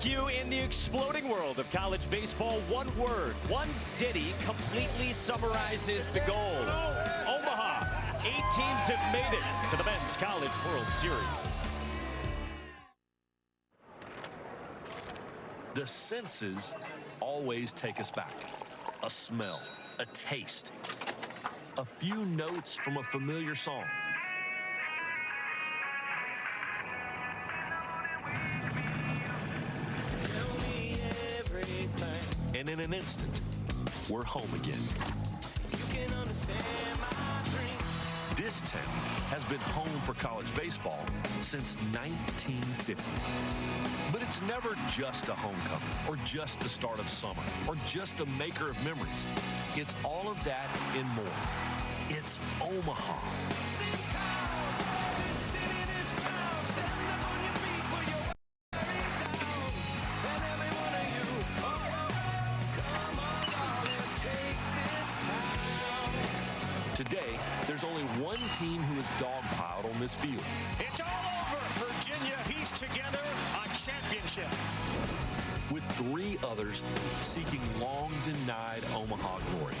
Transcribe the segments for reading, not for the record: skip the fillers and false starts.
Thank you. In the exploding world of college baseball, one word, one city completely summarizes the goal. Omaha. 8 teams have made it to the Men's College World Series. The senses always take us back. A smell, a taste, a few notes from a familiar song. And in an instant, we're home again. You can understand my dream. This town has been home for college baseball since 1950. But it's never just a homecoming, or just the start of summer, or just the maker of memories. It's all of that and more. It's Omaha. This town, this city, this crowd, stand up on your feet for your way down. And every one of you, come on, let's take this town. Today, there's only one team who is dogpiled on this field. It's all over. Virginia pieced together a championship. With 3 others seeking long-denied Omaha glory.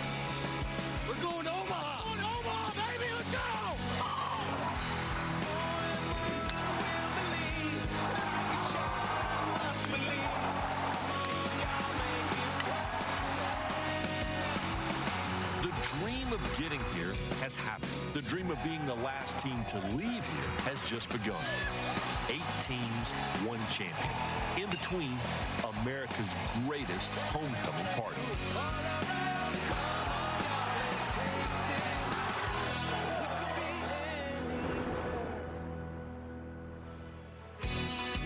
We're going to Omaha. We're going to Omaha, baby. Let's go. The dream of getting here has happened. The dream of being the last team to leave here has just begun. 8 teams, 1 champion. In between, America's greatest homecoming party.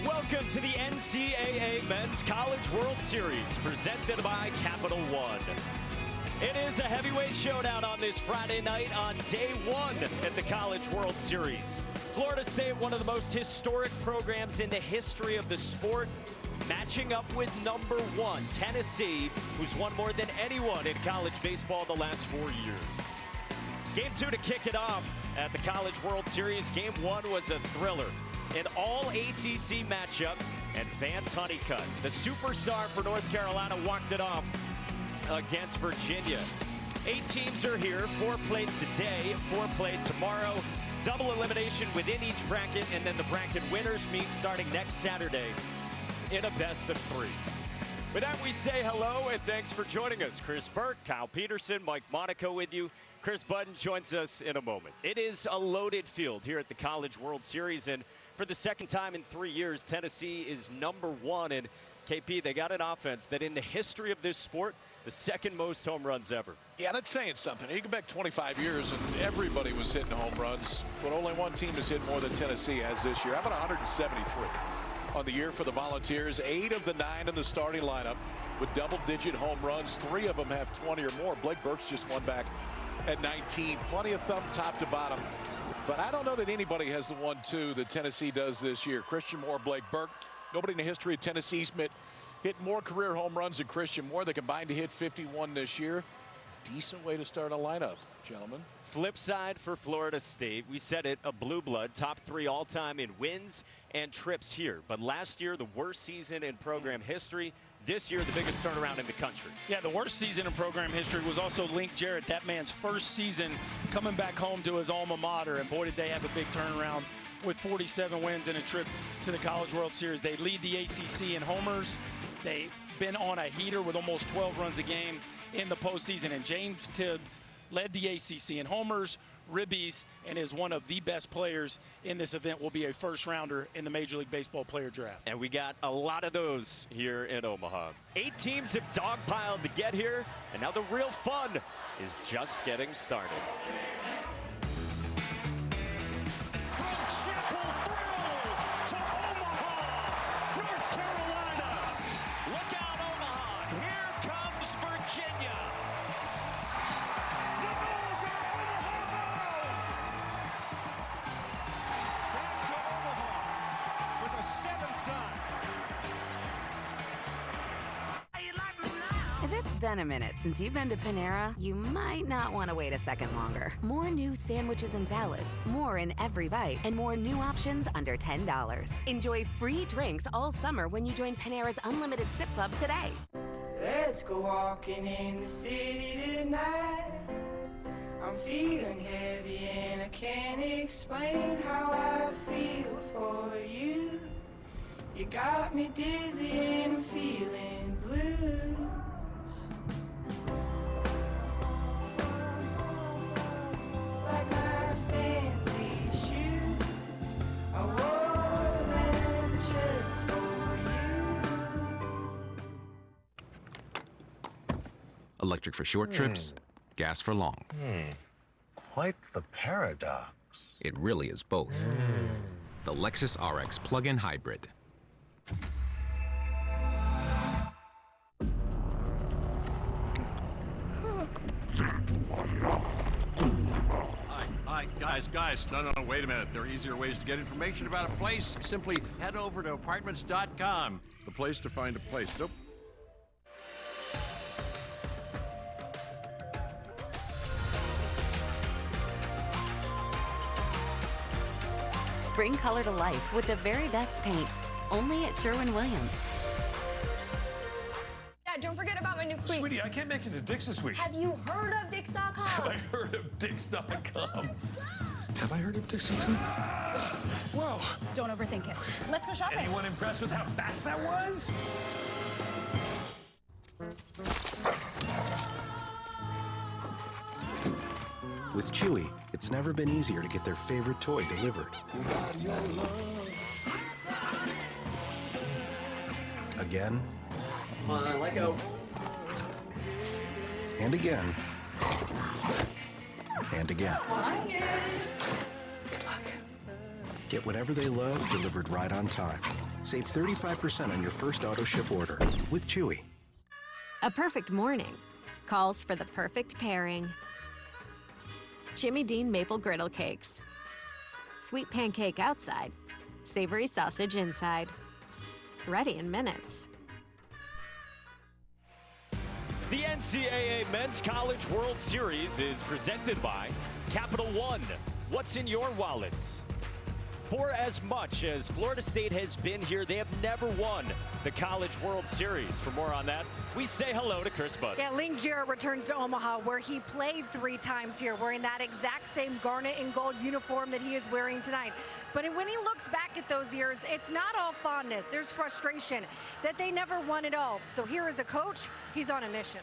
Welcome to the NCAA Men's College World Series, presented by Capital One. It is a heavyweight showdown on this Friday night on day 1 at the College World Series. Florida State, one of the most historic programs in the history of the sport, matching up with number 1, Tennessee, who's won more than anyone in college baseball the last 4 years. Game 2 to kick it off at the College World Series. Game 1 was a thriller. An all-ACC matchup, and Vance Honeycutt, the superstar for North Carolina, walked it off against Virginia. 8 teams are here, 4 played today, 4 played tomorrow. Double elimination within each bracket, and then the bracket winners meet starting next Saturday in a best of 3. With that, we say hello and thanks for joining us. Chris Burke, Kyle Peterson, Mike Monaco with you. Chris Budden joins us in a moment. It is a loaded field here at the College World Series, and for the second time in 3 years, Tennessee is number 1. And KP, they got an offense that in the history of this sport, the second most home runs ever. Yeah, that's saying something. You go back 25 years and everybody was hitting home runs, but only one team has hit more than Tennessee has this year. How about 173 on the year for the Volunteers? 8 of the 9 in the starting lineup with double-digit home runs. 3 of them have 20 or more. Blake Burke's just one back at 19. Plenty of thumb top to bottom. But I don't know that anybody has the 1-2 that Tennessee does this year. Christian Moore, Blake Burke. Nobody in the history of Tennessee's hit more career home runs than Christian Moore. They combined to hit 51 this year. Decent way to start a lineup, gentlemen. Flip side for Florida State. We said it, a blue blood, top 3 all-time in wins and trips here. But last year, the worst season in program history. This year, the biggest turnaround in the country. Yeah, the worst season in program history was also Link Jarrett, that man's first season coming back home to his alma mater. And boy, did they have a big turnaround with 47 wins and a trip to the College World Series. They lead the ACC in homers. They've been on a heater with almost 12 runs a game in the postseason. And James Tibbs led the ACC in homers, ribbies, and is one of the best players in this event. Will be a first-rounder in the Major League Baseball player draft. And we got a lot of those here in Omaha. 8 teams have dogpiled to get here, and now the real fun is just getting started. If it's been a minute since you've been to Panera, you might not want to wait a second longer. More new sandwiches and salads, more in every bite, and more new options under $10. Enjoy free drinks all summer when you join Panera's Unlimited Sip Club today. Let's go walking in the city tonight. I'm feeling heavy and I can't explain how I feel for you. You got me dizzy and I'm feeling blue. Like my fancy shoes, I wore them just for you. Electric for short trips, gas for long. Quite the paradox. It really is both. The Lexus RX plug-in hybrid. Hi, guys, no, wait a minute. There are easier ways to get information about a place. Simply head over to apartments.com. The place to find a place. Nope. Bring color to life with the very best paint. Only at Sherwin-Williams. Dad, don't forget about my new cleats. Sweetie, I can't make it to Dick's this week. Have you heard of Dix.com? Have I heard of Dix.com? Have I heard of Dix.com? Whoa. Don't overthink it. Let's go shopping. Anyone impressed with how fast that was? With Chewy, it's never been easier to get their favorite toy delivered. Again. Come on, let go. And again. And again. Good luck. Get whatever they love delivered right on time. Save 35% on your first auto ship order with Chewy. A perfect morning calls for the perfect pairing. Jimmy Dean Maple Griddle Cakes. Sweet pancake outside, savory sausage inside. Ready in minutes. The NCAA Men's College World Series is presented by Capital One. What's in your wallets? For as much as Florida State has been here, they have never won the College World Series. For more on that, we say hello to Chris Budd. Yeah, Link Jarrett returns to Omaha, where he played 3 times here, wearing that exact same garnet and gold uniform that he is wearing tonight. But when he looks back at those years, it's not all fondness. There's frustration that they never won it all. So here as a coach, he's on a mission.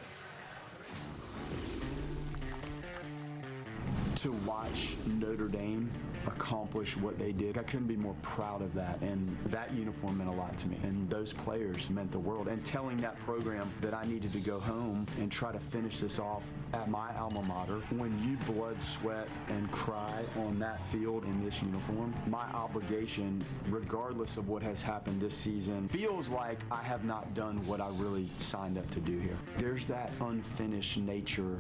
To watch Notre Dame accomplish what they did, I couldn't be more proud of that. And that uniform meant a lot to me. And those players meant the world. And telling that program that I needed to go home and try to finish this off at my alma mater, when you blood, sweat, and cry on that field in this uniform, my obligation, regardless of what has happened this season, feels like I have not done what I really signed up to do here. There's that unfinished nature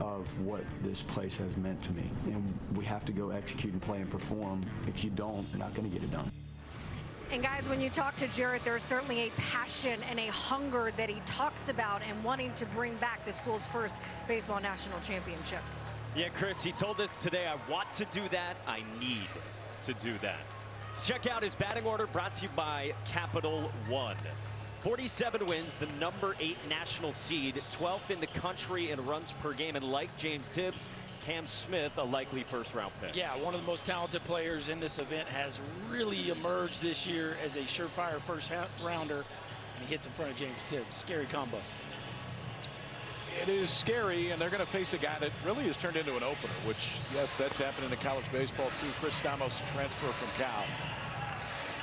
of what this place has meant to me. And we have to go execute and play and perform. If you don't, you're not going to get it done. And guys, when you talk to Jarrett, there's certainly a passion and a hunger that he talks about and wanting to bring back the school's first baseball national championship. Yeah, Chris, he told us today, I want to do that. I need to do that. Let's check out his batting order, brought to you by Capital One. 47 wins, the number 8 national seed, 12th in the country in runs per game. And like James Tibbs, Cam Smith, a likely first-round pick. Yeah, one of the most talented players in this event, has really emerged this year as a surefire first-rounder, and he hits in front of James Tibbs. Scary combo. It is scary, and they're going to face a guy that really has turned into an opener, which, yes, that's happening in college baseball, too. Chris Stamos, transfer from Cal.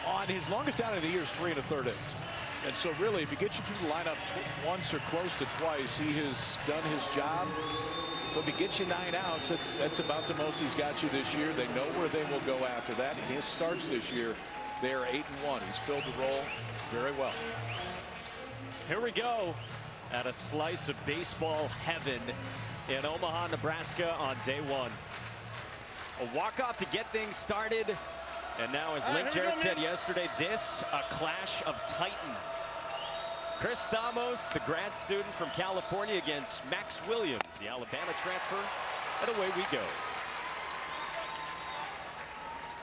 On his longest outing of the year is 3 1/3 innings. And so, really, if you get you through the lineup once or close to twice, he has done his job. So to get you 9 outs, that's about the most he's got you this year. They know where they will go after that. His starts this year, they are 8-1. He's filled the role very well. Here we go at a slice of baseball heaven in Omaha, Nebraska on day 1. A walk-off to get things started. And now, as Link Jarrett said yesterday, this a clash of titans. Chris Thamos, the grad student from California, against Max Williams, the Alabama transfer, and away we go.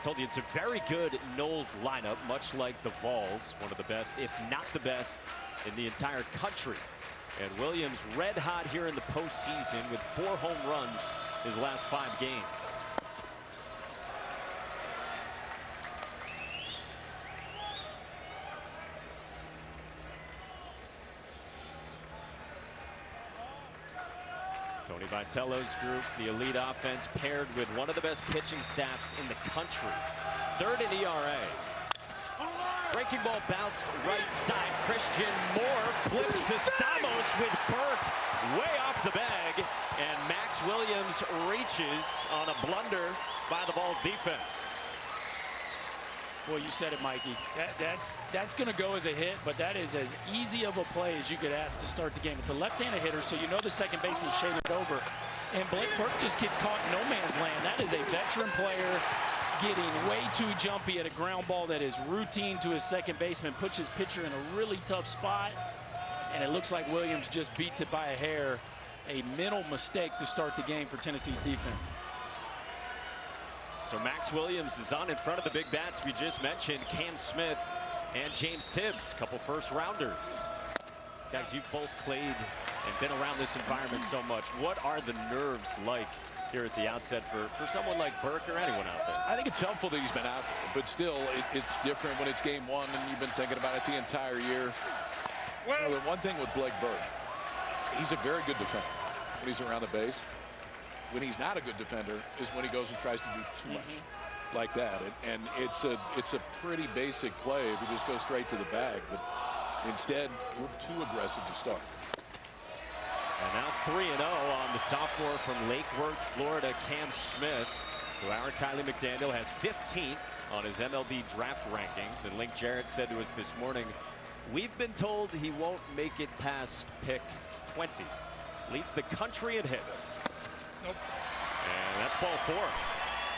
Told you it's a very good Noles lineup, much like the Vols, one of the best, if not the best, in the entire country. And Williams red hot here in the postseason with 4 home runs his last 5 games. Tony Vitello's group, the elite offense, paired with one of the best pitching staffs in the country. 3rd in ERA. Breaking ball bounced right side. Christian Moore flips to Stamos with Burke way off the bag. And Max Williams reaches on a blunder by the Vols defense. Well, you said it, Mikey. That's going to go as a hit, but that is as easy of a play as you could ask to start the game. It's a left-handed hitter, so you know the second baseman shaded over. And Blake Burke just gets caught in no man's land. That is a veteran player getting way too jumpy at a ground ball that is routine to his second baseman, puts his pitcher in a really tough spot, and it looks like Williams just beats it by a hair. A mental mistake to start the game for Tennessee's defense. So Max Williams is on in front of the big bats we just mentioned, Cam Smith and James Tibbs, couple first-rounders. Guys, you've both played and been around this environment so much. What are the nerves like here at the outset for someone like Burke or anyone out there? I think it's helpful that he's been out, but still, it's different when it's game 1 and you've been thinking about it the entire year. Well, the one thing with Blake Burke, he's a very good defender when he's around the base. When he's not a good defender is when he goes and tries to do too much like that. And it's a pretty basic play if you just go straight to the bag. But instead, we're too aggressive to start. And now 3-0 on the sophomore from Lake Worth, Florida, Cam Smith, who Aaron Kiley McDaniel has 15th on his MLB draft rankings. And Link Jarrett said to us this morning, we've been told he won't make it past pick 20. Leads the country in hits. Nope. And that's ball 4.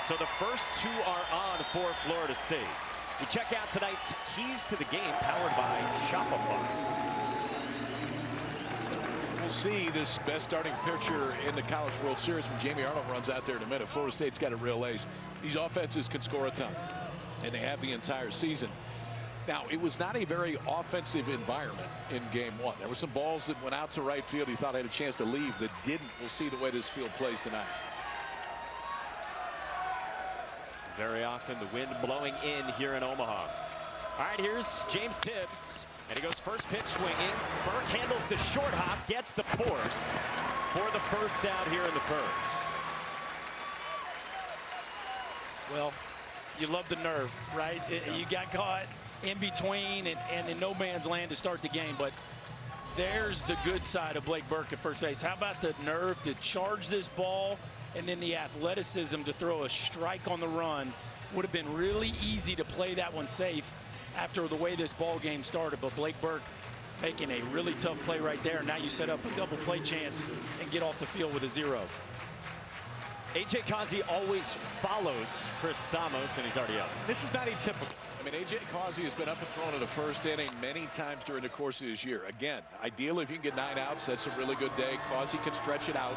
So the first 2 are on for Florida State. We check out tonight's Keys to the Game, powered by Shopify. We'll see this best starting pitcher in the College World Series when Jamie Arnold runs out there in a minute. Florida State's got a real ace. These offenses can score a ton, and they have the entire season. Now, it was not a very offensive environment in game 1. There were some balls that went out to right field. He thought he had a chance to leave that didn't. We'll see the way this field plays tonight. Very often the wind blowing in here in Omaha. All right, here's James Tibbs. And he goes first pitch swinging. Burke handles the short hop, gets the force for the first down here in the first. Well, you love the nerve, right? You got caught in between and in no man's land to start the game, but there's the good side of Blake Burke at first base. How about the nerve to charge this ball and then the athleticism to throw a strike on the run? Would have been really easy to play that one safe after the way this ball game started, but Blake Burke making a really tough play right there. Now you set up a double play chance and get off the field with a 0. A.J. Causey always follows Chris Thamos, and he's already up. This is not atypical. I mean, A.J. Causey has been up and thrown in the first inning many times during the course of this year. Again, ideally, if you can get 9 outs, that's a really good day. Causey can stretch it out,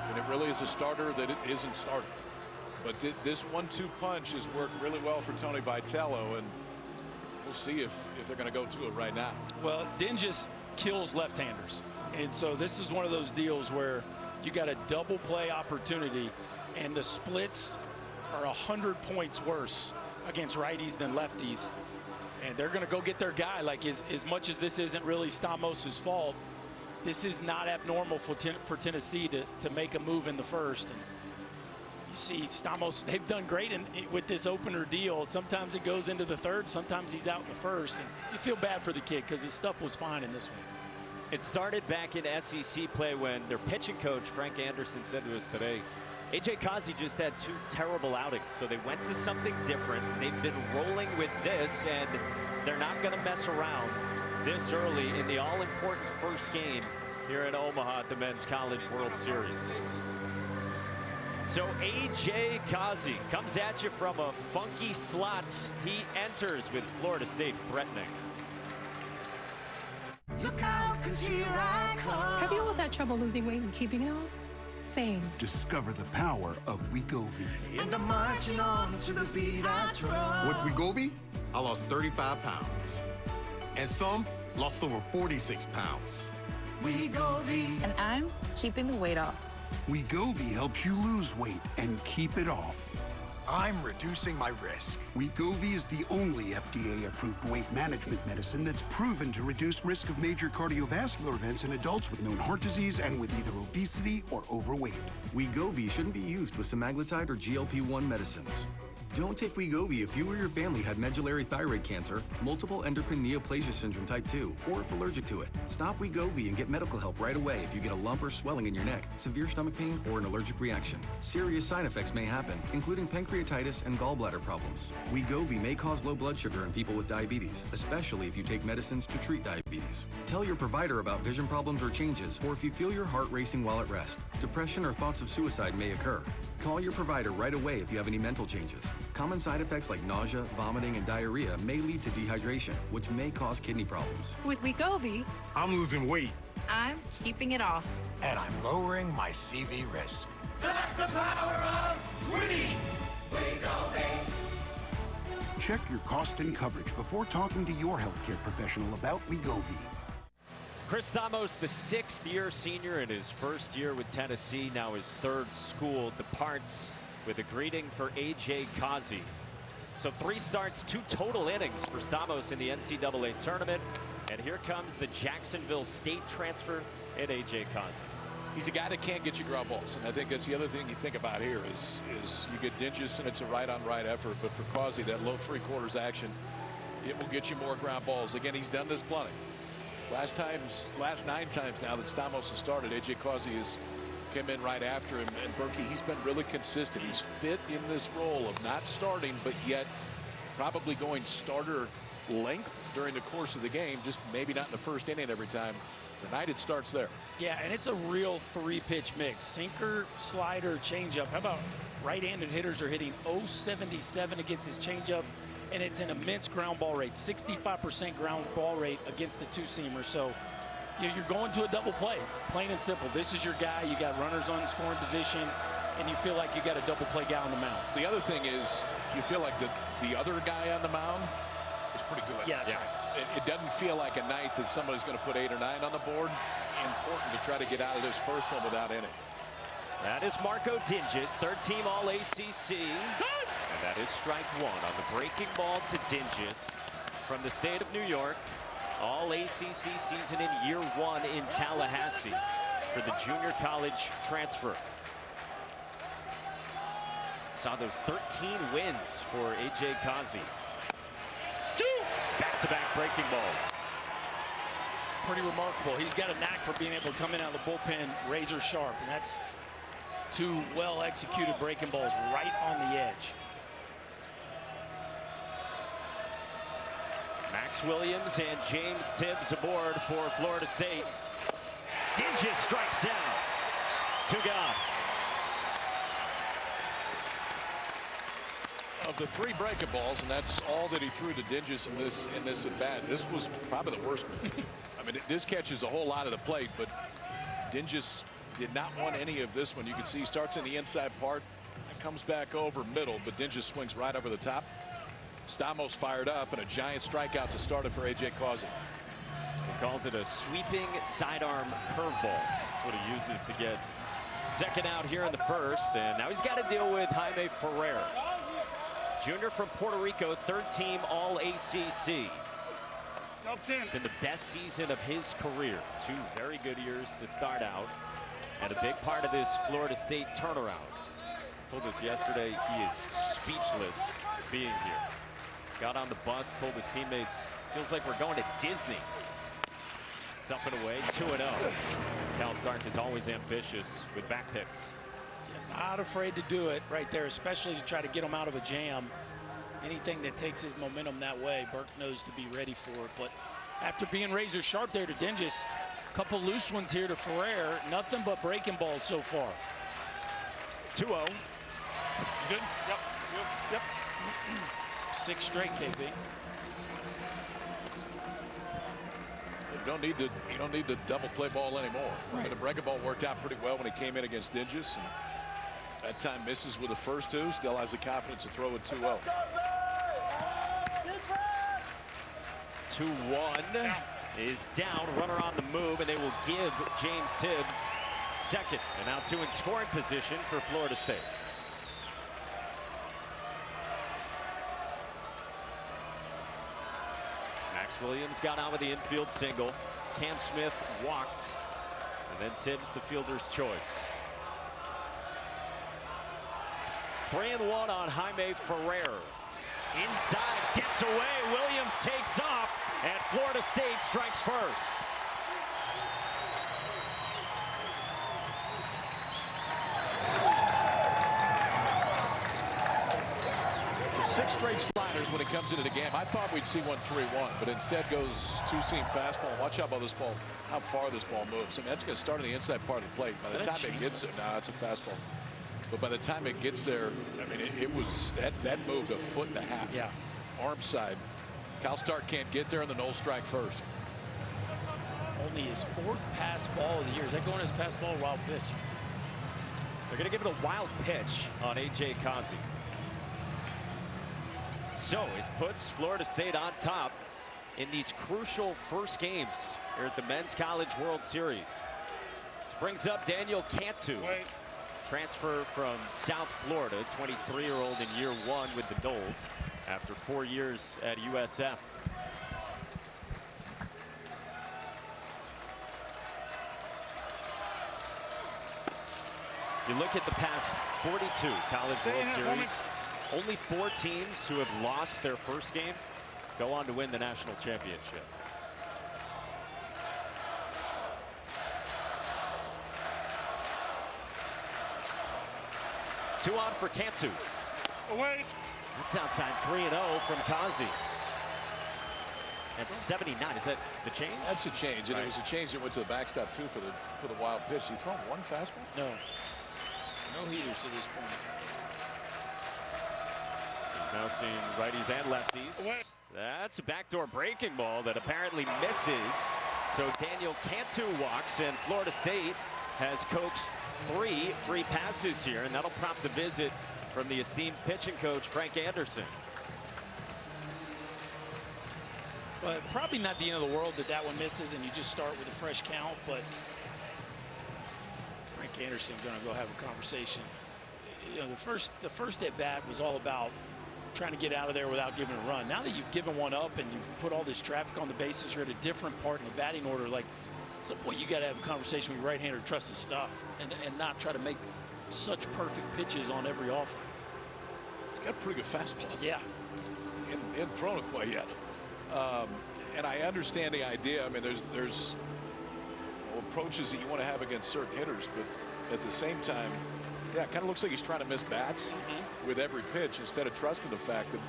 and it really is a starter that it isn't starting. But this 1-2 punch has worked really well for Tony Vitello, and we'll see if they're going to go to it right now. Well, Dingus kills left-handers, and so this is one of those deals where you got a double play opportunity, and the splits are 100 points worse against righties than lefties, and they're going to go get their guy. Like, as much as this isn't really Stamos' fault, this is not abnormal for Tennessee to make a move in the first. And you see Stamos, they've done great with this opener deal. Sometimes it goes into the third, sometimes he's out in the first, and you feel bad for the kid because his stuff was fine in this one. It started back in SEC play when their pitching coach, Frank Anderson, said to us today, A.J. Causey just had 2 terrible outings, so they went to something different. They've been rolling with this, and they're not going to mess around this early in the all-important first game here in Omaha at the Men's College World Series. So A.J. Causey comes at you from a funky slot. He enters with Florida State threatening. Have you always had trouble losing weight and keeping it off? Same. Discover the power of Wegovy. And I'm marching on to the beat I drum. With Wegovy, I lost 35 pounds. And some lost over 46 pounds. Wegovy. And I'm keeping the weight off. Wegovy helps you lose weight and keep it off. I'm reducing my risk. Wegovy is the only FDA-approved weight management medicine that's proven to reduce risk of major cardiovascular events in adults with known heart disease and with either obesity or overweight. Wegovy shouldn't be used with semaglutide or GLP-1 medicines. Don't take Wegovy if you or your family had medullary thyroid cancer, multiple endocrine neoplasia syndrome type 2, or if allergic to it. Stop Wegovy and get medical help right away if you get a lump or swelling in your neck, severe stomach pain, or an allergic reaction. Serious side effects may happen, including pancreatitis and gallbladder problems. Wegovy may cause low blood sugar in people with diabetes, especially if you take medicines to treat diabetes. Tell your provider about vision problems or changes, or if you feel your heart racing while at rest. Depression or thoughts of suicide may occur. Call your provider right away if you have any mental changes. Common side effects like nausea, vomiting, and diarrhea may lead to dehydration, which may cause kidney problems. With Wegovy, I'm losing weight. I'm keeping it off. And I'm lowering my CV risk. That's the power of winning. Wegovy. Check your cost and coverage before talking to your healthcare professional about Wegovy. Chris Stamos, the sixth-year senior in his first year with Tennessee, now his third school, departs with a greeting for A.J. Causey. So 3 starts, 2 total innings for Stamos in the NCAA tournament. And here comes the Jacksonville State transfer in A.J. Causey. He's a guy that can't get you ground balls, and I think that's the other thing you think about here is you get Dinges and it's a right-on-right effort, but for Causey, that low 3/4 action, it will get you more ground balls. Again, he's done this plenty. Last 9 times now that Stamos has started, A.J. Causey has come in right after him, and Berkey, he's been really consistent. He's fit in this role of not starting, but yet probably going starter length during the course of the game, just maybe not in the first inning every time. Tonight it starts there. Yeah, and it's a real 3-pitch mix. Sinker, slider, changeup. How about right-handed hitters are hitting .077 against his changeup, and it's an immense ground ball rate, 65% ground ball rate against the 2-seamer. So you're going to a double play, plain and simple. This is your guy. You got runners on scoring position, and you feel like you got a double play guy on the mound. The other thing is you feel like the other guy on the mound is pretty good. Yeah, that's right. It doesn't feel like a night that somebody's going to put 8 or 9 on the board. Important to try to get out of this first one without any. That is Marco Dinges, third-team All-ACC. And that is strike 1 on the breaking ball to Dinges from the state of New York. All-ACC season in year 1 in Tallahassee for the junior college transfer. Saw those 13 wins for A.J. Causey. 2 back-to-back breaking balls. Pretty remarkable. He's got a knack for being able to come in out of the bullpen razor sharp, and that's 2 well-executed breaking balls right on the edge. Max Williams and James Tibbs aboard for Florida State. Dinges strikes out. 2 gone. Of the 3 breaking balls, and that's all that he threw to Dinges in this at bat. This was probably the worst one. I mean, this catches a whole lot of the plate, but Dinges did not want any of this one. You can see he starts in the inside part, comes back over middle, but Dinges swings right over the top. Stamos fired up, and a giant strikeout to start it for A.J. Causey. He calls it a sweeping sidearm curveball. That's what he uses to get second out here in the first, and now he's got to deal with Jaime Ferrer. Junior from Puerto Rico, third-team All-ACC. It's been the best season of his career. 2 very good years to start out, and a big part of this Florida State turnaround. I told us yesterday he is speechless being here. Got on the bus, told his teammates, feels like we're going to Disney. It's up and away, 2-0. Cal Stark is always ambitious with back picks. Not afraid to do it right there, especially to try to get him out of a jam. Anything that takes his momentum that way, Burke knows to be ready for it. But after being razor sharp there to Dinges, a couple loose ones here to Ferrer. Nothing but breaking balls so far. 2-0. Good? Yep. 6 straight, KB. You don't need the double play ball anymore. Right. The breaking ball worked out pretty well when he came in against Dingus. And that time misses with the first two. Still has the confidence to throw it 2-0. 2-1 is down. Runner on the move, and they will give James Tibbs second. And now 2 in scoring position for Florida State. Max Williams got out with the infield single. Cam Smith walked, and then Tibbs the fielder's choice. 3-1 on Jaime Ferrer. Inside, gets away. Williams takes off, and Florida State strikes first. So 6 straight sliders when it comes into the game. I thought we'd see one 3-1, but instead goes 2-seam fastball. Watch out about this ball, how far this ball moves. I mean, that's going to start on the inside part of the plate. By the time it gets there, it's a fastball. But by the time it gets there, I mean, it was that moved 1.5 foot. Yeah. Arm side. Cal Stark can't get there, and the Knowles strike first. Only his 4th pass ball of the year. Is that going as pass ball or wild pitch? They're going to give it a wild pitch on A.J. Kazi. So it puts Florida State on top in these crucial first games here at the Men's College World Series. This brings up Daniel Cantu. Transfer from South Florida, 23-year-old in year 1 with the Knowles after 4 years at USF. You look at the past 42 College World Series, only 4 teams who have lost their first game go on to win the national championship. Two on for Cantu. Away. That's outside. 3-0 from Kazi. That's 79. Is that the change? That's a change, and it was a change that went to the backstop too for the wild pitch. He thrown one fastball? No. No heaters to this point. He's now seeing righties and lefties. Away. That's a backdoor breaking ball that apparently misses. So Daniel Cantu walks, and Florida State has coaxed 3 free passes here, and that'll prompt a visit from the esteemed pitching coach Frank Anderson. But probably not the end of the world that one misses and you just start with a fresh count, but Frank Anderson going to go have a conversation. You know, the first at bat was all about trying to get out of there without giving a run. Now that you've given one up and you've put all this traffic on the bases, you're at a different part in the batting order. Like, at some point you got to have a conversation with your right-hander, trust his stuff, and not try to make such perfect pitches on every offer. He's got a pretty good fastball. Yeah. He hasn't thrown it quite yet. And I understand the idea. I mean, there's approaches that you want to have against certain hitters, but at the same time, yeah, it kind of looks like he's trying to miss bats with every pitch instead of trusting the fact that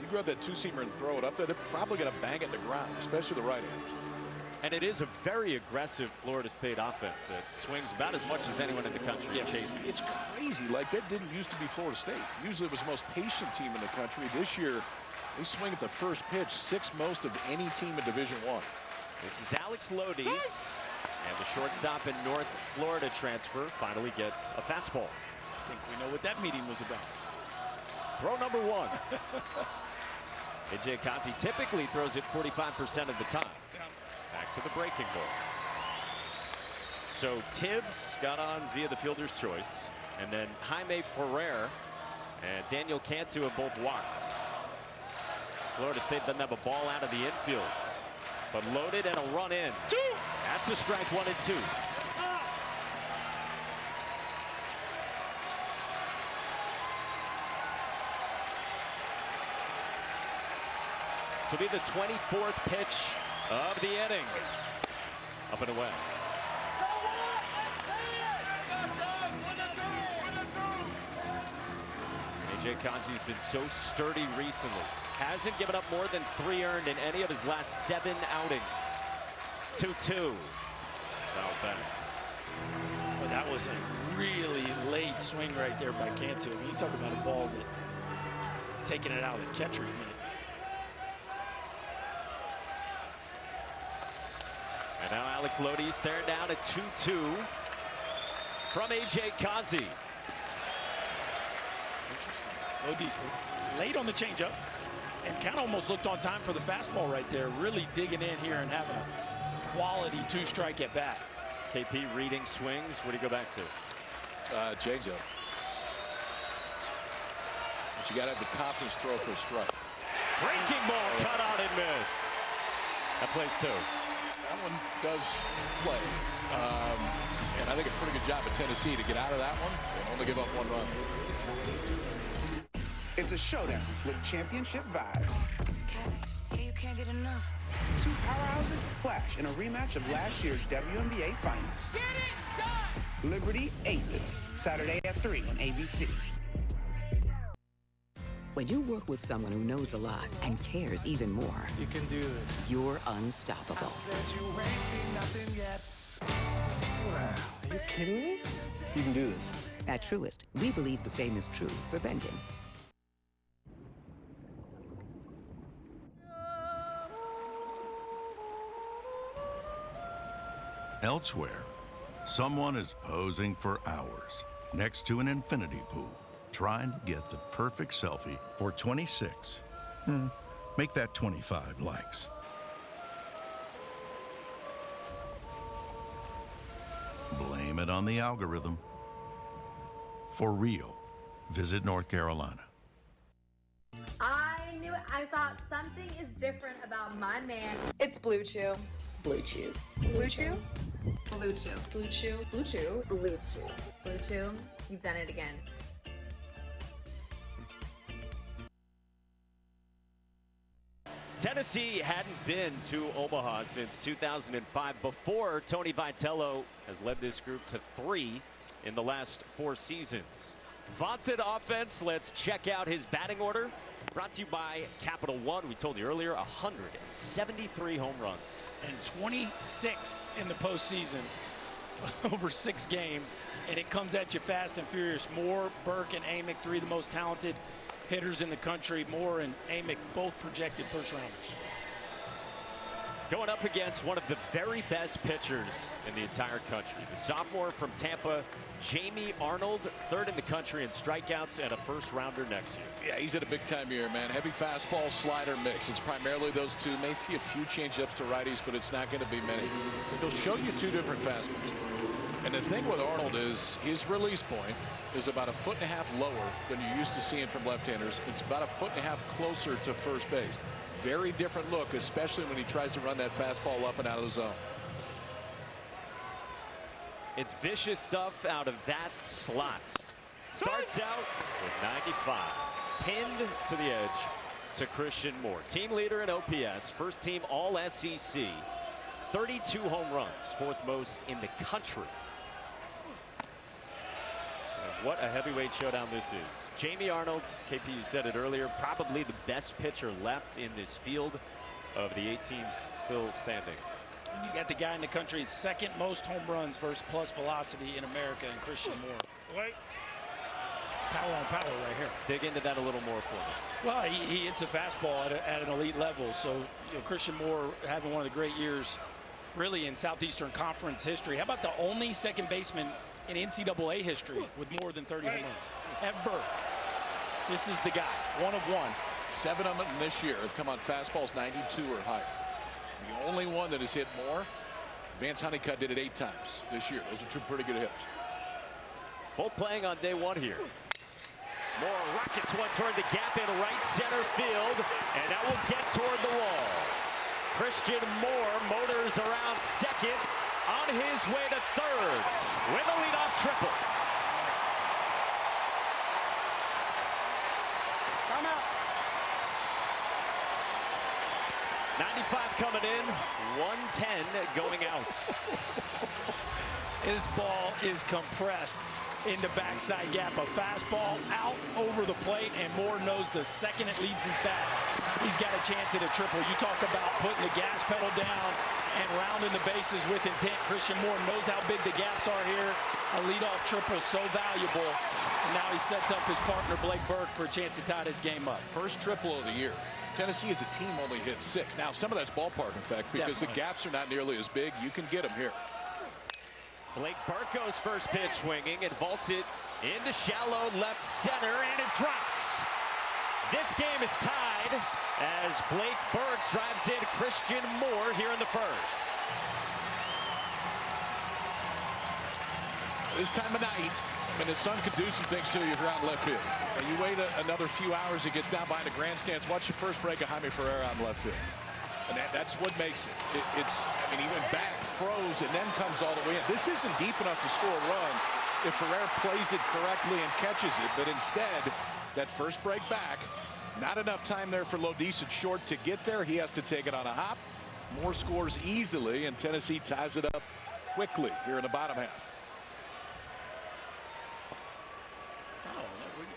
you grab that 2-seamer and throw it up there, they're probably going to bang it in the ground, especially the right-handers. And it is a very aggressive Florida State offense that swings about as much as anyone in the country chases. It's crazy. Like, that didn't used to be Florida State. Usually it was the most patient team in the country. This year, they swing at the first pitch, 6th most of any team in Division I. This is Alex Lodies, and the shortstop in North Florida transfer finally gets a fastball. I think we know what that meeting was about. Throw number 1. A.J. Kazi typically throws it 45% of the time. Back to the breaking ball. So Tibbs got on via the fielder's choice, and then Jaime Ferrer and Daniel Cantu have both walked. Florida State doesn't have a ball out of the infield, but loaded and a run in. That's a strike 1 and 2. This will be the 24th pitch of the inning. Up and away. A.J. Kazi's been so sturdy recently. Hasn't given up more than 3 earned in any of his last 7 outings. 2-2. Well back. Well, that was a really late swing right there by Cantu. I mean, you talk about a ball that taking it out of the catcher's mitt. And now Alex Lodi staring down at 2-2 from A.J. Kazi. Interesting. Lodi's late on the changeup and kind of almost looked on time for the fastball right there. Really digging in here and having a quality 2-strike at bat. KP reading swings. What do you go back to? Changeup. But you got to have the confidence throw for a strike. Breaking ball, cut out and miss. That plays two. That one does play. And I think a pretty good job at Tennessee to get out of that one and only give up one run. It's a showdown with championship vibes. You can't get enough. Two powerhouses clash in a rematch of last year's WNBA Finals. Get it done! Liberty Aces, Saturday at 3 on ABC. When you work with someone who knows a lot and cares even more, you can do this. You're unstoppable. I said you ain't seen nothing yet. Wow, are you kidding me? You can do this. At Truist, we believe the same is true for banking. Elsewhere, someone is posing for hours next to an infinity pool, trying to get the perfect selfie for 26. Make that 25 likes. Blame it on the algorithm. For real, visit North Carolina. I knew it. I thought something is different about my man. It's Blue Chew. Blue Chew. Blue Chew? Blue Chew. Blue Chew. Blue Chew. Blue Chew. Blue Chew? You've done it again. Tennessee hadn't been to Omaha since 2005 before Tony Vitello has led this group to 3 in the last 4 seasons. Vaunted offense. Let's check out his batting order. Brought to you by Capital One. We told you earlier, 173 home runs. And 26 in the postseason over 6 games. And it comes at you fast and furious. Moore, Burke, and Amick, 3 of the most talented hitters in the country. Moore and Amick both projected first-rounders. Going up against one of the very best pitchers in the entire country. The sophomore from Tampa, Jamie Arnold, 3rd in the country in strikeouts and a first-rounder next year. Yeah, he's at a big-time year, man. Heavy fastball, slider mix. It's primarily those two. May see a few changeups to righties, but it's not going to be many. He'll show you 2 different fastballs. And the thing with Arnold is his release point is about 1.5 foot lower than you're used to seeing from left-handers. It's about 1.5 foot closer to first base. Very different look, especially when he tries to run that fastball up and out of the zone. It's vicious stuff out of that slot. Starts out with 95. Pinned to the edge to Christian Moore. Team leader in OPS. First team All-SEC. 32 home runs. 4th most in the country. And what a heavyweight showdown this is. Jamie Arnold, KP, you said it earlier, probably the best pitcher left in this field of the 8 teams still standing. And you got the guy in the country's 2nd most home runs versus plus velocity in America, and Christian Moore. Wait. Power on power right here. Dig into that a little more for me. Well, he hits a fastball at an elite level. So, you know, Christian Moore having one of the great years really in Southeastern Conference history. How about the only second baseman in NCAA history with more than 30 home runs ever? This is the guy, 1 of 1. 7 of them this year have come on fastballs 92 or higher. The only one that has hit more, Vance Honeycutt did it 8 times this year. Those are 2 pretty good hitters. Both playing on day 1 here. Moore rockets one toward the gap in right center field, and that will get toward the wall. Christian Moore motors around second, on his way to 3rd with a leadoff triple. Come out. 95 coming in, 110 going out. His ball is compressed into backside gap. A fastball out over the plate, and Moore knows the second it leaves his bat, he's got a chance at a triple. You talk about putting the gas pedal down and rounding the bases with intent. Christian Moore knows how big the gaps are here. A leadoff triple so valuable. And now he sets up his partner Blake Burke for a chance to tie this game up. First triple of the year. Tennessee as a team only hit 6. Now, some of that's ballpark effect because the gaps are not nearly as big. You can get them here. Blake Burko's first pitch swinging and vaults it into shallow left center, and it drops. This game is tied as Blake Burke drives in Christian Moore here in the first. This time of night, the sun could do some things to you if you're out in left field. And you wait another few hours, it gets down behind the grandstands. Watch your first break of Jaime Ferreira out in left field. And that's what makes it. He went back, froze, and then comes all the way in. This isn't deep enough to score a run if Ferreira plays it correctly and catches it. But instead, that first break back, not enough time there for Lodis at short to get there. He has to take it on a hop. Moore scores easily, and Tennessee ties it up quickly here in the bottom half.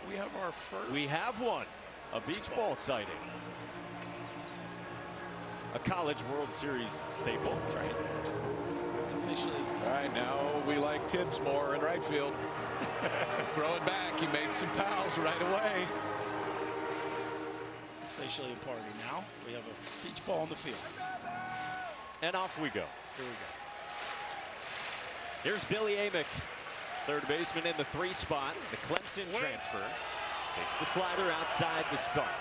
We have our first. We have one. A beach ball sighting. A College World Series staple. That's right. It's officially. All right, now we like Tibbs more in right field. Throw it back. He made some pals right away. It's officially a party now. We have a beach ball on the field. And off we go. Here we go. Here's Billy Amick, third baseman in the 3 spot. The Clemson transfer takes the slider outside the stump.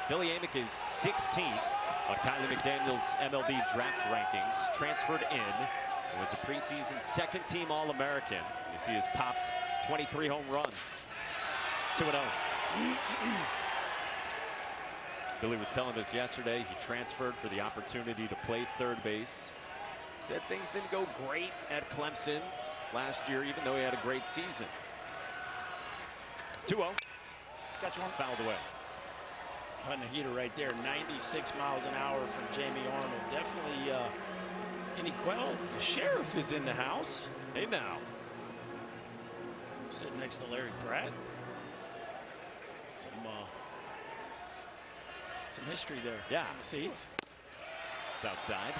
Billy Amick is 16th on Kylie McDaniel's MLB draft rankings. Transferred in. It was a preseason second-team All-American. You see he's popped 23 home runs. 2-0. Billy was telling us yesterday he transferred for the opportunity to play third base. Said things didn't go great at Clemson last year, even though he had a great season. 2-0. Got you one. Fouled away. Hunting a heater right there. 96 miles an hour from Jamie Arnold. Definitely Any quell. The sheriff is in the house. Hey now. Sitting next to Larry Pratt. Some history there. Yeah. In the seats. It's outside.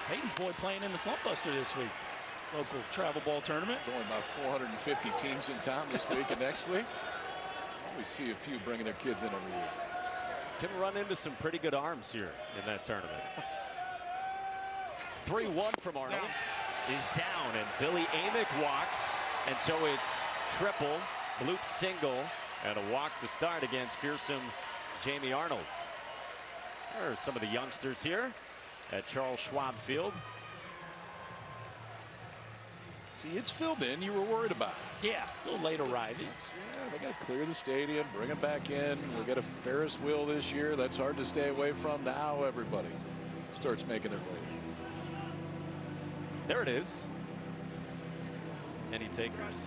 Hayden's boy playing in the Slump Buster this week. Local travel ball tournament. There's only about 450 teams in town this week and next week. We see a few bringing their kids in every year. Can run into some pretty good arms here in that tournament. 3-1 from Arnold is down, and Billy Amick walks, and so it's triple, bloop single, and a walk to start against fearsome Jamie Arnold. There are some of the youngsters here at Charles Schwab Field. See, it's filled in. You were worried about it. Yeah, a little late arriving. Yeah, they got to clear the stadium, bring them back in. We got a Ferris wheel this year. That's hard to stay away from. Now everybody starts making their way. There it is. Any takers?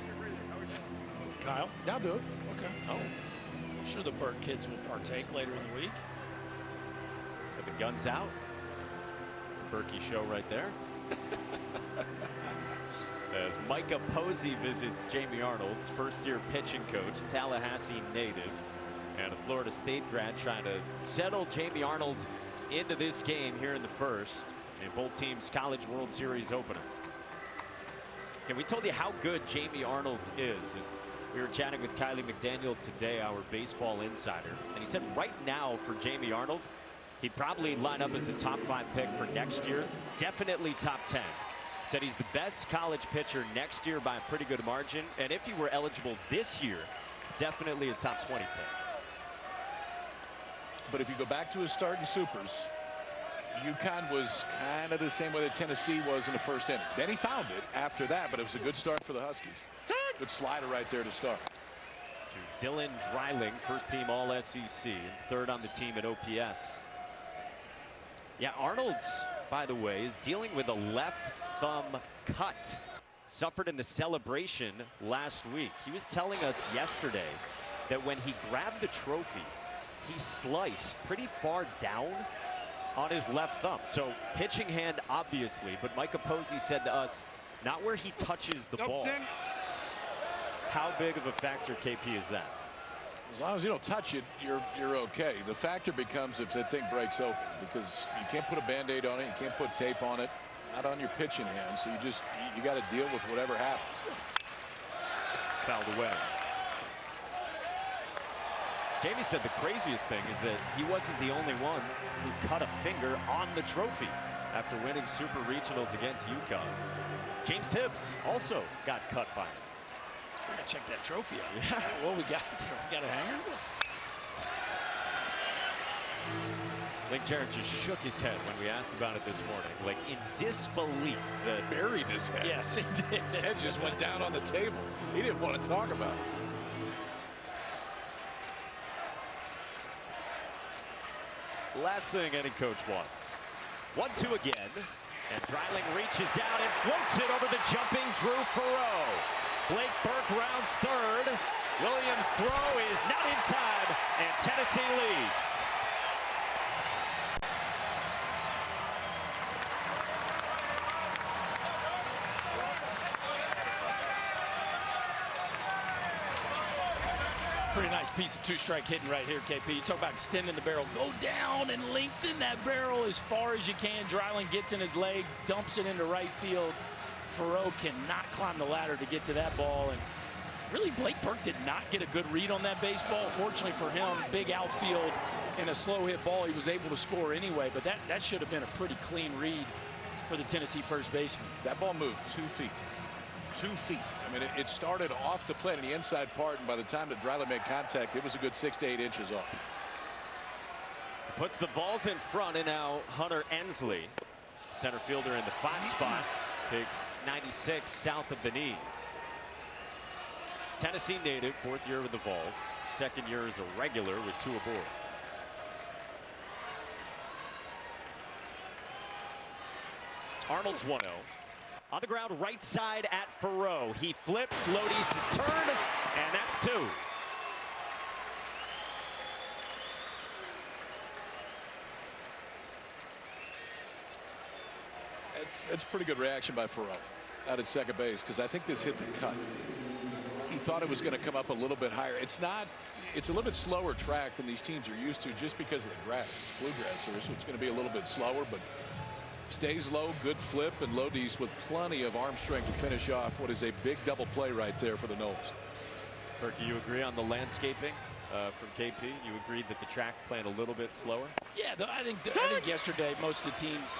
Kyle? Yeah, I'll do it. Okay. Oh, I'm sure the Burke kids will partake later in the week. Got the guns out. It's a Berkey show right there. As Micah Posey visits Jamie Arnold's first-year pitching coach, Tallahassee native, and a Florida State grad trying to settle Jamie Arnold into this game here in the first, in both teams' College World Series opener. And we told you how good Jamie Arnold is. And we were chatting with Kylie McDaniel today, our baseball insider, and he said right now for Jamie Arnold, he'd probably line up as a top 5 pick for next year, definitely top 10. Said he's the best college pitcher next year by a pretty good margin, and if he were eligible this year, definitely a top 20 pick. But if you go back to his start in Supers, UConn was kind of the same way that Tennessee was in the first inning. Then he found it after that, but it was a good start for the Huskies. Good slider right there to start. To Dylan Dreiling, first team All-SEC, and third on the team at OPS. Yeah, Arnold, by the way, is dealing with a left thumb cut suffered in the celebration last week. He was telling us yesterday that when he grabbed the trophy, he sliced pretty far down on his left thumb. So pitching hand, obviously, but Micah Posey said to us, not where he touches the ball. How big of a factor, KP, is that? As long as you don't touch it, you're okay. The factor becomes if that thing breaks open, because you can't put a Band-Aid on it, you can't put tape on it, not on your pitching hand. So you got to deal with whatever happens. Fouled away. Jamie said the craziest thing is that he wasn't the only one who cut a finger on the trophy after winning Super Regionals against UConn. James Tibbs also got cut by it. We're gonna check that trophy out. Yeah, what we got? We got a hanger? Link Jarrett just shook his head when we asked about it this morning, like in disbelief that buried his head. Yes, he did. His head just went down on the table. He didn't want to talk about it. Last thing any coach wants. 1-2 again. And Dreiling reaches out and floats it over the jumping Drew Farrow. Blake Burke rounds third. Williams' throw is not in time, and Tennessee leads. Pretty nice piece of two-strike hitting right here, KP. You talk about extending the barrel. Go down and lengthen that barrel as far as you can. Dreiling gets in his legs, dumps it into right field. Farrow cannot climb the ladder to get to that ball. And really, Blake Burke did not get a good read on that baseball. Fortunately for him, big outfield and a slow hit ball, he was able to score anyway. But that should have been a pretty clean read for the Tennessee first baseman. That ball moved 2 feet. 2 feet. I mean, it started off the plate in the inside part, and by the time that Dreiling made contact, it was a good 6 to 8 inches off. Puts the balls in front, and now Hunter Ensley, center fielder in the 5 spot, takes 96 south of the knees. Tennessee native, 4th year with the Vols, 2nd year as a regular with 2 aboard. Arnold's 1-0. On the ground, right side at Farrow. He flips, Lodi's turn, and that's 2. It's pretty good reaction by Farrow out at second base, because I think this hit the cut. He thought it was going to come up a little bit higher. It's not. It's a little bit slower track than these teams are used to just because of the grass. It's bluegrass here, so it's going to be a little bit slower, but stays low, good flip, and Lodi's with plenty of arm strength to finish off what is a big double play right there for the Noles. Perky, you agree on the landscaping from KP? You agreed that the track playing a little bit slower? Yeah, I think yesterday most of the teams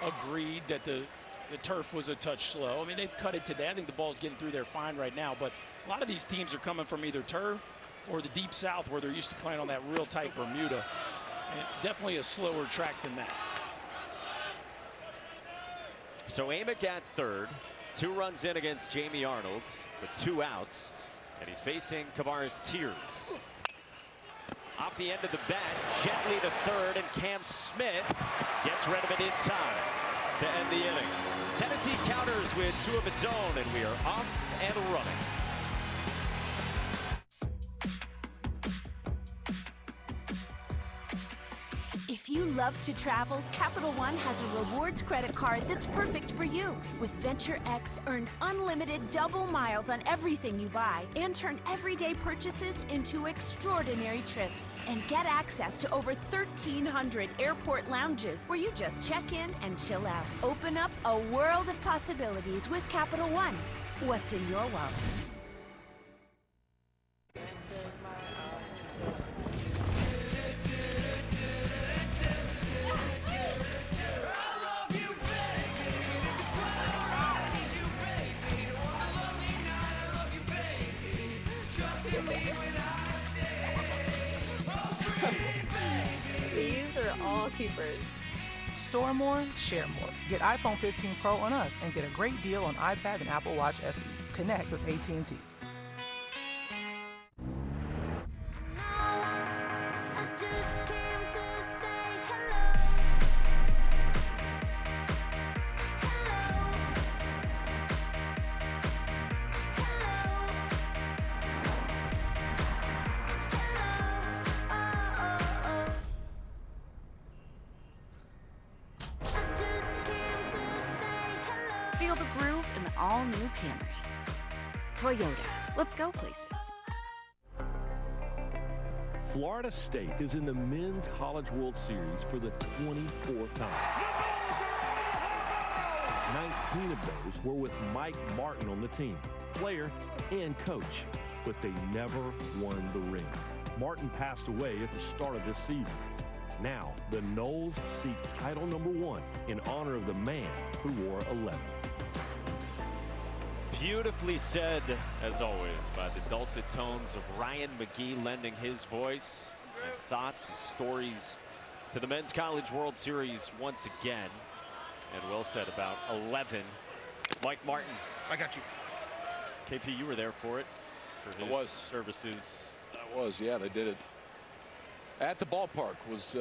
agreed that the turf was a touch slow. I mean, they've cut it today. I think the ball's getting through there fine right now, but a lot of these teams are coming from either turf or the deep south where they're used to playing on that real tight Bermuda. And definitely a slower track than that. So Amick at third, 2 runs in against Jamie Arnold with 2 outs, and he's facing Kavares Tears. Off the end of the bat, gently to third, and Cam Smith gets rid of it in time to end the inning. Tennessee counters with 2 of its own, and we are off and running. If you love to travel, Capital One has a rewards credit card that's perfect for you. With Venture X, earn unlimited double miles on everything you buy and turn everyday purchases into extraordinary trips. And get access to over 1,300 airport lounges where you just check in and chill out. Open up a world of possibilities with Capital One. What's in your wallet? These are all keepers. Store more, share more. Get iPhone 15 Pro on us and get a great deal on iPad and Apple Watch SE. Connect with AT&T. Feel the groove in the all-new Camry. Toyota. Let's go places. Florida State is in the Men's College World Series for the 24th time. 19 of those were with Mike Martin on the team, player and coach, but they never won the ring. Martin passed away at the start of this season. Now, the Noles seek title number 1 in honor of the man who wore 11. Beautifully said, as always, by the dulcet tones of Ryan McGee, lending his voice and thoughts and stories to the Men's College World Series once again. And well said about 11. Mike Martin. I got you. KP, you were there for it. For his services. I was, yeah, they did it at the ballpark. Was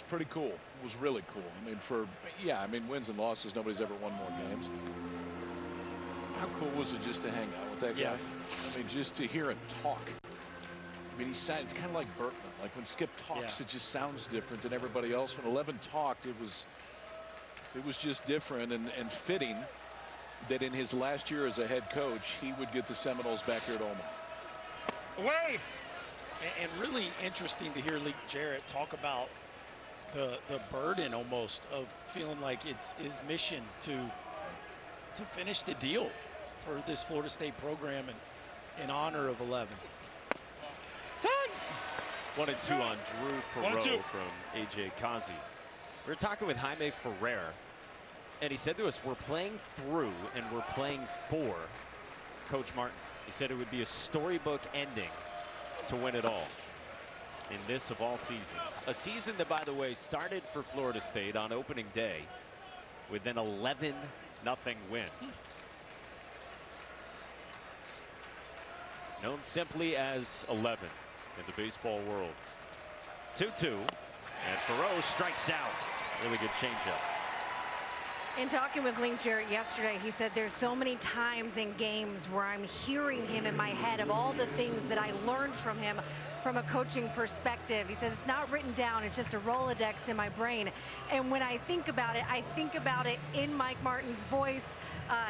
pretty cool. It was really cool. I mean, wins and losses, nobody's ever won more games. How cool was it just to hang out with that guy? I mean, just to hear him talk. I mean, it's kind of like Berkman. Like when Skip talks, it just sounds different than everybody else. When 11 talked, it was just different and fitting that in his last year as a head coach, he would get the Seminoles back here at Omaha. Wait! And really interesting to hear Lee Jarrett talk about the burden almost of feeling like it's his mission to finish the deal for this Florida State program in honor of 11. 1-2 on Drew Farrow from AJ Kazi. We were talking with Jaime Ferrer, and he said to us, we're playing through and we're playing for Coach Martin. He said it would be a storybook ending to win it all in this of all seasons. A season that, by the way, started for Florida State on opening day with an 11-0 win. Known simply as 11 in the baseball world. 2-2, and Farrow strikes out. Really good changeup. In talking with Link Jarrett yesterday, he said there's so many times in games where I'm hearing him in my head of all the things that I learned from him from a coaching perspective. He says it's not written down, it's just a Rolodex in my brain. And when I think about it in Mike Martin's voice.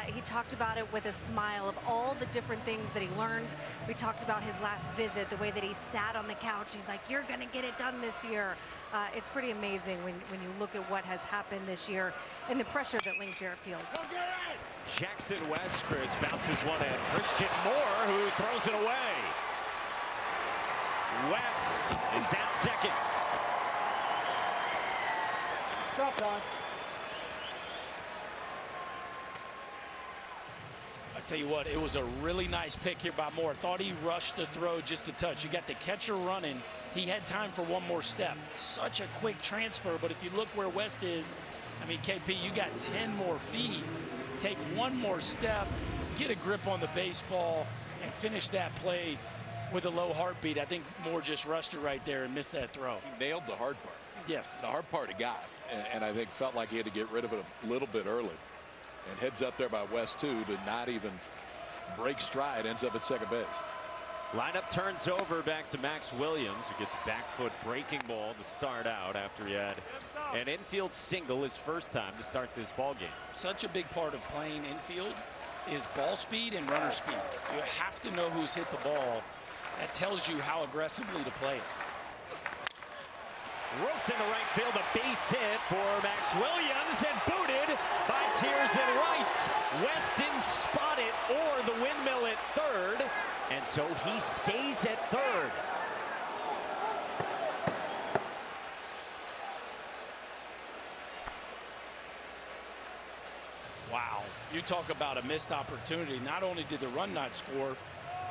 He talked about it with a smile of all the different things that he learned. We talked about his last visit, the way that he sat on the couch. He's like, you're gonna get it done this year. It's pretty amazing when you look at what has happened this year and the pressure that Link Jarrett feels. Jackson West, Chris, bounces one in. Christian Moore, who throws it away. West is at second. Drop time. I tell you what, it was a really nice pick here by Moore. Thought he rushed the throw just a touch. You got the catcher running. He had time for one more step. Such a quick transfer, but if you look where West is, I mean, KP, you got 10 more feet. Take one more step, get a grip on the baseball, and finish that play with a low heartbeat. I think Moore just rushed it right there and missed that throw. He nailed the hard part. Yes. The hard part he got, and I think felt like he had to get rid of it a little bit early. And heads up there by West, too, to not even break stride, ends up at second base. Lineup turns over back to Max Williams, who gets a back foot breaking ball to start out after he had an infield single his first time to start this ball game. Such a big part of playing infield is ball speed and runner speed. You have to know who's hit the ball. That tells you how aggressively to play it. Roped into right field, a base hit for Max Williams, and booted by Tears and Wright. West didn't spot it or the windmill at third, and so he stays at third. Wow, you talk about a missed opportunity. Not only did the run not score,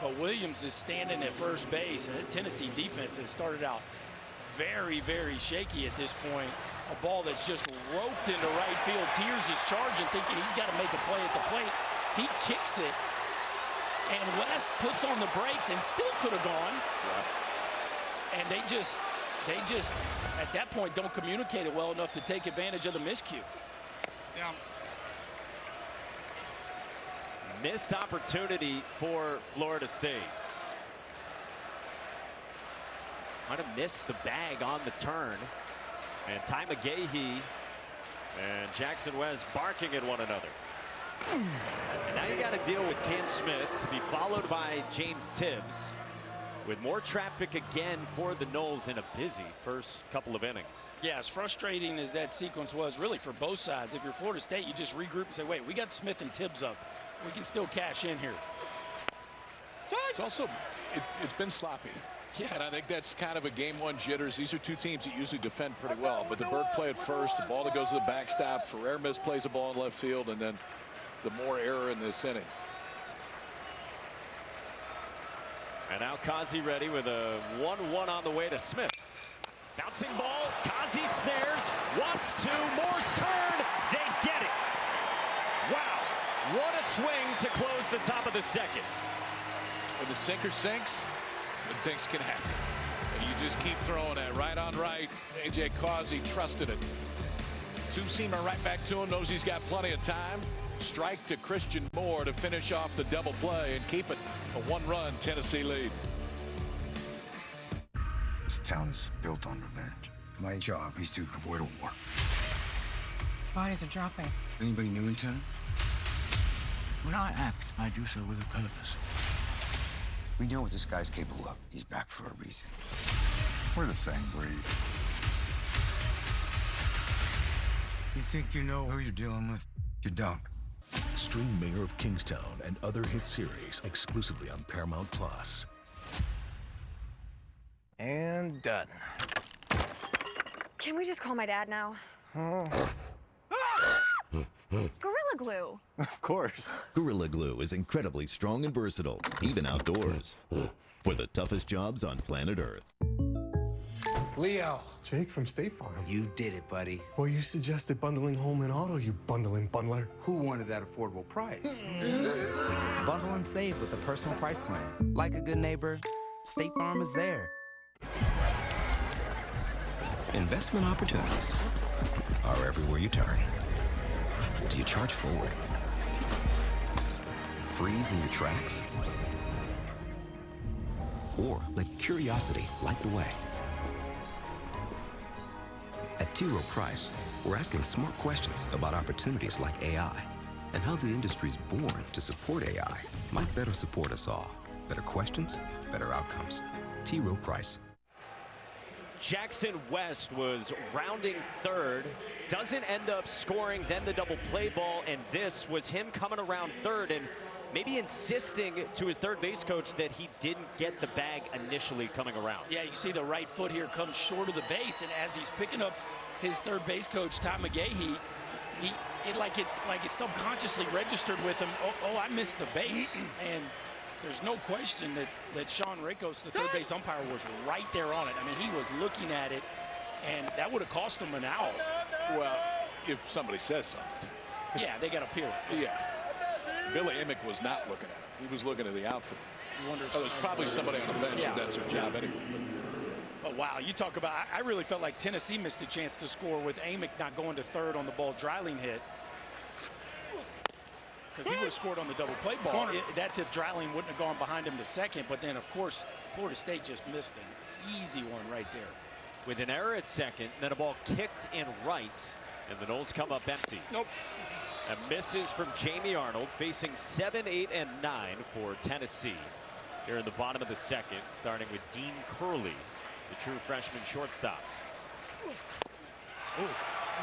but Williams is standing at first base, and the Tennessee defense has started out very, very shaky at this point. A ball that's just roped into right field. Tears is charging, thinking he's got to make a play at the plate. He kicks it, and West puts on the brakes and still could have gone. Yeah. And they just, at that point, don't communicate it well enough to take advantage of the miscue. Yeah. Missed opportunity for Florida State. Might have missed the bag on the turn. And Ty McGahee and Jackson West barking at one another. And now you got to deal with Cam Smith to be followed by James Tibbs, with more traffic again for the Noles in a busy first couple of innings. Yeah, as frustrating as that sequence was, really for both sides. If you're Florida State, you just regroup and say, wait, we got Smith and Tibbs up. We can still cash in here. It's also, it's been sloppy. Yeah, and I think that's kind of a game one jitters. These are two teams that usually defend pretty well, but the Bird play it first, the ball that goes to the backstop. Ferrer misplays a ball in left field, and then the more error in this inning. And now Kazi ready with a 1-1 on the way to Smith. Bouncing ball, Kazi snares, wants to, Moore's turn, they get it. Wow, what a swing to close the top of the second. When the sinker sinks, then things can happen. And you just keep throwing that right on right. A.J. Kazi trusted it. Two-seamer right back to him, knows he's got plenty of time. Strike to Christian Moore to finish off the double play and keep it a one-run Tennessee lead. This town is built on revenge. My job is to avoid a war. Bodies are dropping. Anybody new in town? When I act, I do so with a purpose. We know what this guy's capable of. He's back for a reason. We're the same breed. You think you know who you're dealing with? You don't. Stream Mayor of Kingstown and other hit series exclusively on Paramount Plus. And done. Can we just call my dad now? Gorilla Glue. Of course. Gorilla Glue is incredibly strong and versatile, even outdoors. For the toughest jobs on planet Earth. Leo. Jake from State Farm. You did it, buddy. Well, you suggested bundling home and auto, you bundling bundler. Who wanted that affordable price? Bundle and save with a personal price plan. Like a good neighbor, State Farm is there. Investment opportunities are everywhere you turn. Do you charge forward? Freeze in your tracks? Or let curiosity light the way? At T. Rowe Price, we're asking smart questions about opportunities like AI and how the industry's born to support AI might better support us all. Better questions, better outcomes. T. Rowe Price. Jackson West was rounding third, doesn't end up scoring, then the double play ball, and this was him coming around third and maybe insisting to his third base coach that he didn't get the bag initially coming around. Yeah, you see the right foot here comes short of the base, and as he's picking up his third base coach, Todd McGahee, it's subconsciously registered with him, oh, I missed the base. And there's no question that Sean Rakos, the third base umpire, was right there on it. I mean, he was looking at it, and that would have cost him an out. Well, if somebody says something. Yeah, they got to appeal. Yeah. Billy Emick was not looking at it. He was looking at the outfield. There's probably somebody on the bench who that's their job anyway. But wow, you talk about, I really felt like Tennessee missed a chance to score with Amick not going to third on the ball Dreiling hit. Because he would have scored on the double play ball. That's if Dreiling wouldn't have gone behind him to second. But then, of course, Florida State just missed an easy one right there. With an error at second, then a ball kicked in right, and the Noles come up empty. Nope. And misses from Jamie Arnold, facing 7, 8, and 9 for Tennessee. Here in the bottom of the second, starting with Dean Curley, the true freshman shortstop. Ooh.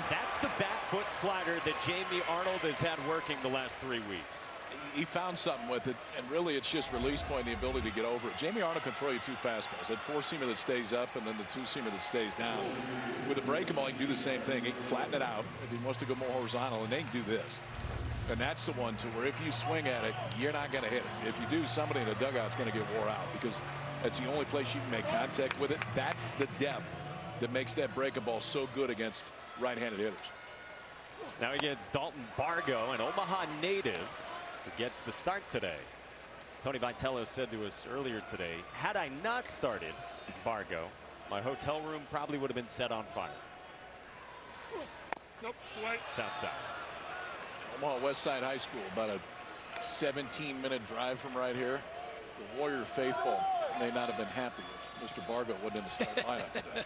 That's the back foot slider that Jamie Arnold has had working the last 3 weeks. He found something with it, and really it's just release point, the ability to get over it. Jamie Arnold can throw you 2 fastballs, that 4-seamer that stays up and then the 2-seamer that stays down. With a breaking ball, he can do the same thing. He can flatten it out if he wants to go more horizontal, and they can do this. And that's the one, too, where if you swing at it, you're not going to hit it. If you do, somebody in the dugout's going to get wore out because that's the only place you can make contact with it. That's the depth that makes that breaking ball so good against right-handed hitters. Now against Dalton Bargo, an Omaha native, who gets the start today. Tony Vitello said to us earlier today, had I not started Bargo, my hotel room probably would have been set on fire. Nope, right. It's outside. Omaha West Side High School, about a 17-minute drive from right here. The Warrior faithful may not have been happy if Mr. Bargo wasn't in the starting lineup today.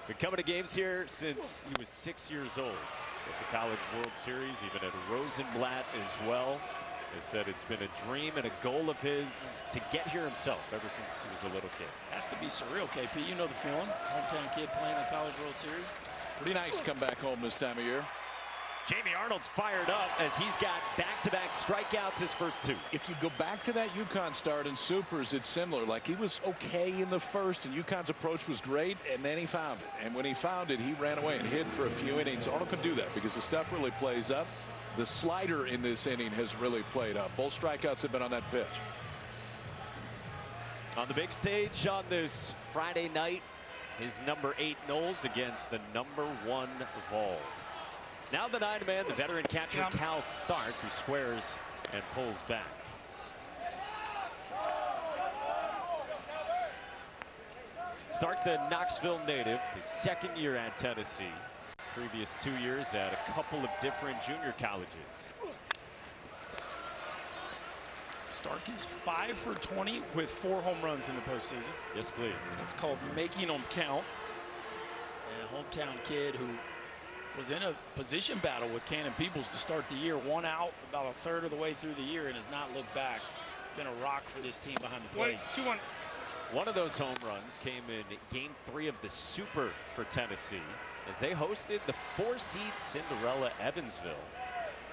Been coming to games here since he was 6 years old at the College World Series, even at Rosenblatt as well. He said it's been a dream and a goal of his to get here himself ever since he was a little kid. Has to be surreal, KP. You know the feeling. Hometown kid playing the College World Series. Pretty nice come back home this time of year. Jamie Arnold's fired up as he's got back-to-back strikeouts his first 2. If you go back to that UConn start in Supers, it's similar. Like, he was okay in the first, and UConn's approach was great, and then he found it. And when he found it, he ran away and hid for a few innings. Arnold can do that because the stuff really plays up. The slider in this inning has really played up. Both strikeouts have been on that pitch. On the big stage on this Friday night is number 8 Knowles against the number 1 Vols. Now the 9-man, the veteran catcher Cal Stark, who squares and pulls back. Stark, the Knoxville native, his second year at Tennessee. Previous 2 years at a couple of different junior colleges. Stark is 5 for 20 with 4 home runs in the postseason. Yes, please. That's called making them count. And a hometown kid who was in a position battle with Cannon Peebles to start the year. 1 out about a third of the way through the year and has not looked back. Been a rock for this team behind the plate. 2-1. One of those home runs came in Game 3 of the Super for Tennessee as they hosted the 4-seed Cinderella Evansville.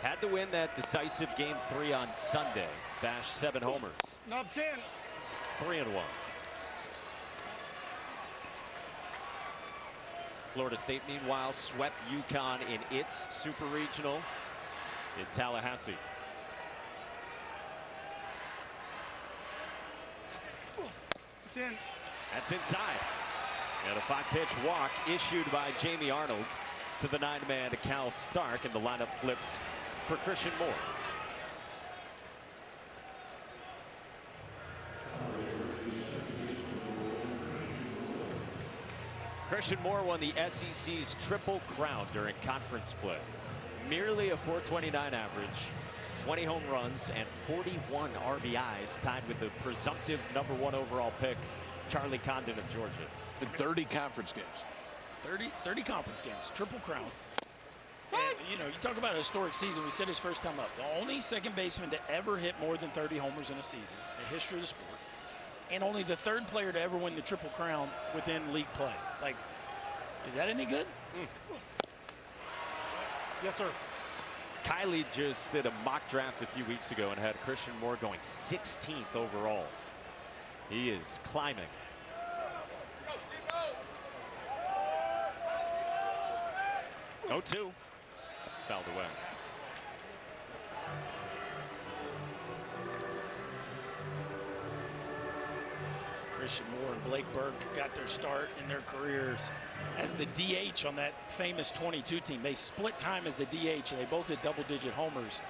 Had to win that decisive Game 3 on Sunday. Bashed 7 homers. Knob 10. 3-1. Florida State, meanwhile, swept UConn in its Super Regional in Tallahassee. That's inside. And a 5-pitch walk issued by Jamie Arnold to the 9-man Cal Stark, and the lineup flips for Christian Moore. Christian Moore won the SEC's Triple Crown during conference play. Merely a .429 average, 20 home runs, and 41 RBIs, tied with the presumptive number 1 overall pick, Charlie Condon of Georgia. In 30 conference games. 30 conference games, Triple Crown. And, you know, you talk about a historic season. We said his first time up. The only second baseman to ever hit more than 30 homers in a season in the history of the sport. And only the 3rd player to ever win the Triple Crown within league play. Like, is that any good? Yes, sir. Kylie just did a mock draft a few weeks ago and had Christian Moore going 16th overall. He is climbing. Oh, 2. Fouled away. Christian Moore and Blake Burke got their start in their careers as the DH on that famous 22 team. They split time as the DH, and they both hit double-digit homers.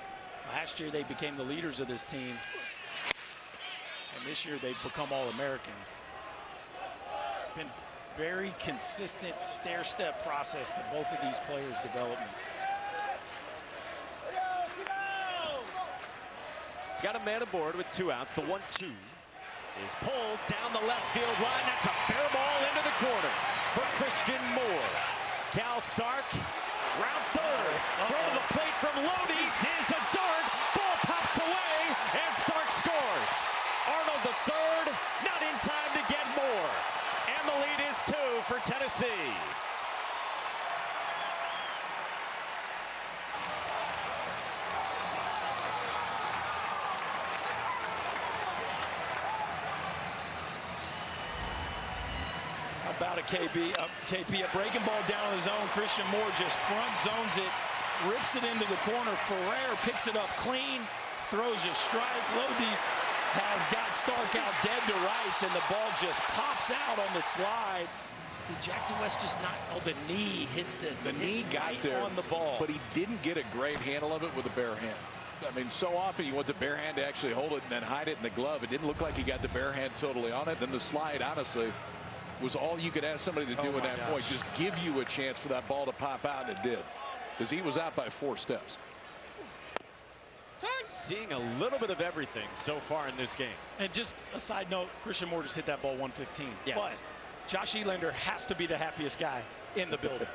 Last year, they became the leaders of this team. And this year, they've become All-Americans. Been very consistent stair-step process to both of these players' development. He's got a man aboard with 2 outs. The 1-2 is pulled down the left field line. That's a fair ball into the corner for Christian Moore. Cal Stark rounds third. Throw to the plate from Lodi's is a dart. Ball pops away, and Stark scores. Arnold the third, not in time to get Moore. And the lead is 2 for Tennessee. About a KP, a breaking ball down in the zone. Christian Moore just front zones it, rips it into the corner. Ferrer picks it up clean, throws a strike. Lodi's has got Stark out dead to rights, and the ball just pops out on the slide. Did Jackson West just not? Oh, the knee hits the knee got right there on the ball, but he didn't get a great handle of it with a bare hand. I mean, so often you want the bare hand to actually hold it and then hide it in the glove. It didn't look like he got the bare hand totally on it. Then the slide, honestly, was all you could ask somebody to do at that point. Just give you a chance for that ball to pop out, and it did. Because he was out by 4 steps. Seeing a little bit of everything so far in this game. And just a side note, Christian Moore just hit that ball 115. Yes. But Josh Elander has to be the happiest guy in the building.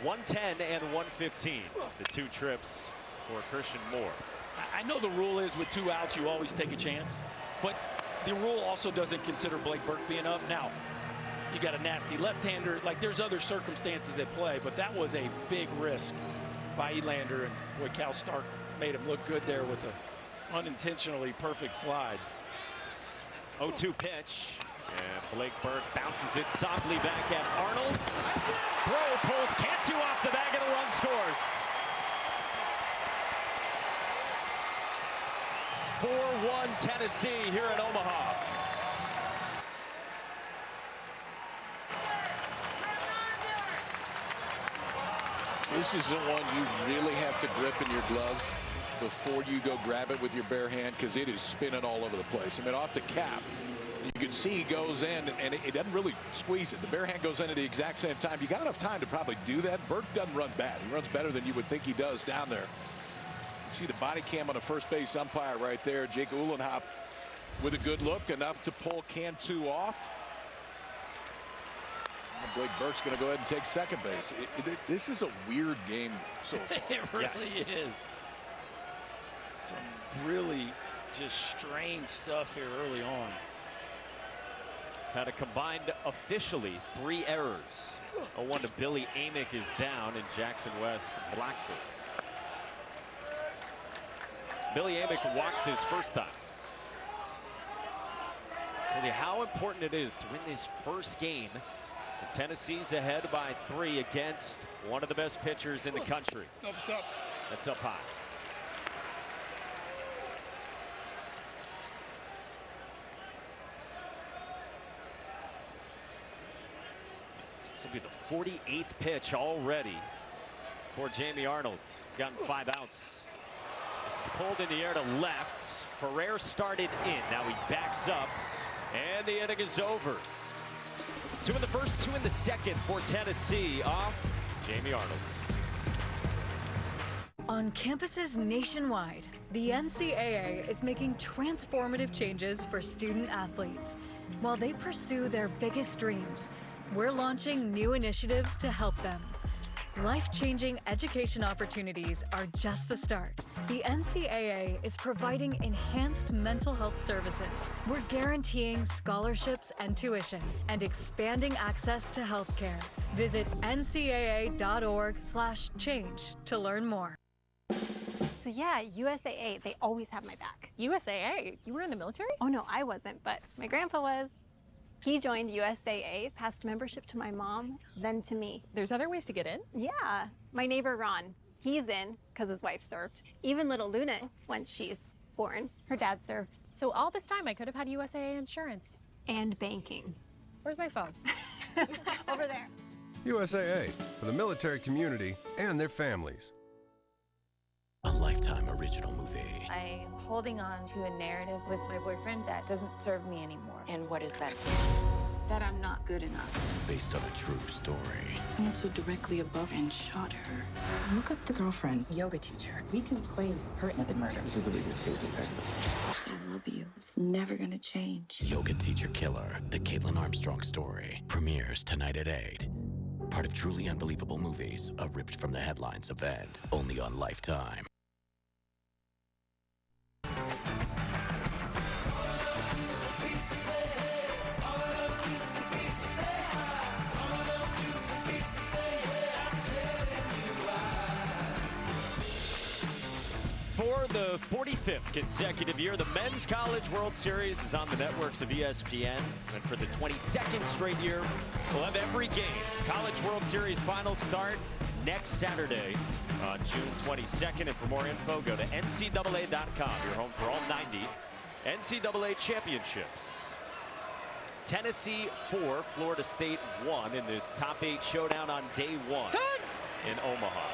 110 and 115, the 2 trips for Christian Moore. I know the rule is with 2 outs, you always take a chance. But the rule also doesn't consider Blake Burke being up. Now, You got a nasty left-hander. Like, there's other circumstances at play, but that was a big risk by Elander, and boy, Cal Stark made him look good there with a unintentionally perfect slide. 0-2 pitch, and Blake Burke bounces it softly back at Arnold. Throw pulls Cantu off the bag, and a run scores. 4-1 Tennessee here in Omaha. This is the one you really have to grip in your glove before you go grab it with your bare hand, because it is spinning all over the place. I mean, off the cap, you can see he goes in, and it doesn't really squeeze it. The bare hand goes in at the exact same time. You got enough time to probably do that. Burke doesn't run bad. He runs better than you would think he does down there. You see the body cam on the first base umpire right there. Jake Uhlenhop with a good look, enough to pull Cantu off. And Blake Burke's going to go ahead and take second base. This is a weird game so far. It really is. Some really just strange stuff here early on. Had a combined officially 3 errors. 0-1 to Billy Amick is down, and Jackson West blocks it. Billy Amick walked his first time. Tell you how important it is to win this first game. And Tennessee's ahead by 3 against one of the best pitchers in the country. That's up high. This will be the 48th pitch already for Jamie Arnold. He's gotten 5 outs. This is pulled in the air to left. Ferrer started in. Now he backs up, and the inning is over. 2 in the first, 2 in the second for Tennessee off Jamie Arnold. On campuses nationwide, the NCAA is making transformative changes for student athletes. While they pursue their biggest dreams, we're launching new initiatives to help them. Life-changing education opportunities are just the start. The NCAA is providing enhanced mental health services. We're guaranteeing scholarships and tuition and expanding access to healthcare. Visit ncaa.org/change to learn more. So yeah, USAA, they always have my back. USAA? You were in the military? Oh no, I wasn't, but my grandpa was. He joined USAA, passed membership to my mom, then to me. There's other ways to get in? Yeah. My neighbor Ron, he's in because his wife served. Even little Luna, once she's born, her dad served. So all this time I could have had USAA insurance. And banking. Where's my phone? Over there. USAA, for the military community and their families. A Lifetime original movie. I'm holding on to a narrative with my boyfriend that doesn't serve me anymore. And what is that? That I'm not good enough. Based on a true story. Someone stood directly above and shot her. Look up the girlfriend, yoga teacher. We can place her in the murder. This is the biggest case in Texas. I love you. It's never gonna change. Yoga Teacher Killer, the Caitlin Armstrong story. Premieres tonight at 8. Part of Truly Unbelievable Movies, a ripped from the headlines event. Only on Lifetime. For the 45th consecutive year, the Men's College World Series is on the networks of ESPN. And for the 22nd straight year, we'll have every game. College World Series finals start next Saturday on June 22nd. And for more info, go to ncaa.com. Your home for all 90 NCAA championships. Tennessee 4, Florida State 1 in this top 8 showdown on day 1 in Omaha.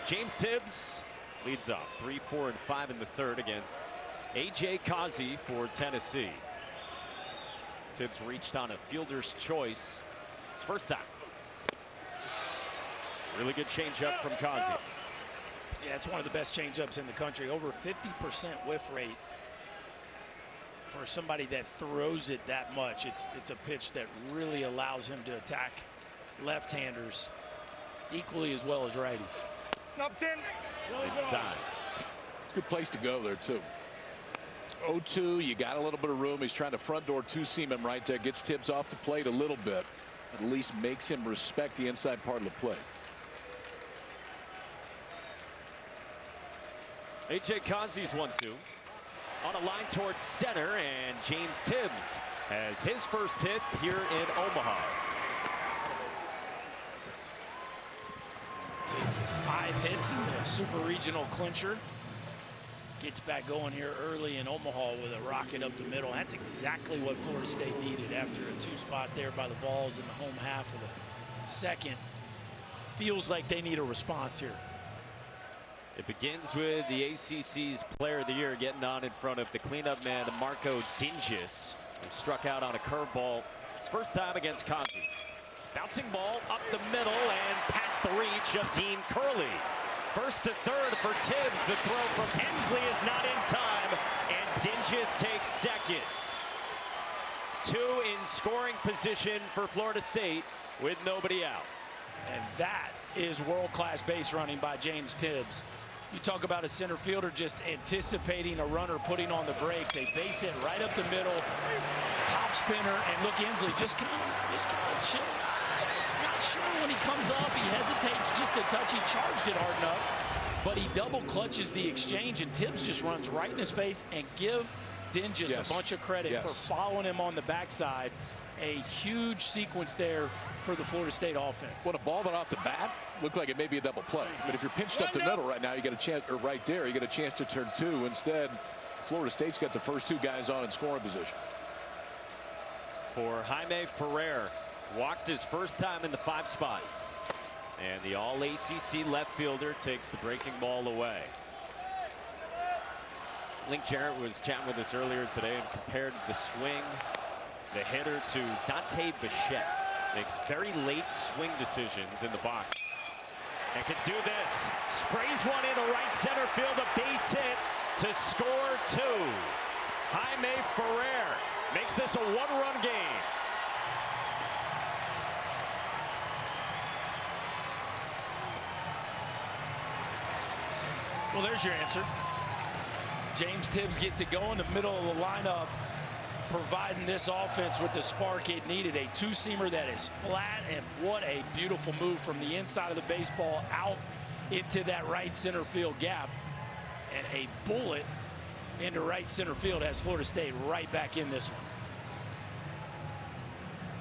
James Tibbs leads off 3, 4, and 5 in the third against A.J. Causey for Tennessee. Tibbs reached on a fielder's choice his first time. Really good changeup from Causey. Yeah, it's one of the best changeups in the country. Over 50% whiff rate for somebody that throws it that much. It's a pitch that really allows him to attack left-handers equally as well as righties. Up 10. Inside. It's a good place to go there, too. 0-2, you got a little bit of room. He's trying to front door two-seam him right there. Gets Tibbs off the plate a little bit. At least makes him respect the inside part of the plate. A.J. Kaze's 1-2. On a line towards center, and James Tibbs has his first hit here in Omaha. Tibbs with 5 hits in the Super Regional clincher. Gets back going here early in Omaha with a rocket up the middle. That's exactly what Florida State needed after a 2-spot there by the Vols in the home half of the second. Feels like they need a response here. It begins with the ACC's Player of the Year getting on in front of the cleanup man, Marco Dinges, who struck out on a curveball his first time against Kaze. Bouncing ball up the middle and past the reach of Dean Curley. First to third for Tibbs. The throw from Hensley is not in time, and Dinges takes second. 2 in scoring position for Florida State with nobody out. And that is world-class base running by James Tibbs. You talk about a center fielder just anticipating a runner, putting on the brakes. A base hit right up the middle, top spinner, and look, Hensley just kind of chill. Just not sure when he comes up. He hesitates just a touch. He charged it hard enough, but he double clutches the exchange, and Tibbs just runs right in his face. And give Dinges a bunch of credit for following him on the backside. A huge sequence there for the Florida State offense. When a ball went off the bat, looked like it may be a double play. But if you're pinched up the middle right now, you get a chance, or right there, you get a chance to turn 2. Instead, Florida State's got the first 2 guys on in scoring position. For Jaime Ferrer, walked his first time in the 5 spot. And the all-ACC left fielder takes the breaking ball away. Link Jarrett was chatting with us earlier today and compared the swing, the hitter, to Dante Bichette. Makes very late swing decisions in the box. And can do this. Sprays one into right center field, a base hit to score 2. Jaime Ferrer makes this a 1-run game. Well, there's your answer. James Tibbs gets it going, the middle of the lineup, providing this offense with the spark it needed. A 2-seamer that is flat, and what a beautiful move from the inside of the baseball out into that right center field gap. And a bullet into right center field has Florida State right back in this one.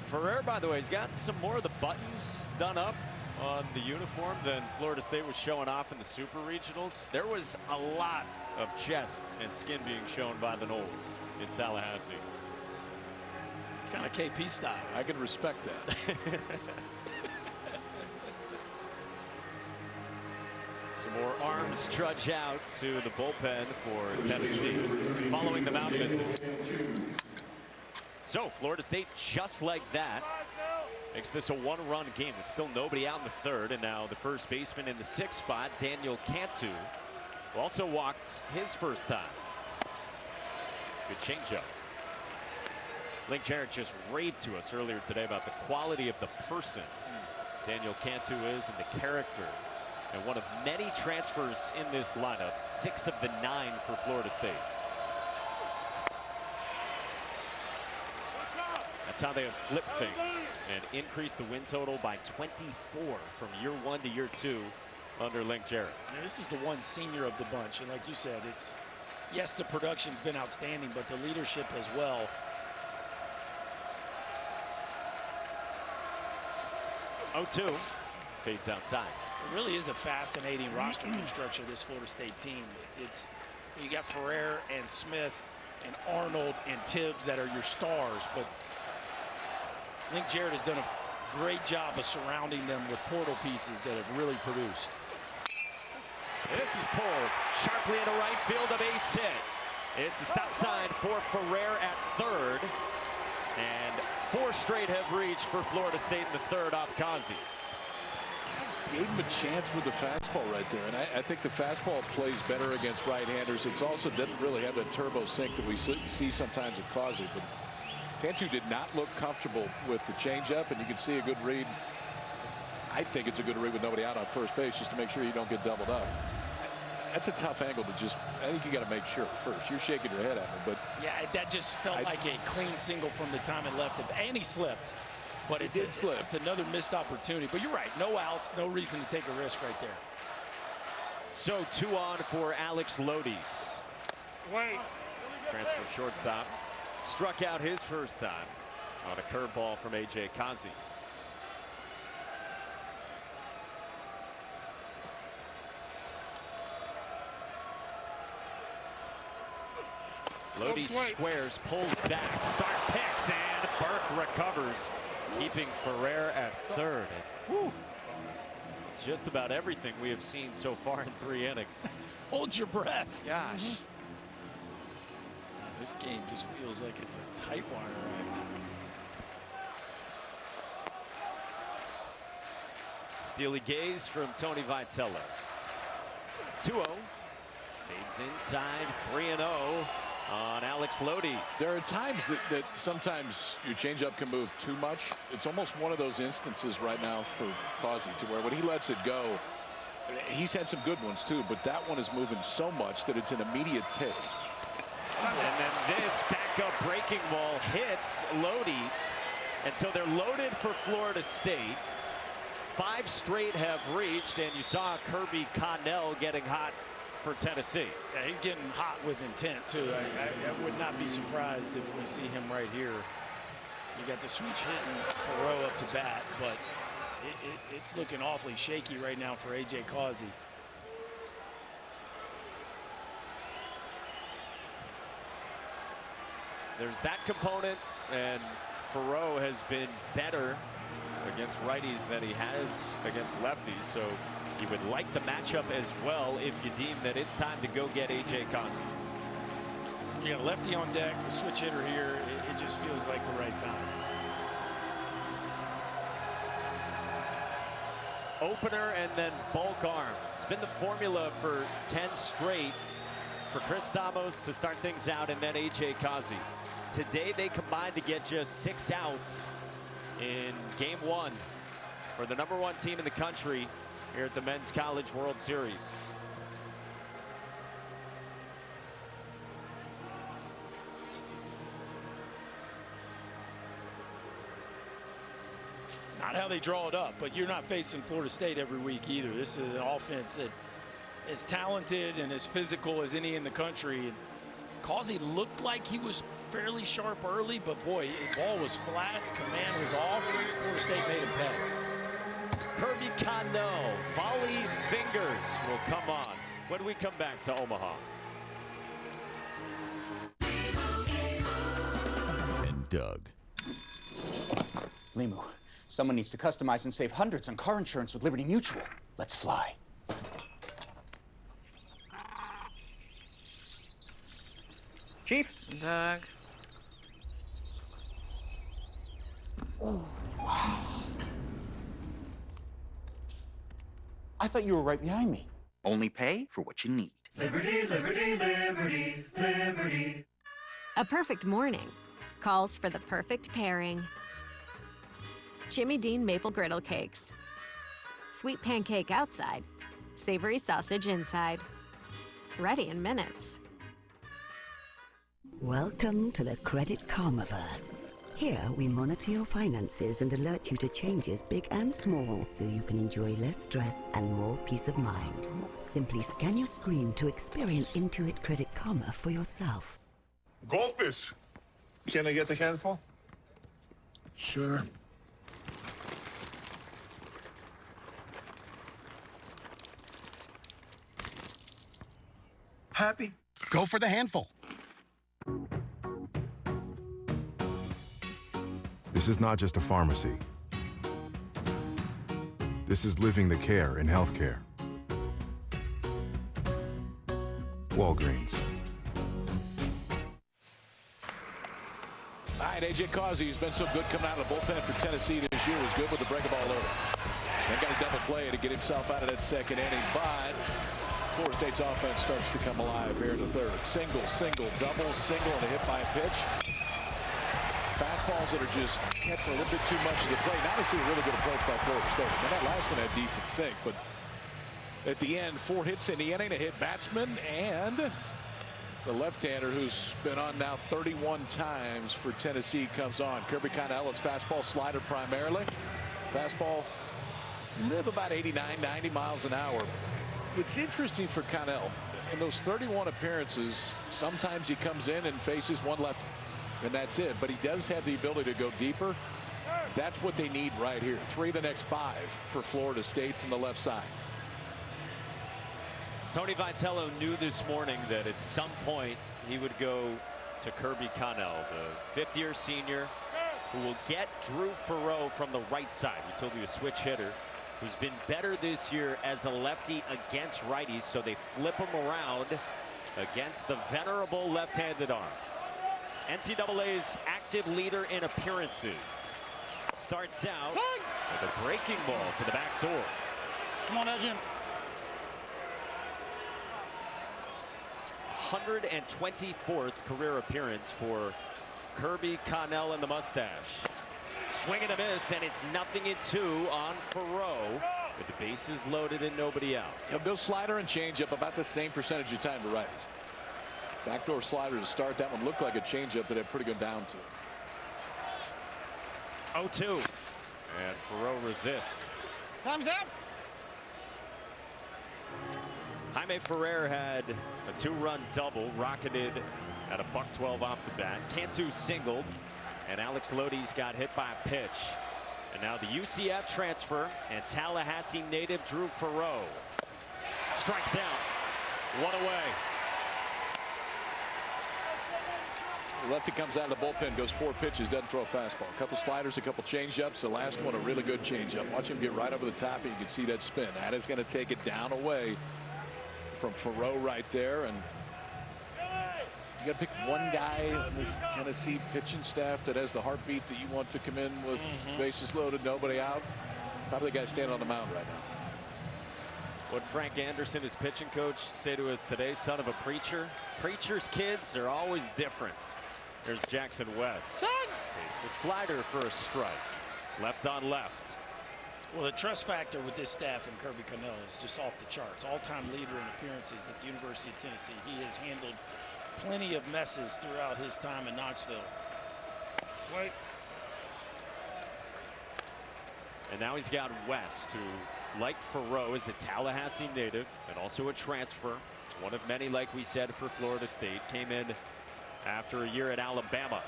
Ferrer, by the way, has got some more of the buttons done up on the uniform than Florida State was showing off in the Super Regionals. There was a lot of chest and skin being shown by the Noles in Tallahassee. Kind of KP style. I can respect that. Some more arms trudge out to the bullpen for Tennessee following the mound visit. So Florida State, just like that, makes this a 1-run game. It's still nobody out in the 3rd, and now the first baseman in the 6th spot, Daniel Cantu, who also walked his first time. Good changeup. Link Jarrett just raved to us earlier today about the quality of the person Daniel Cantu is and the character. And one of many transfers in this lineup, 6 of the 9 for Florida State. That's how they have flipped things and increased the win total by 24 from year 1 to year 2 under Link Jarrett. Now, this is the one senior of the bunch, and like you said, it's, yes, the production's been outstanding, but the leadership as well. Oh, 2 fades outside. It really is a fascinating roster construction of this Florida State team. It's, you got Ferrer and Smith and Arnold and Tibbs that are your stars, but Link Jarrett has done a great job of surrounding them with portal pieces that have really produced. This is pulled sharply into right field, a base hit. It's a stop sign for Ferrer at 3rd, and 4 straight have reached for Florida State in the 3rd off Kaze. Gave him a chance with the fastball right there, and I think the fastball plays better against right-handers. It also doesn't really have that turbo sink that we see sometimes at Kaze, but Cantu did not look comfortable with the changeup, and you can see a good read. I think it's a good read with nobody out on first base just to make sure you don't get doubled up. That's a tough angle to just, I think you got to make sure first. You're shaking your head at me, but. Yeah, that just felt like a clean single from the time it left. And he slipped. But it's another missed opportunity. But you're right, no outs, no reason to take a risk right there. So 2 on for Alex Lodies. Wait. Transfer shortstop. Struck out his first time on a curveball from A.J. Kazi. Lodies squares, pulls back, start picks, and Burke recovers, keeping Ferrer at third. And, whew, just about everything we have seen so far in 3 innings. Hold your breath. Gosh. Yeah, this game just feels like it's a tight wire act. Steely gaze from Tony Vitello. 2-0. Fades inside, 3-0 on Alex Lodies. There are times that sometimes your changeup can move too much. It's almost one of those instances right now for Causey to where when he lets it go, he's had some good ones too, but that one is moving so much that it's an immediate take. And then this backup breaking ball hits Lodies. And so they're loaded for Florida State. 5 straight have reached, and you saw Kirby Connell getting hot for Tennessee. Yeah, he's getting hot with intent too. I would not be surprised if we see him right here. You got the switch hitting Ferrer up to bat, but it's looking awfully shaky right now for A.J. Causey. There's that component, and Ferrer has been better against righties than he has against lefties, so he would like the matchup as well if you deem that it's time to go get A.J. Causey. You got a lefty on deck, the switch hitter here. It just feels like the right time. Opener and then bulk arm. It's been the formula for 10 straight for Chris Stamos to start things out, and then A.J. Causey. Today they combined to get just 6 outs in game 1 for the #1 team in the country here at the Men's College World Series. Not how they draw it up, but you're not facing Florida State every week either. This is an offense that is talented and as physical as any in the country. And Causey looked like he was fairly sharp early, but boy, the ball was flat, command was off. Florida State made him pay. Kirby Connell, volley fingers will come on when we come back to Omaha. And Doug. Limu, someone needs to customize and save hundreds on car insurance with Liberty Mutual. Let's fly. Chief? Doug. Oh, wow. I thought you were right behind me. Only pay for what you need. Liberty, liberty, liberty, liberty. A perfect morning calls for the perfect pairing. Jimmy Dean maple griddle cakes. Sweet pancake outside, savory sausage inside. Ready in minutes. Welcome to the Credit Karmaverse. Here, we monitor your finances and alert you to changes big and small so you can enjoy less stress and more peace of mind. Simply scan your screen to experience Intuit Credit Karma for yourself. Goldfish. Can I get a handful? Sure. Happy? Go for the handful. This is not just a pharmacy. This is living the care in healthcare. Walgreens. All right, A.J. Causey has been so good coming out of the bullpen for Tennessee this year. Was good with the break ball over. They got a double play to get himself out of that second inning, but Florida State's offense starts to come alive here in the third. Single, single, double, single, and a hit by a pitch. Fastballs that are just catching a little bit too much of the plate. Now I see a really good approach by Florida State. Now that last one had decent sink, but at the end. 4 hits in the inning, a hit batsman, and the left-hander who's been on now 31 times for Tennessee comes on. Kirby Connell, it's fastball slider primarily. Fastball live about 89, 90 miles an hour. It's interesting for Connell. In those 31 appearances, sometimes he comes in and faces one left, and that's it. But he does have the ability to go deeper. That's what they need right here. 3 of the next 5 for Florida State from the left side. Tony Vitello knew this morning that at some point he would go to Kirby Connell, the 5th-year senior who will get Drew Farrow from the right side. We told you a switch hitter who's been better this year as a lefty against righties, so they flip him around against the venerable left-handed arm. NCAA's active leader in appearances starts out with a breaking ball to the back door. Come on, Edgin. 124th career appearance for Kirby Connell and the mustache. Swing and a miss, and it's 0-2 on Farrow with the bases loaded and nobody out. Bill slider and changeup about the same percentage of time to righties. Backdoor slider to start. That one looked like a changeup that had pretty good down to it. 0-2, and Farrow resists. Time's up. Jaime Ferrer had a 2-run double, rocketed at a $112 off the bat. Cantu singled, and Alex Lodi's got hit by a pitch. And now the UCF transfer and Tallahassee native Drew Farrow strikes out. 1 away. The lefty comes out of the bullpen, goes 4 pitches, doesn't throw a fastball. A couple sliders, a couple changeups. The last one a really good changeup. Watch him get right over the top, and you can see that spin. That is going to take it down away from Farrow right there. And you got to pick one guy on this Tennessee pitching staff that has the heartbeat that you want to come in with bases loaded, nobody out. Probably the guy standing on the mound right now. What Frank Anderson, his pitching coach, say to us today, son of a preacher. Preacher's kids are always different. There's Jackson West. Takes a slider for a strike. Left on left. Well, the trust factor with this staff and Kirby Connell is just off the charts. All-time leader in appearances at the University of Tennessee. He has handled plenty of messes throughout his time in Knoxville. Wait. And now he's got West, who, like Farrow, is a Tallahassee native and also a transfer. One of many, like we said, for Florida State. Came in after a year at Alabama.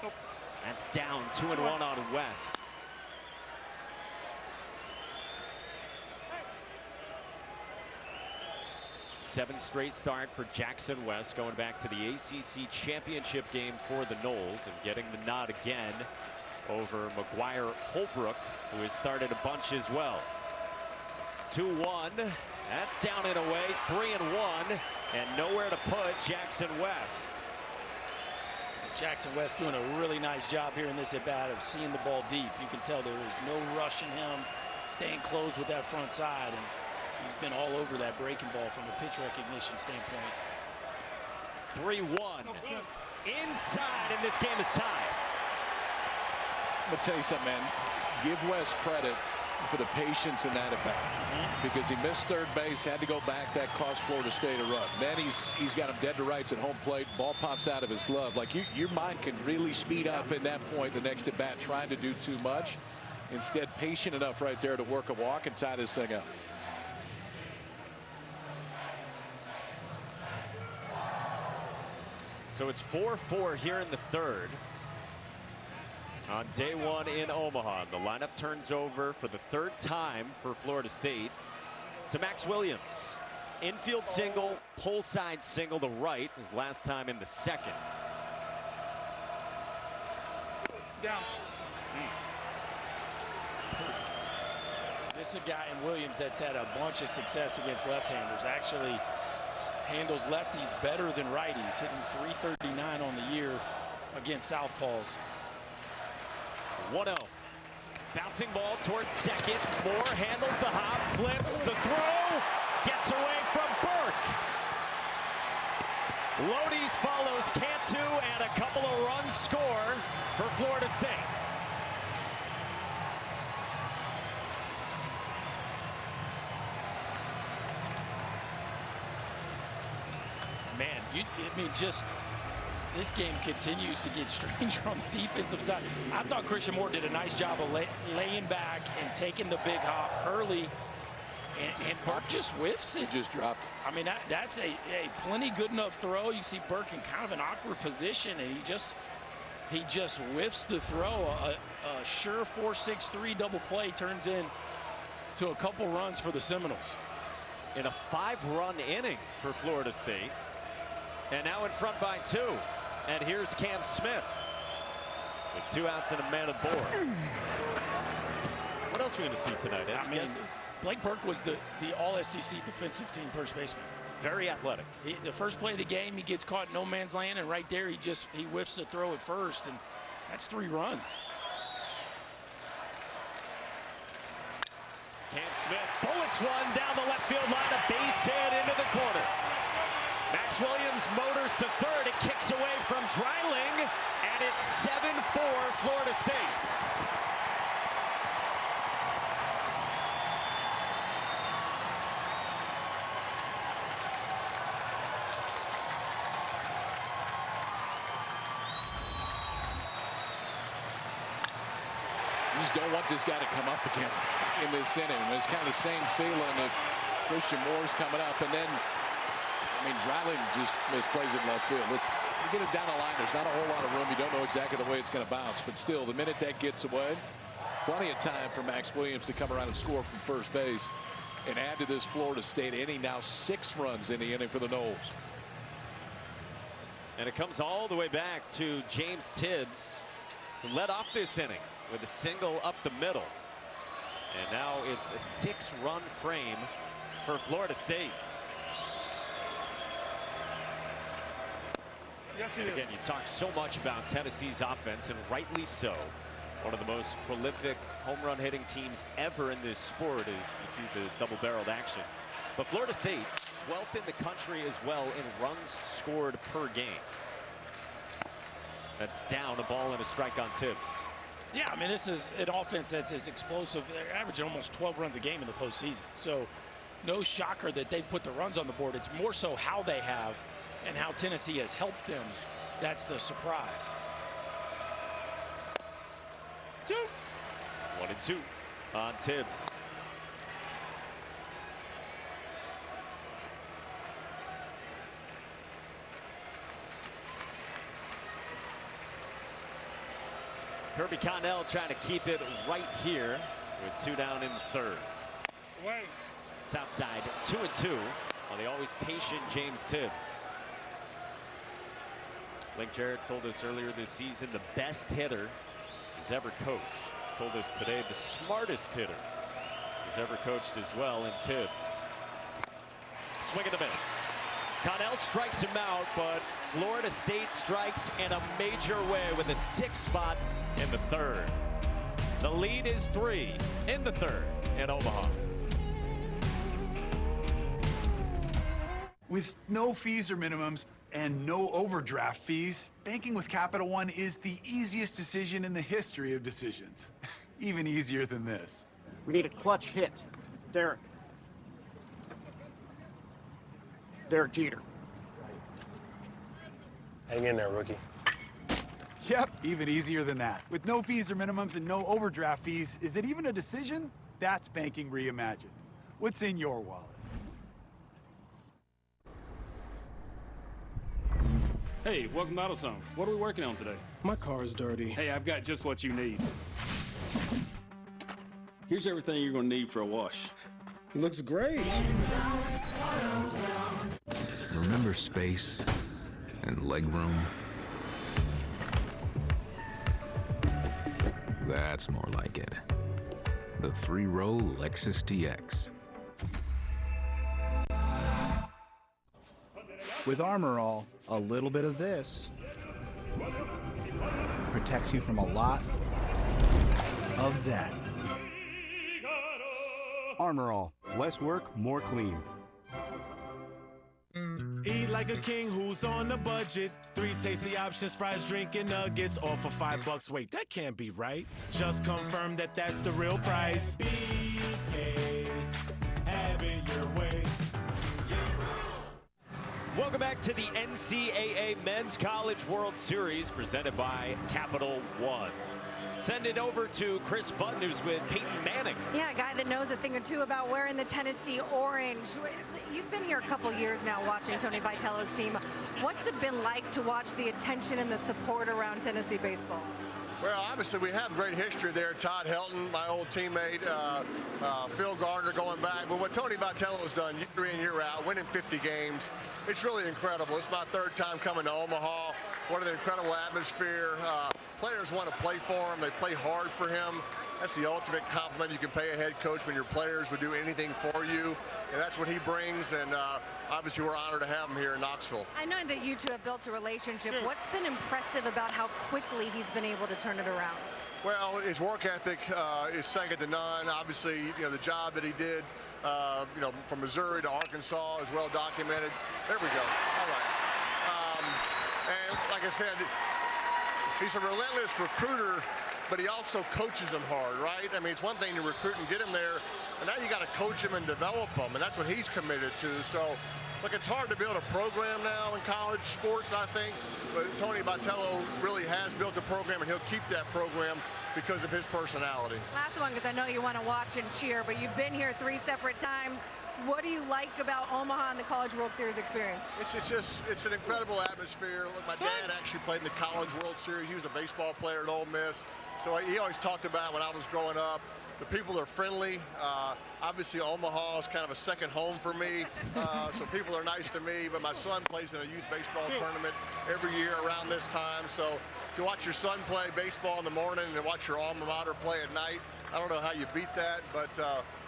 Nope. That's down 2-1 on West. Seventh straight start for Jackson West, going back to the ACC championship game for the Noles and getting the nod again over McGuire Holbrook, who has started a bunch as well. 2-1. That's down and away. 3-1, and nowhere to put Jackson West. Jackson West doing a really nice job here in this at bat of seeing the ball deep. You can tell there is no rush in him, staying close with that front side, and he's been all over that breaking ball from a pitch recognition standpoint. 3-1. Inside, and this game is tied. I'm going to tell you something, man. Give West credit for the patience in that at bat, because he missed third base, had to go back. That cost Florida State a run. Then he's got him dead to rights at home plate. Ball pops out of his glove. Like, your mind can really speed up in that point, the next at bat, trying to do too much. Instead, patient enough right there to work a walk and tie this thing up. So it's 4-4 here in the third. On day one in Omaha, the lineup turns over for the 3rd time for Florida State to Max Williams. Infield single, pull side single to right, his last time in the 2nd. Down. This is a guy in Williams that's had a bunch of success against left-handers. Actually handles lefties better than righties, hitting .339 on the year against southpaws. 1-0. Bouncing ball towards second. Moore handles the hop, flips the throw, gets away from Burke. Lodi's follows Cantu, and a couple of runs score for Florida State. just this game continues to get stranger on the defensive side. I thought Christian Moore did a nice job of laying back and taking the big hop. Hurley and Burke just whiffs it. He just dropped it. I mean, that's a plenty good enough throw. You see Burke in kind of an awkward position, and he just whiffs the throw. A sure 4-6-3 double play turns in to a couple runs for the Seminoles. In a 5-run inning for Florida State. And now in front by 2. And here's Cam Smith with 2 outs and a man aboard. What else are we going to see tonight? Any guesses? Blake Burke was the all-SEC defensive team first baseman. Very athletic. The first play of the game, he gets caught in no man's land, and right there he whiffs the throw at first, and that's 3 runs. Cam Smith bullets one down the left field line, a base hit into the corner. Max Williams motors to third. It kicks away from Dreiling, and it's 7-4 Florida State. You just don't want this guy to come up again in this inning. It's kind of the same feeling if Christian Moore's coming up, and then Dreiling just misplays it in left field. Listen, you get it down the line, there's not a whole lot of room. You don't know exactly the way it's going to bounce, but still, the minute that gets away, plenty of time for Max Williams to come around and score from first base and add to this Florida State inning. Now 6 runs in the inning for the Noles. And it comes all the way back to James Tibbs, who led off this inning with a single up the middle. And now it's a 6-run frame for Florida State. Yes, and again, you talk so much about Tennessee's offense, and rightly so. One of the most prolific home run hitting teams ever in this sport, as you see the double-barreled action. But Florida State, 12th in the country as well in runs scored per game. That's down, a ball and a strike on Tibbs. Yeah, I mean, this is an offense that's as explosive. They're averaging almost 12 runs a game in the postseason. So no shocker that they put the runs on the board. It's more so how they have and how Tennessee has helped them. That's the surprise. 1-2 on Tibbs. Kirby Connell trying to keep it right here with 2 down in the 3rd. Wait. It's outside, 2-2 on the always patient James Tibbs. Link Jarrett told us earlier this season the best hitter he's ever coached. Told us today the smartest hitter he's ever coached as well in Tibbs. Swing and a miss. Connell strikes him out, but Florida State strikes in a major way with a 6th spot in the 3rd. The lead is 3 in the 3rd in Omaha. With no fees or minimums and no overdraft fees, banking with Capital One is the easiest decision in the history of decisions. Even easier than this. We need a clutch hit. Derek Jeter. Hang in there, rookie. Yep, even easier than that. With no fees or minimums and no overdraft fees, is it even a decision? That's banking reimagined. What's in your wallet? Hey, welcome to AutoZone. What are we working on today? My car is dirty. Hey, I've got just what you need. Here's everything you're going to need for a wash. Looks great. Remember space and legroom? That's more like it. The 3-row Lexus TX. With Armor All, a little bit of this protects you from a lot of that. Armor All, less work, more clean. Eat like a king who's on a budget. 3 tasty options, fries, drink, and nuggets, all for $5. Wait, that can't be right. Just confirm that that's the real price. BK, have it your way. Welcome back to the NCAA Men's College World Series presented by Capital One. Send it over to Chris Button, who's with Peyton Manning. Yeah, a guy that knows a thing or two about wearing the Tennessee orange. You've been here a couple years now watching Tony Vitello's team. What's it been like to watch the attention and the support around Tennessee baseball? Well, obviously, we have great history there. Todd Helton, my old teammate, Phil Gardner going back. But what Tony Vitello's done year in, year out, winning 50 games, it's really incredible. It's my third time coming to Omaha. What an incredible atmosphere. Players want to play for him. They play hard for him. That's the ultimate compliment you can pay a head coach when your players would do anything for you. And that's what he brings. And obviously, we're honored to have him here in Knoxville. I know that you two have built a relationship. What's been impressive about how quickly he's been able to turn it around? Well, his work ethic is second to none. Obviously, the job that he did, from Missouri to Arkansas is well documented. There we go. All right. And like I said, he's a relentless recruiter, but he also coaches them hard, right? I mean, it's one thing to recruit and get him there, and now you got to coach him and develop them, and that's what he's committed to. So, look, it's hard to build a program now in college sports, I think, but Tony Vitello really has built a program, and he'll keep that program because of his personality. Last one, because I know you want to watch and cheer, but you've been here 3 separate times. What do you like about Omaha and the College World Series experience? It's an incredible atmosphere. Look, my dad actually played in the College World Series. He was a baseball player at Ole Miss. So he always talked about when I was growing up, the people are friendly. Obviously, Omaha is kind of a second home for me. So people are nice to me. But my son plays in a youth baseball tournament every year around this time. So to watch your son play baseball in the morning and watch your alma mater play at night, I don't know how you beat that, but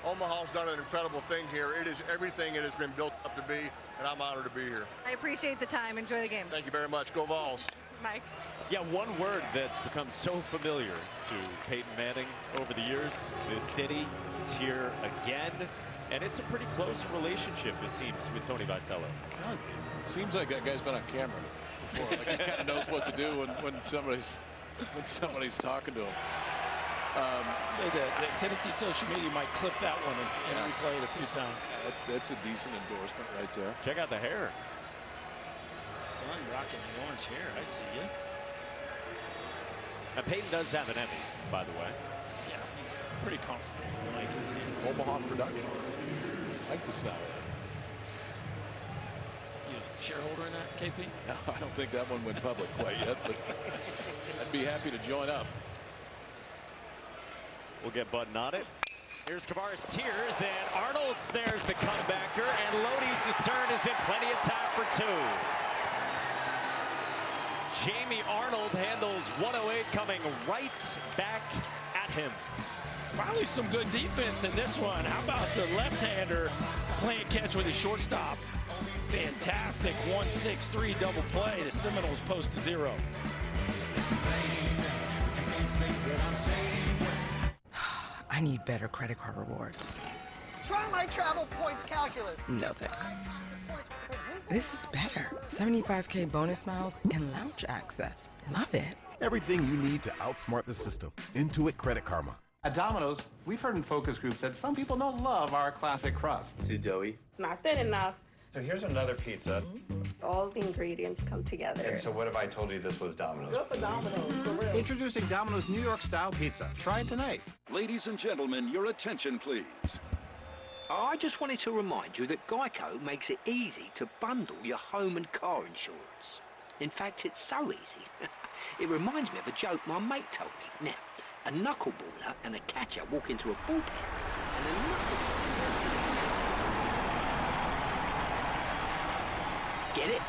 Omaha's done an incredible thing here. It is everything it has been built up to be, and I'm honored to be here. I appreciate the time. Enjoy the game. Thank you very much. Go Vols. Mike. Yeah, one word that's become so familiar to Peyton Manning over the years. This city is here again, and it's a pretty close relationship, it seems, with Tony Vitello. God, it seems like that guy's been on camera before. Like he kind of knows what to do when somebody's talking to him. Say that Tennessee social media might clip that one and replay it a few times. That's a decent endorsement right there. Check out the hair. Son rocking the orange hair. I see you. And Peyton does have an Emmy, by the way. Yeah, he's pretty comfortable. Like his hand. Omaha production. I like the sound of that. You a shareholder in that, KP? No, I don't think that one went public quite yet, but I'd be happy to join up. We'll get Button on it. Here's Kavaris Tears, and Arnold's there's the comebacker, and Lodi's turn is in, plenty of time for 2. Jamie Arnold handles 108, coming right back at him. Finally some good defense in this one. How about the left-hander playing catch with his shortstop? Fantastic 1-6-3 double play. The Seminoles post to 0. I need better credit card rewards. Try my travel points calculus. No thanks. This is better. 75K bonus miles and lounge access. Love it. Everything you need to outsmart the system. Intuit Credit Karma. At Domino's, we've heard in focus groups that some people don't love our classic crust. Too doughy. It's not thin enough. So here's another pizza. All the ingredients come together. And so what if I told you this was Domino's? Good for Domino's, for real. Introducing Domino's New York style pizza. Try it tonight. Ladies and gentlemen, your attention, please. I just wanted to remind you that Geico makes it easy to bundle your home and car insurance. In fact, it's so easy. It reminds me of a joke my mate told me. Now, a knuckleballer and a catcher walk into a bullpen, and a knuckleballer turns to the catcher. Get it?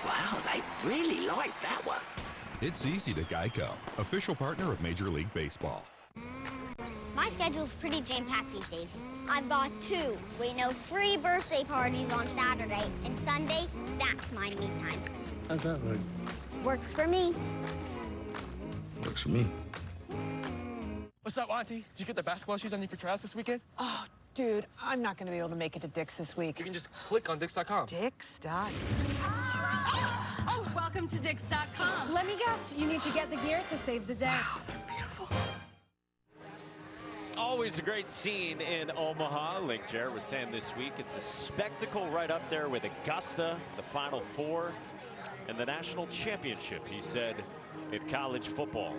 Wow, they really like that one. It's easy to Geico, official partner of Major League Baseball. My schedule's pretty jam-packed these days. I've got 2 free birthday parties on Saturday, and Sunday, that's my me time. How's that look? Works for me. Works for me. What's up, Auntie? Did you get the basketball shoes I need for tryouts this weekend? Oh, dude, I'm not going to be able to make it to Dick's this week. You can just click on Dix.com. Dick's.com. Oh, welcome to Dix.com. Let me guess, you need to get the gear to save the day. Wow, they're beautiful. Always a great scene in Omaha. Link Jarrett was saying this week, it's a spectacle right up there with Augusta, the Final Four, and the national championship, he said, in college football.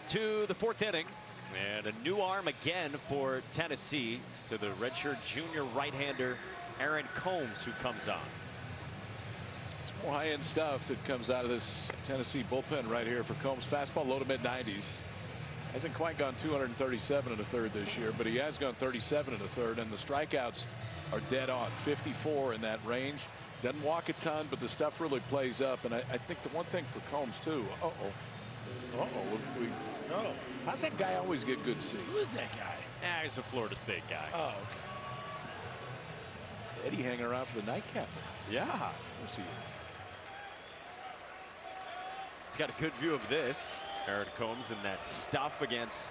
To the 4th inning, and a new arm again for Tennessee. It's to the redshirt junior right-hander Aaron Combs who comes on. It's more high-end stuff that comes out of this Tennessee bullpen right here for Combs. Fastball low to mid-90s. Hasn't quite gone 237 and a third this year, but he has gone 37 and a third, and the strikeouts are dead on. 54 in that range. Doesn't walk a ton, but the stuff really plays up. And I think the one thing for Combs too. How's that guy always get good seats? Who is that guy? He's a Florida State guy. Oh, okay. Eddie hanging around for the nightcap. Yeah. Of course he is. He's got a good view of this. Aaron Combs in that stuff against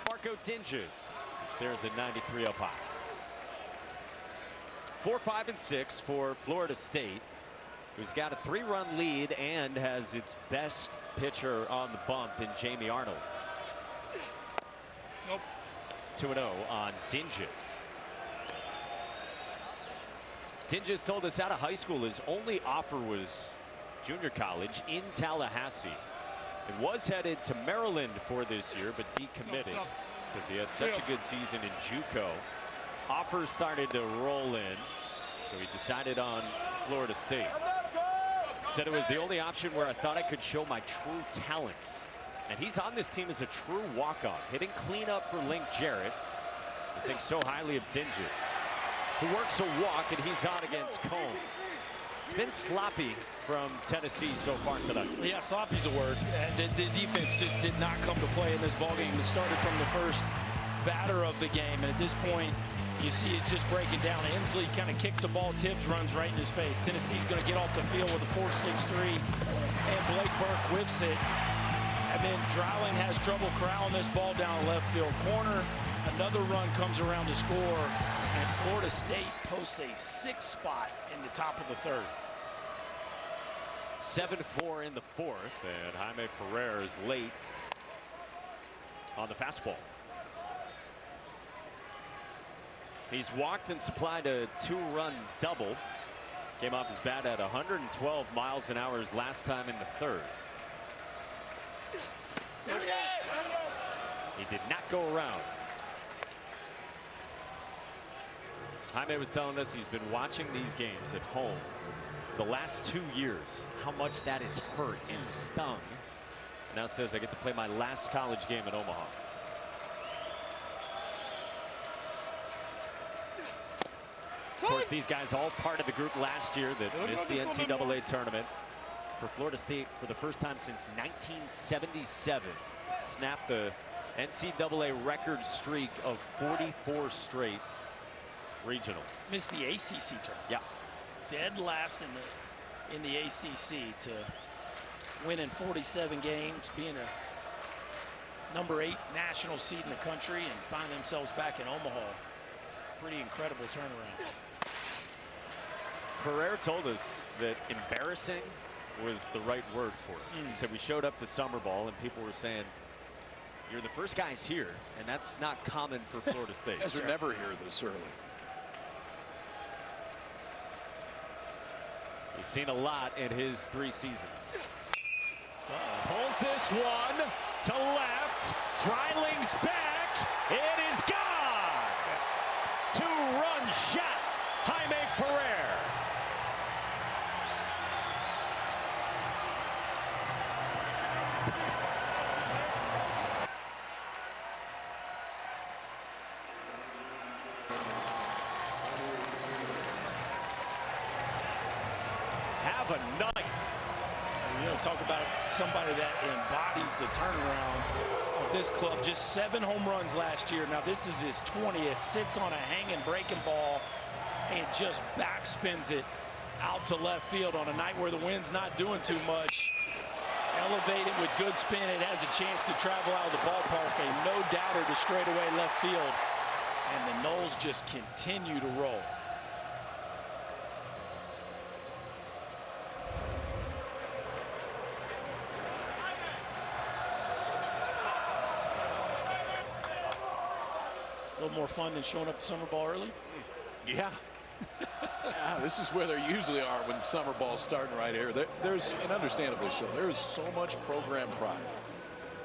Marco Dinges, which there's a 93 up high. 4, 5, and 6 for Florida State, who's got a 3-run lead and has its best pitcher on the bump in Jamie Arnold. Nope. 2-0 on Dinges. Dinges told us out of high school his only offer was junior college in Tallahassee. It was headed to Maryland for this year, but decommitted because he had such a good season in JUCO. Offers started to roll in, so he decided on Florida State. Said it was the only option where I thought I could show my true talents. And he's on this team as a true walk-on, hitting cleanup for Link Jarrett. He thinks so highly of Dinges, who works a walk, and he's on against Combs. It's been sloppy from Tennessee so far tonight. Yeah, sloppy's a word. The defense just did not come to play in this ballgame. It started from the first batter of the game, and at this point, you see it's just breaking down. Inslee kind of kicks the ball, tips, runs right in his face. Tennessee's going to get off the field with a 4-6-3, and Blake Burke whips it. And then Dreiling has trouble corralling this ball down left field corner. Another run comes around to score, and Florida State posts a 6th spot in the top of the 3rd. 7-4 in the 4th, and Jaime Ferrer is late on the fastball. He's walked and supplied a 2-run double. Came off his bat at 112 miles an hour his last time in the 3rd. He did not go around. Jaime was telling us he's been watching these games at home the last 2 years, how much that has hurt and stung. Now says I get to play my last college game in Omaha. Of course, these guys all part of the group last year that missed the NCAA tournament. For Florida State, for the first time since 1977, it snapped the NCAA record streak of 44 straight regionals. Missed the ACC tournament. Yeah. Dead last in the ACC to win in 47 games, being a #8 national seed in the country, and find themselves back in Omaha. Pretty incredible turnaround. Ferrer told us that embarrassing was the right word for it. He said we showed up to summer ball and people were saying, you're the first guys here, and that's not common for Florida State. Guys are never here this early. He's seen a lot in his 3 seasons. Pulls this one to left. Dreiling's back. It is gone. 2-run shot. Jaime Ferrer. Have a night. You know, talk about somebody that embodies the turnaround of this club. Just 7 home runs last year. Now this is his 20th. Sits on a hanging breaking ball and just backspins it out to left field on a night where the wind's not doing too much. Elevated with good spin. It has a chance to travel out of the ballpark. A no-doubter to straightaway left field. And the Noles just continue to roll. more fun than showing up to summer ball early? Yeah. Yeah, this is where they usually are when summer ball's starting right here. There's, and understandably so, there is so much program pride.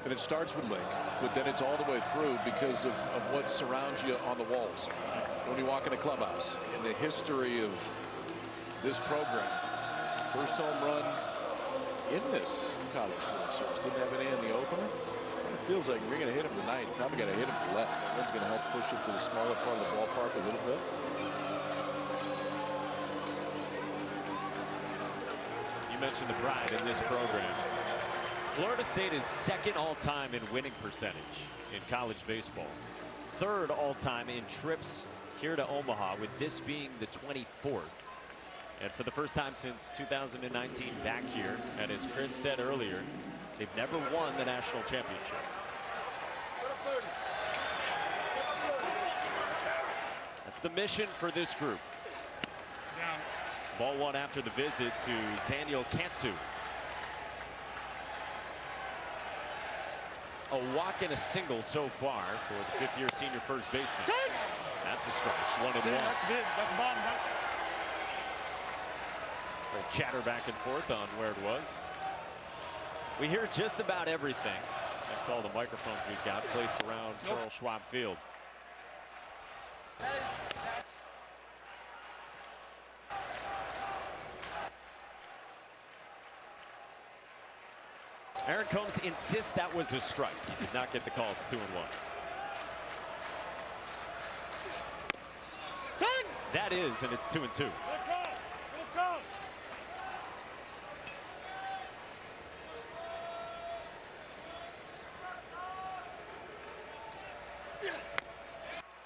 And it starts with Link, but then it's all the way through because of what surrounds you on the walls when you walk in the clubhouse. In the history of this program, first home run in this College World Series. Didn't have any in the opener. It feels like we're going to hit him tonight. Probably going to hit him to left. That's going to help push it to the smaller part of the ballpark a little bit. You mentioned the pride in this program. Florida State is second all-time in winning percentage in college baseball. Third all-time in trips here to Omaha, with this being the 24th. And for the first time since 2019 back here, and as Chris said earlier, they've never won the national championship. That's the mission for this group. Ball one after the visit to Daniel Cantu. A walk and a single so far for the fifth-year senior first baseman. That's a strike. 1-1. That's big. That's bottom. We'll chatter back and forth on where it was. We hear just about everything, thanks to all the microphones we've got placed around Charles Schwab Field. Aaron Combs insists that was a strike. He did not get the call. It's 2-1. That is, and it's 2-2.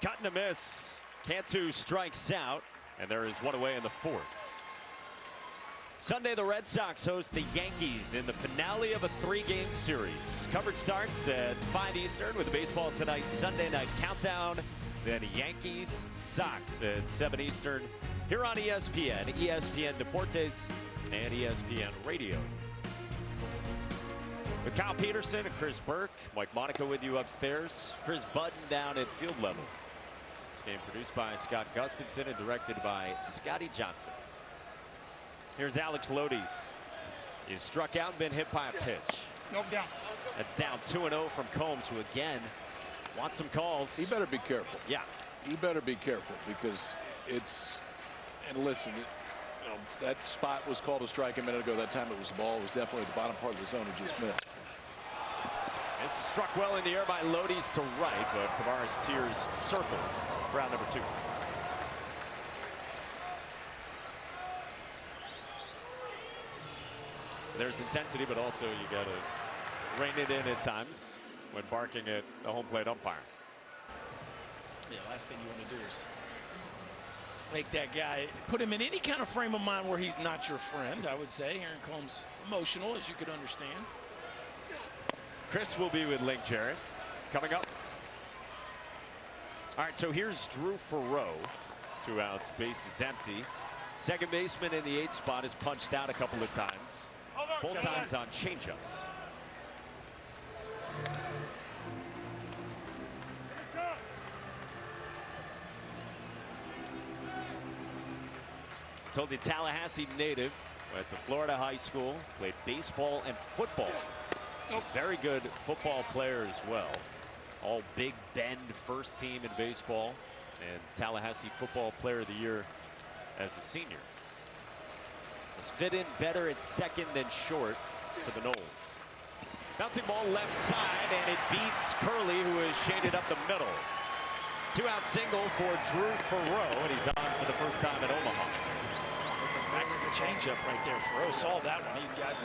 Cut and a miss. Cantu strikes out, and there is one away in the fourth. Sunday, the Red Sox host the Yankees in the finale of a three-game series. Coverage starts at 5 Eastern with the Baseball Tonight Sunday Night Countdown. Then Yankees, Sox at 7 Eastern here on ESPN, ESPN Deportes, and ESPN Radio. With Kyle Peterson and Chris Burke, Mike Monaco with you upstairs. Chris Budden down at field level. This game produced by Scott Gustafson and directed by Scotty Johnson. Here's Alex Lodies. He's struck out and been hit by a pitch. Nope, down. That's down 2-0 from Combs, who again wants some calls. He better be careful. Yeah. He better be careful because it's, and listen, you know, that spot was called a strike a minute ago. That time it was the ball. It was definitely the bottom part of the zone. He just missed. This is struck well in the air by Lodies to right, but Tavares Tears circles for out number 2. There's intensity, but also you got to rein it in at times when barking at the home plate umpire. Yeah, last thing you want to do is make that guy, put him in any kind of frame of mind where he's not your friend, I would say. Aaron Combs emotional, as you could understand. Chris will be with Link Jarrett coming up. All right, so here's Drew Farreau. 2 outs, base is empty. Second baseman in the 8th spot is punched out a couple of times. Both times on changeups. Told the Tallahassee native, went to Florida high school, played baseball and football. Very good football player as well. All Big Bend first team in baseball, and Tallahassee Football Player of the Year as a senior. Has fit in better at second than short for the Noles. Bouncing ball left side, and it beats Curley, who is shaded up the middle. 2-out single for Drew Farreau, and he's on for the first time at Omaha. Back to the changeup right there. Farreau saw that one. He got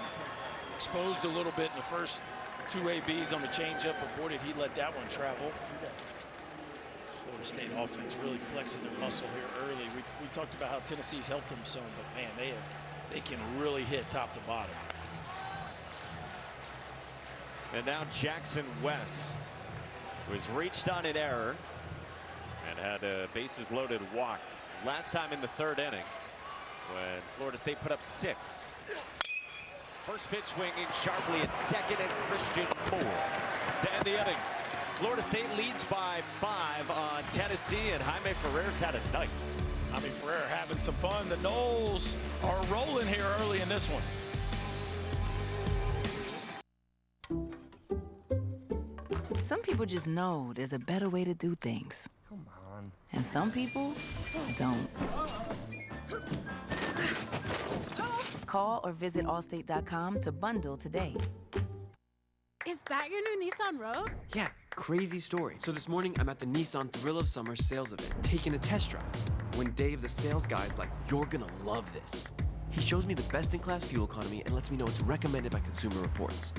exposed a little bit in the first 2 ABs on the changeup, but boy, did he let that one travel. Florida State offense really flexing their muscle here early. We talked about how Tennessee's helped them some, but man, they can really hit top to bottom. And now Jackson West, who has reached on an error and had a bases loaded walk. His last time in the 3rd inning when Florida State put up 6. First pitch swinging sharply at second, and Christian Moore to end the inning. Florida State leads by 5 on Tennessee, and Jaime Ferrer's had a night. Jaime Ferrer having some fun. The Noles are rolling here early in this one. Some people just know there's a better way to do things. Come on. And some people don't. Call or visit Allstate.com to bundle today. Is that your new Nissan Rogue? Yeah, crazy story. So this morning, I'm at the Nissan Thrill of Summer sales event, taking a test drive. When Dave, the sales guy, is like, "You're gonna love this." He shows me the best-in-class fuel economy and lets me know it's recommended by Consumer Reports.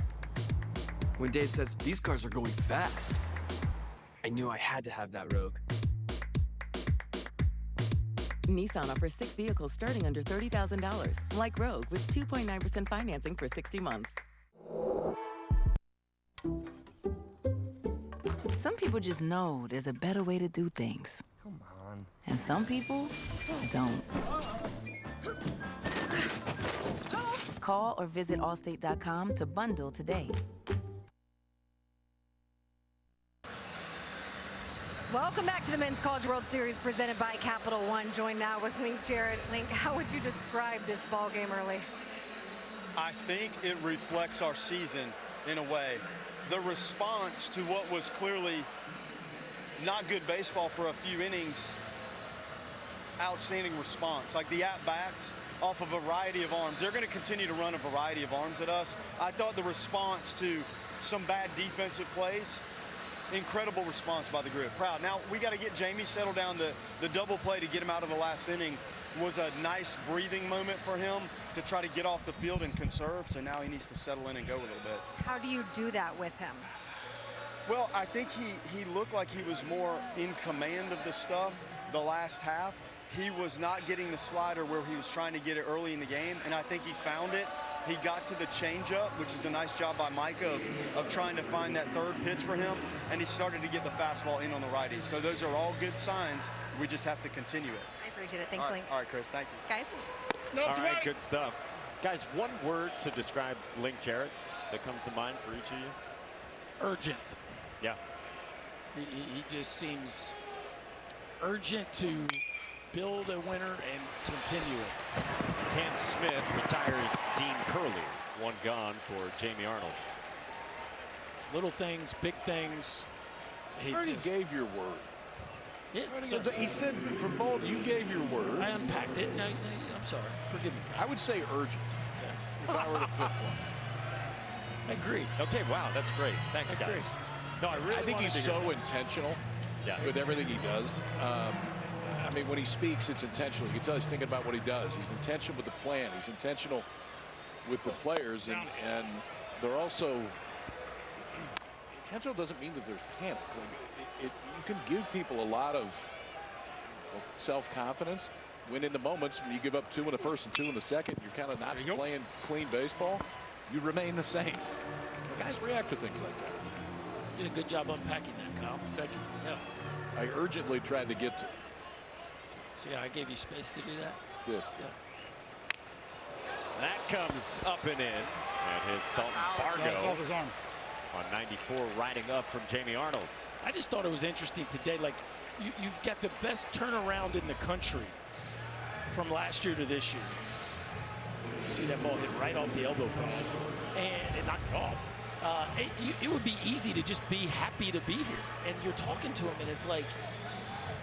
When Dave says, "These cars are going fast," I knew I had to have that Rogue. Nissan offers 6 vehicles starting under $30,000, like Rogue, with 2.9% financing for 60 months. Some people just know there's a better way to do things. Come on. And some people don't. Call or visit Allstate.com to bundle today. Welcome back to the Men's College World Series presented by Capital One. Joined now with Link Jarrett. Link, how would you describe this ball game early? I think it reflects our season in a way. The response to what was clearly not good baseball for a few innings, outstanding response. Like the at-bats off a variety of arms. They're going to continue to run a variety of arms at us. I thought the response to some bad defensive plays, incredible response by the group. Proud. Now, we got to get Jamie settled down. The double play to get him out of the last inning was a nice breathing moment for him to try to get off the field and conserve. So now he needs to settle in and go a little bit. How do you do that with him? Well, I think he looked like he was more in command of the stuff the last half. He was not getting the slider where he was trying to get it early in the game, and I think he found it. He got to the changeup, which is a nice job by Micah of trying to find that third pitch for him, and he started to get the fastball in on the righty. So those are all good signs. We just have to continue it. I appreciate it. Thanks, Link. All right, Chris, thank you. Guys? All right, good stuff. Guys, one word to describe Link Jarrett that comes to mind for each of you? Urgent. Yeah. He just seems urgent to build a winner and continue it. Cam Smith retires Dean Curley. One gone for Jamie Arnold. Little things, big things. He already gave your word. Yeah, so he said for both, you gave your word. I unpacked it. No, I'm sorry. Forgive me. I would say urgent. Okay. If I were to pick one. I agree. Okay, wow, that's great. Thanks, guys. No, I think he's so intentional with everything he does. I mean, when he speaks, it's intentional. You can tell he's thinking about what he does. He's intentional with the plan. He's intentional with the players, and they're also intentional. Doesn't mean that there's panic. Like you can give people a lot of self-confidence when in the moments when you give up 2 in the first and 2 in the second, you're kind of not playing clean baseball. You remain the same. The guys react to things like that. Did a good job unpacking that, Kyle. Thank you. Yeah. I urgently tried to get to. See how I gave you space to do that? Good. Yeah. That comes up and in. And hits Dalton Bargo. That's off his arm. On 94, riding up from Jamie Arnold. I just thought it was interesting today. Like, you've got the best turnaround in the country from last year to this year. You see that ball hit right off the elbow pad, and it knocked it off. It would be easy to just be happy to be here. And you're talking to him, and it's like,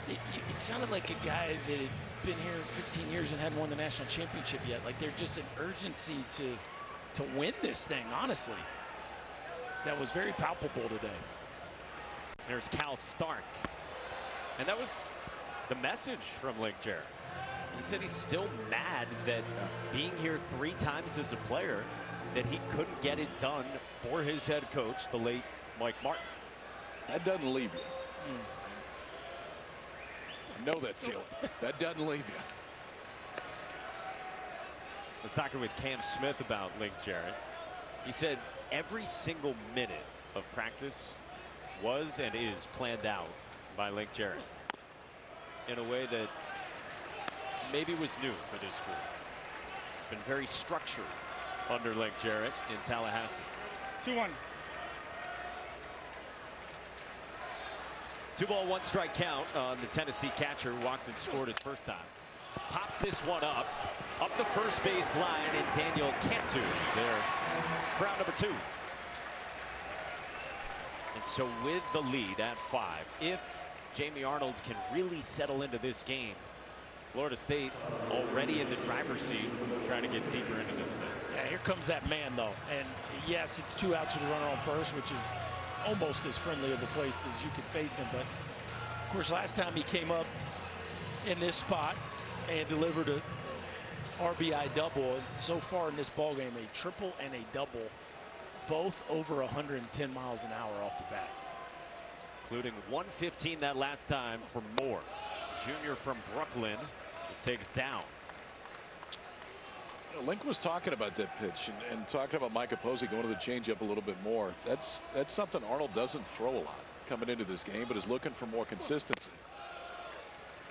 it sounded like a guy that had been here 15 years and hadn't won the national championship yet. Like, there's just an urgency to win this thing, honestly. That was very palpable today. There's Cal Stark. And that was the message from Link Jarrett. He said he's still mad that being here 3 times as a player, that he couldn't get it done for his head coach, the late Mike Martin. That doesn't leave you. I know that feeling. That doesn't leave you. I was talking with Cam Smith about Link Jarrett. He said every single minute of practice was and is planned out by Link Jarrett in a way that maybe was new for this group. It's been very structured under Link Jarrett in Tallahassee. 2-1. 2-ball, 1-strike count on the Tennessee catcher who walked and scored his first time. Pops this one up the first base line, and Daniel Cantu there for out number 2. And so with the lead at 5, if Jamie Arnold can really settle into this game, Florida State already in the driver's seat, trying to get deeper into this thing. Yeah, here comes that man, though. And yes, it's 2 outs with a runner on first, which is almost as friendly of a place as you could face him. But, of course, last time he came up in this spot and delivered a RBI double. So far in this ballgame, a triple and a double, both over 110 miles an hour off the bat. Including 115 that last time for Moore. Junior from Brooklyn takes down. Link was talking about that pitch and talking about Micah Posey going to the changeup a little bit more. That's something Arnold doesn't throw a lot coming into this game, but is looking for more consistency.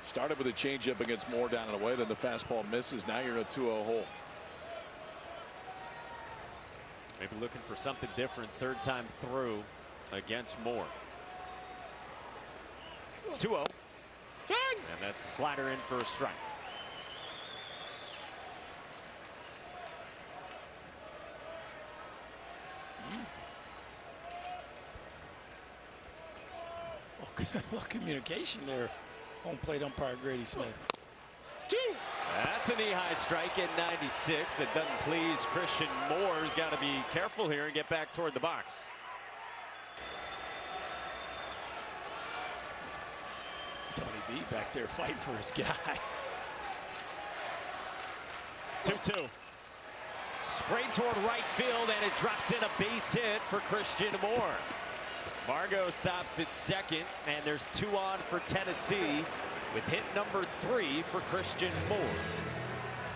Started with a changeup against Moore down and away, then the fastball misses. Now you're in a 2-0 hole. Maybe looking for something different. Third time through against Moore. 2-0. And that's a slider in for a strike. Well, communication there. Home plate umpire Grady Smith. That's a knee-high strike at 96 that doesn't please Christian Moore. He's got to be careful here and get back toward the box. Tony B back there fighting for his guy. 2-2. Sprayed toward right field, and it drops in a base hit for Christian Moore. Margot stops at second, and there's 2 on for Tennessee with hit number 3 for Christian Moore.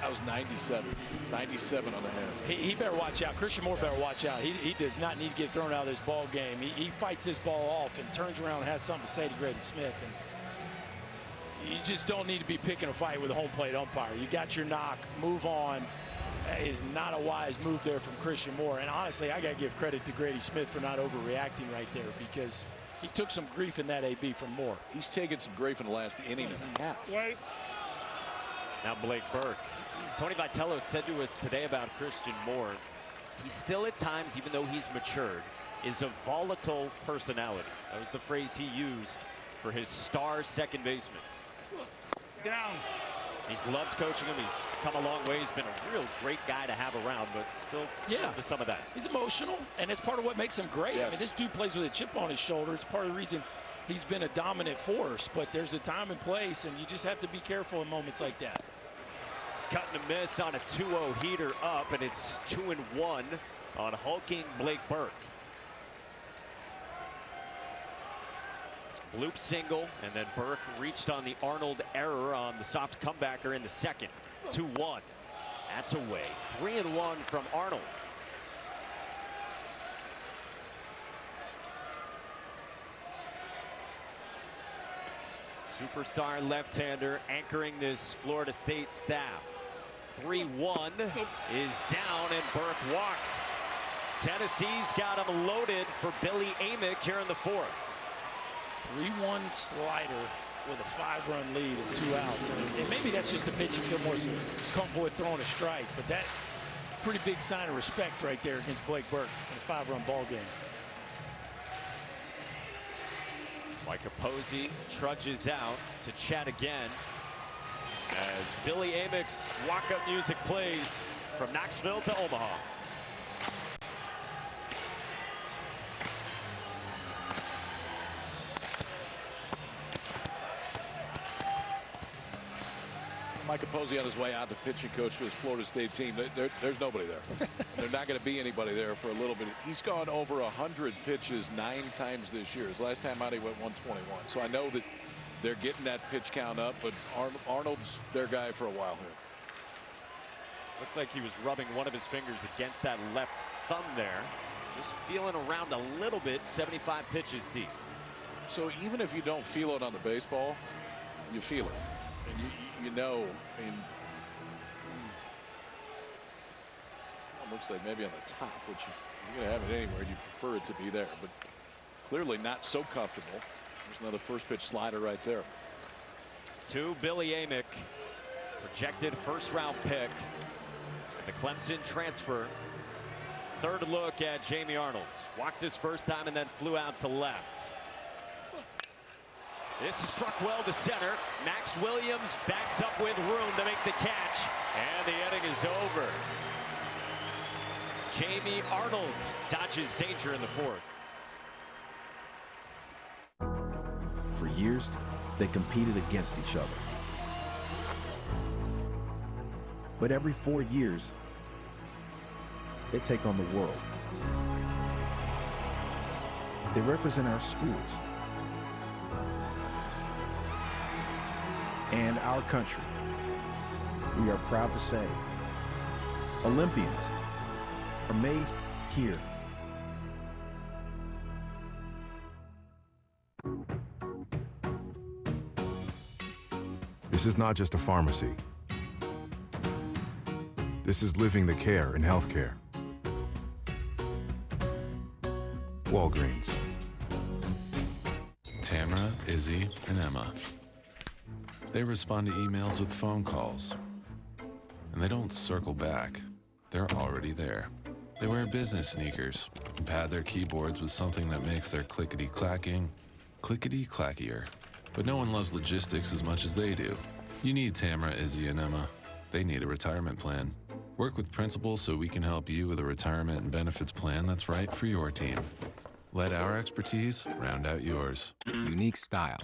That was 97. 97 on the hands. He better watch out. Christian Moore better watch out. He does not need to get thrown out of this ball game. He fights this ball off and turns around and has something to say to Grady Smith. And you just don't need to be picking a fight with a home plate umpire. You got your knock. Move on. That is not a wise move there from Christian Moore. And honestly, I got to give credit to Grady Smith for not overreacting right there, because he took some grief in that AB from Moore. He's taken some grief in the last inning and a half. Wait. Now Blake Burke. Tony Vitello said to us today about Christian Moore, he still at times, even though he's matured, is a volatile personality. That was the phrase he used for his star second baseman. Down. He's loved coaching him. He's come a long way. He's been a real great guy to have around, but still to some of that. He's emotional, and it's part of what makes him great. Yes. I mean, this dude plays with a chip on his shoulder. It's part of the reason he's been a dominant force, but there's a time and place, and you just have to be careful in moments like that. Cut and a miss on a 2-0 heater up, and it's 2-1 on hulking Blake Burke. Bloop single, and then Burke reached on the Arnold error on the soft comebacker in the second. 2-1. That's away. 3-1 from Arnold. Superstar left-hander anchoring this Florida State staff. 3-1 is down, and Burke walks. Tennessee's got him loaded for Billy Amick here in the 4th. 3-1 slider with a 5-run lead and 2 outs. And maybe that's just a pitch you feel more comfortable with throwing a strike, but that pretty big sign of respect right there against Blake Burke in a 5-run ball game. Micah Posey trudges out to chat again as Billy Amick's walk-up music plays from Knoxville to Omaha. Micah Posey on his way out, the pitching coach for his Florida State team. There's nobody there. There's not going to be anybody there for a little bit. He's gone over 100 pitches 9 times this year. His last time out, he went 121. So I know that they're getting that pitch count up, but Arnold's their guy for a while here. Looked like he was rubbing one of his fingers against that left thumb there. Just feeling around a little bit, 75 pitches deep. So even if you don't feel it on the baseball, you feel it. And you know, I mean, looks like maybe on the top, which you're going to have it anywhere. You prefer it to be there, but clearly not so comfortable. There's another first pitch slider right there. To Billy Amick, projected first-round pick. The Clemson transfer. Third look at Jamie Arnold. Walked his first time and then flew out to left. This is struck well to center. Max Williams backs up with room to make the catch. And the inning is over. Jamie Arnold dodges danger in the fourth. For years, they competed against each other. But every 4 years, they take on the world. They represent our schools and our country. We are proud to say, Olympians are made here. This is not just a pharmacy. This is living the care in healthcare. Walgreens. Tamara, Izzy, and Emma. They respond to emails with phone calls. And they don't circle back. They're already there. They wear business sneakers and pad their keyboards with something that makes their clickety-clacking clickety-clackier. But no one loves logistics as much as they do. You need Tamara, Izzy, and Emma. They need a retirement plan. Work with Principal so we can help you with a retirement and benefits plan that's right for your team. Let our expertise round out yours. Unique style,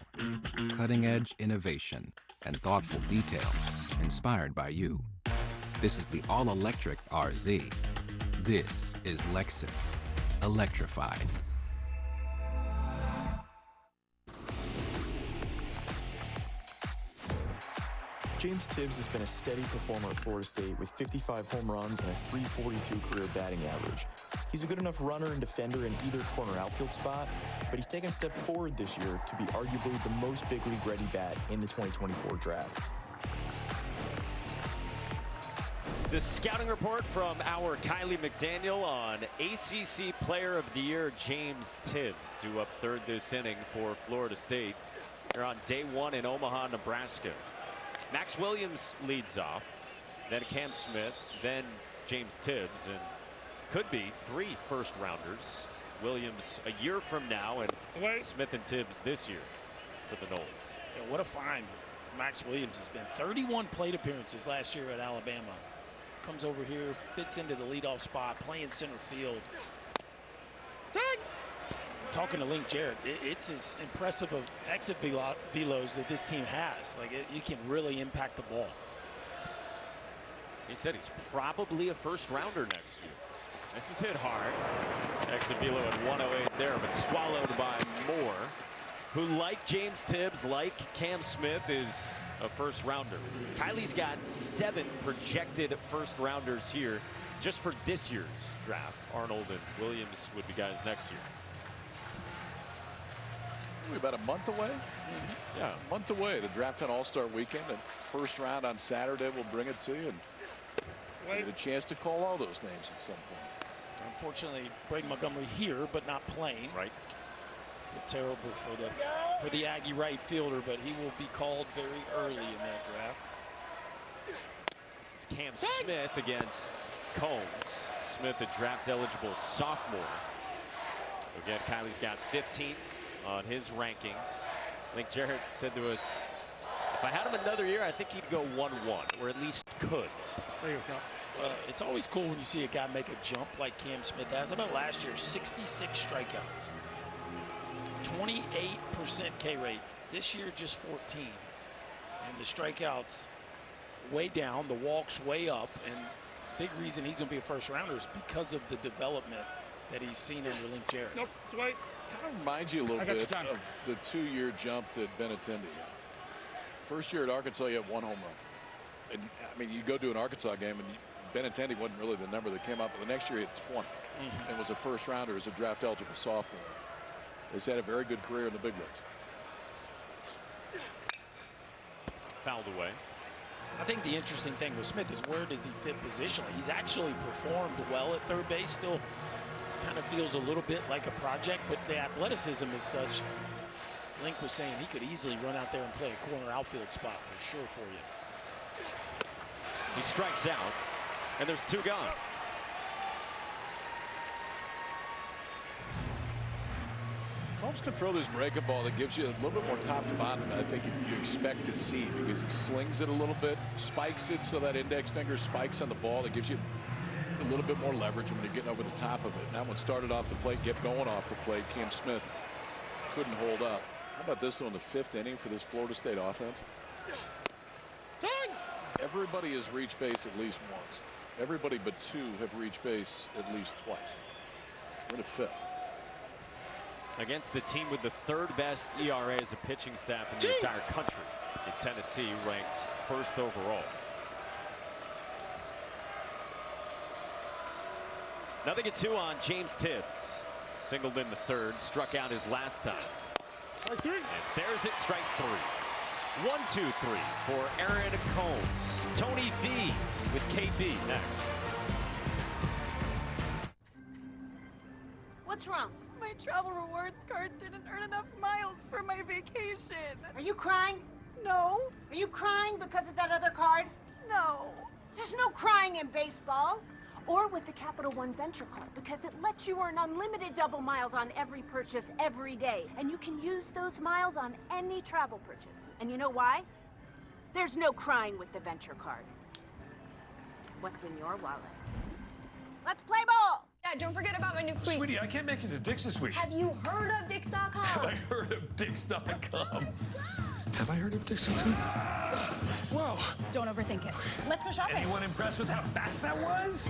cutting-edge innovation, and thoughtful details inspired by you. This is the all-electric RZ. This is Lexus. Electrified. James Tibbs has been a steady performer at Florida State with 55 home runs and a .342 career batting average. He's a good enough runner and defender in either corner outfield spot, but he's taken a step forward this year to be arguably the most big league ready bat in the 2024 draft. The scouting report from our Kylie McDaniel on ACC Player of the Year James Tibbs, due up third this inning for Florida State. They're on day one in Omaha, Nebraska. Max Williams leads off, then Cam Smith, then James Tibbs, and could be 3 first-rounders. Williams a year from now, and Smith and Tibbs this year for the Noles. Yeah, what a find Max Williams has been. 31 plate appearances last year at Alabama. Comes over here, fits into the leadoff spot, playing center field. Talking to Link Jarrett, it's as impressive of exit velos that this team has. Like, you can really impact the ball. He said he's probably a first-rounder next year. This is hit hard. Exit velo at 108 there, but swallowed by Moore, who, like James Tibbs, like Cam Smith, is a first-rounder. Kylie's got 7 projected first-rounders here just for this year's draft. Arnold and Williams would be guys next year. We're about a month away. Yeah, a month away. The draft on All-Star Weekend, and first round on Saturday. We'll bring it to you and get a chance to call all those names at some point. Unfortunately, Brady Montgomery here, but not playing. Right. Terrible for the Aggie right fielder, but he will be called very early in that draft. This is Cam Smith against Combs. Smith, a draft-eligible sophomore. Again, Kylie's got 15th on his rankings. Link Jarrett said to us, if I had him another year, I think he'd go 1-1, or at least could. There you go. It's always cool when you see a guy make a jump like Cam Smith has. How about last year? 66 strikeouts. 28% K rate. This year, just 14. And the strikeouts way down, the walks way up. And big reason he's going to be a first rounder is because of the development that he's seen under Link Jarrett. Nope, it's white. Kind of reminds you a little bit of the 2-year jump that Benintendi had. First year at Arkansas, you had 1 home run. And I mean, you go to an Arkansas game, and Benintendi wasn't really the number that came up. But the next year, he had 20 and was a first rounder as a draft eligible sophomore. He's had a very good career in the big leagues. Fouled away. I think the interesting thing with Smith is where does he fit positionally? He's actually performed well at third base. Still kind of feels a little bit like a project, but the athleticism is such Link was saying he could easily run out there and play a corner outfield spot for sure for you. He strikes out, and there's 2 gone. Combs can throw this breaking ball that gives you a little bit more top to bottom than I think you expect to see, because he slings it a little bit, spikes it so that index finger spikes on the ball. That gives you a little bit more leverage when you're getting over the top of it. And that one started off the plate, kept going off the plate. Cam Smith couldn't hold up. How about this one, the 5th inning for this Florida State offense? Everybody has reached base at least once. Everybody but 2 have reached base at least twice. We're in the 5th. Against the team with the 3rd best ERA as a pitching staff in the entire country. In Tennessee, ranked 1st overall. 0-2 on James Tibbs. Singled in the 3rd, struck out his last time. And there's it, strike 3. 1-2-3 for Aaron Combs. Tony V with KB next. What's wrong? My travel rewards card didn't earn enough miles for my vacation. Are you crying? No. Are you crying because of that other card? No. There's no crying in baseball. Or with the Capital One Venture Card, because it lets you earn unlimited double miles on every purchase every day. And you can use those miles on any travel purchase. And you know why? There's no crying with the Venture Card. What's in your wallet? Let's play ball! Dad, don't forget about my new cleats. Sweetie, I can't make it to Dick's this week. Have you heard of Dix.com? Have I heard of Dix.com? Have I heard of Dix.com? Whoa. Don't overthink it. Let's go shopping. Anyone impressed with how fast that was?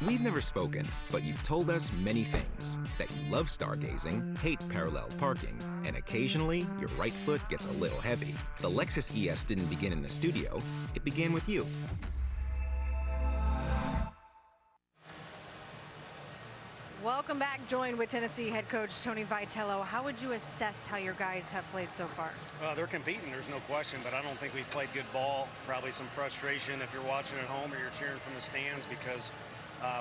We've never spoken, but you've told us many things. That you love stargazing, hate parallel parking, and occasionally your right foot gets a little heavy. The Lexus ES didn't begin in the studio, it began with you. Welcome back. Joined with Tennessee head coach Tony Vitello. How would you assess how your guys have played so far? They're competing, there's no question, but I don't think we've played good ball. Probably some frustration if you're watching at home or you're cheering from the stands, because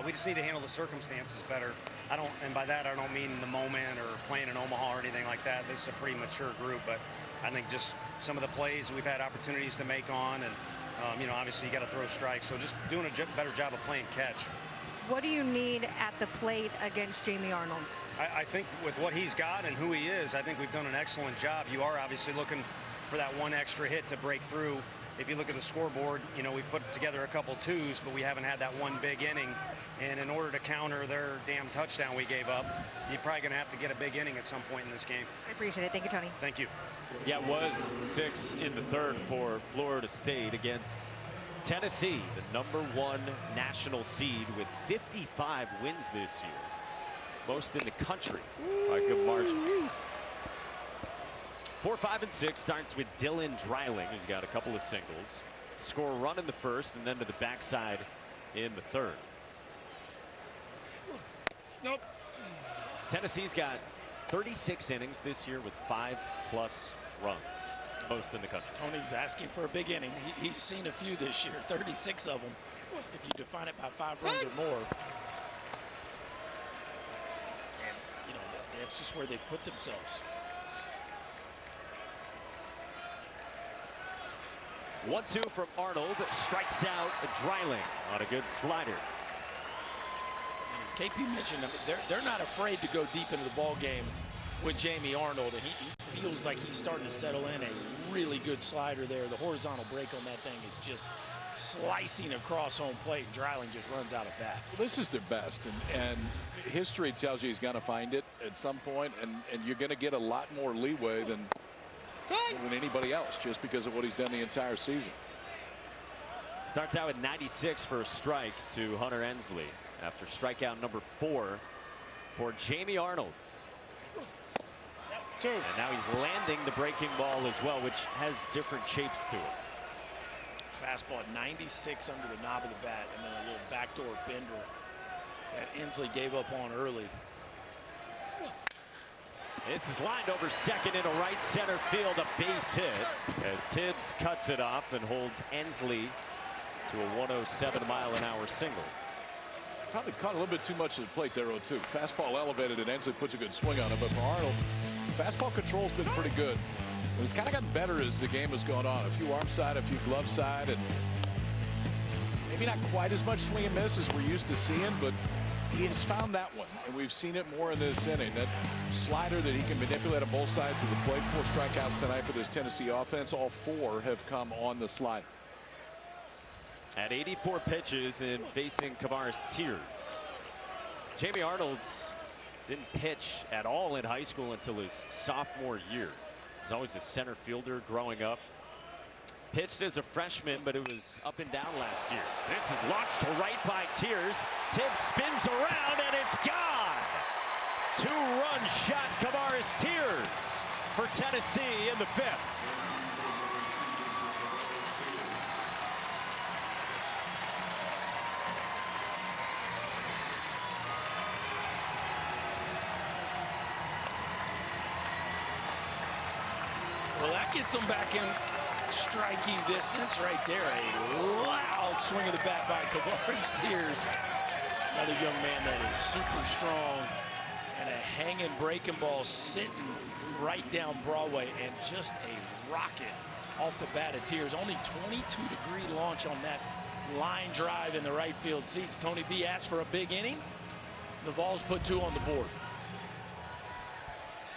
we just need to handle the circumstances better. And by that I don't mean the moment or playing in Omaha or anything like that. This is a pretty mature group, but I think just some of the plays we've had opportunities to make on, and obviously you got to throw strikes. So just doing a better job of playing catch. What do you need at the plate against Jamie Arnold? I think with what he's got and who he is, I think we've done an excellent job. You are obviously looking for that one extra hit to break through. If you look at the scoreboard, we've put together a couple 2s, but we haven't had that one big inning. And in order to counter their damn touchdown we gave up, you're probably going to have to get a big inning at some point in this game. I appreciate it. Thank you, Tony. Thank you. Yeah, it was 6 in the 3rd for Florida State against Tennessee, the #1 national seed with 55 wins this year. Most in the country by a good margin. 4, 5, and 6 starts with Dylan Dreiling. He's got a couple of singles to score a run in the 1st and then to the backside in the 3rd. Nope. Tennessee's got 36 innings this year with 5+ runs. Most in the country. Tony's asking for a big inning. He's seen a few this year, 36 of them, if you define it by 5 runs or more. And, that's just where they've put themselves. 1-2 from Arnold. Strikes out Dreiling on a good slider. And as KP mentioned, they're not afraid to go deep into the ball game with Jamie Arnold, and he feels like he's starting to settle in. A really good slider there. The horizontal break on that thing is just slicing across home plate, and Dreiling just runs out of bat. Well, this is their best, and history tells you he's going to find it at some point, and you're going to get a lot more leeway than anybody else just because of what he's done the entire season. Starts out with 96 for a strike to Hunter Ensley after strikeout number 4 for Jamie Arnold. And now he's landing the breaking ball as well, which has different shapes to it. Fastball at 96 under the knob of the bat, and then a little backdoor bender that Ensley gave up on early. This is lined over second into right center field, a base hit as Tibbs cuts it off and holds Ensley to a 107-mile-an-hour single. Probably caught a little bit too much of the plate there, too. Fastball elevated, and Ensley puts a good swing on it, but for Arnold, Fastball control's been pretty good. But it's kind of gotten better as the game has gone on. A few arm side, a few glove side, and maybe not quite as much swing and miss as we're used to seeing, but he has found that one, and we've seen it more in this inning. That slider that he can manipulate on both sides of the plate. 4 strikeouts tonight for this Tennessee offense. All 4 have come on the slider. At 84 pitches and facing Kavares Tears. Jamie Arnold didn't pitch at all in high school until his sophomore year. He was always a center fielder growing up. Pitched as a freshman, but it was up and down last year. This is launched to right by Tears. Tibbs spins around, and it's gone. 2-run shot, Kavares Tears for Tennessee in the 5th. Well, that gets them back in striking distance right there. A loud swing of the bat by Kavares Tears. Another young man that is super strong, and a hanging breaking ball sitting right down Broadway, and just a rocket off the bat of Tears. Only 22-degree launch on that line drive in the right field seats. Tony V asked for a big inning. The Vols put 2 on the board.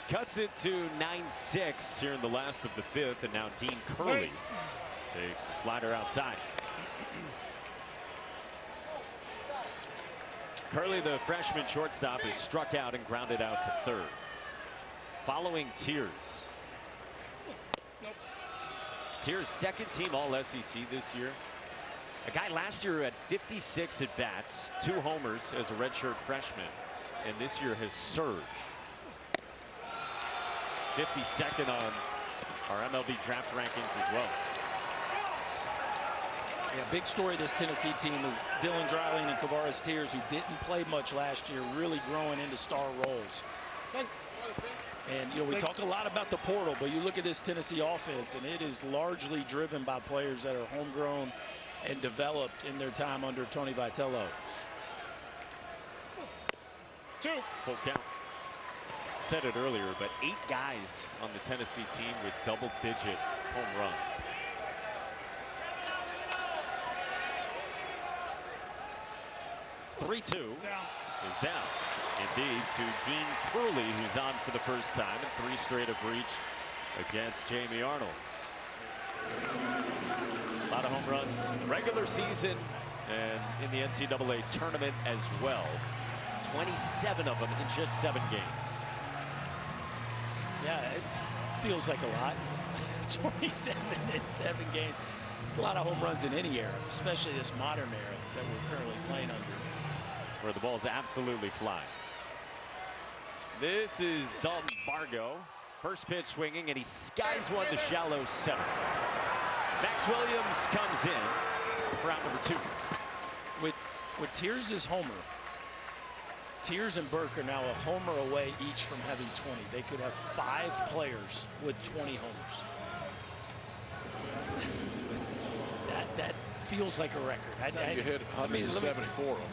Cuts it to 9-6 here in the last of the 5th, and now Dean Curley takes the slider outside. Curley, the freshman shortstop, is struck out and grounded out to 3rd. Following Tears. Tears, 2nd team All-SEC this year. A guy last year who had 56 at-bats, 2 homers as a redshirt freshman, and this year has surged. 52nd on our MLB draft rankings as well. Yeah, big story of this Tennessee team is Dylan Dreiling and Kavares Tears, who didn't play much last year, really growing into star roles. And, you know, we talk a lot about the portal, but you look at this Tennessee offense, and it is largely driven by players that are homegrown and developed in their time under Tony Vitello. 2. Full count. Said it earlier, but 8 guys on the Tennessee team with double-digit home runs. Three-2 is down. Indeed, to Dean Curley, who's on for the first time, and 3 straight have reached against Jamie Arnold. A lot of home runs in the regular season and in the NCAA tournament as well. 27 of them in just 7 games. Yeah, it feels like a lot. 27 in 7 games. A lot of home runs in any era, especially this modern era that we're currently playing under. Where the ball's absolutely flying. This is Dalton Bargo. First pitch swinging, and he skies one to shallow center. Max Williams comes in for out number 2. With Tears' homer, Tears and Burke are now a homer away each from having 20. They could have 5 players with 20 homers. that feels like a record. You hit 174 of them.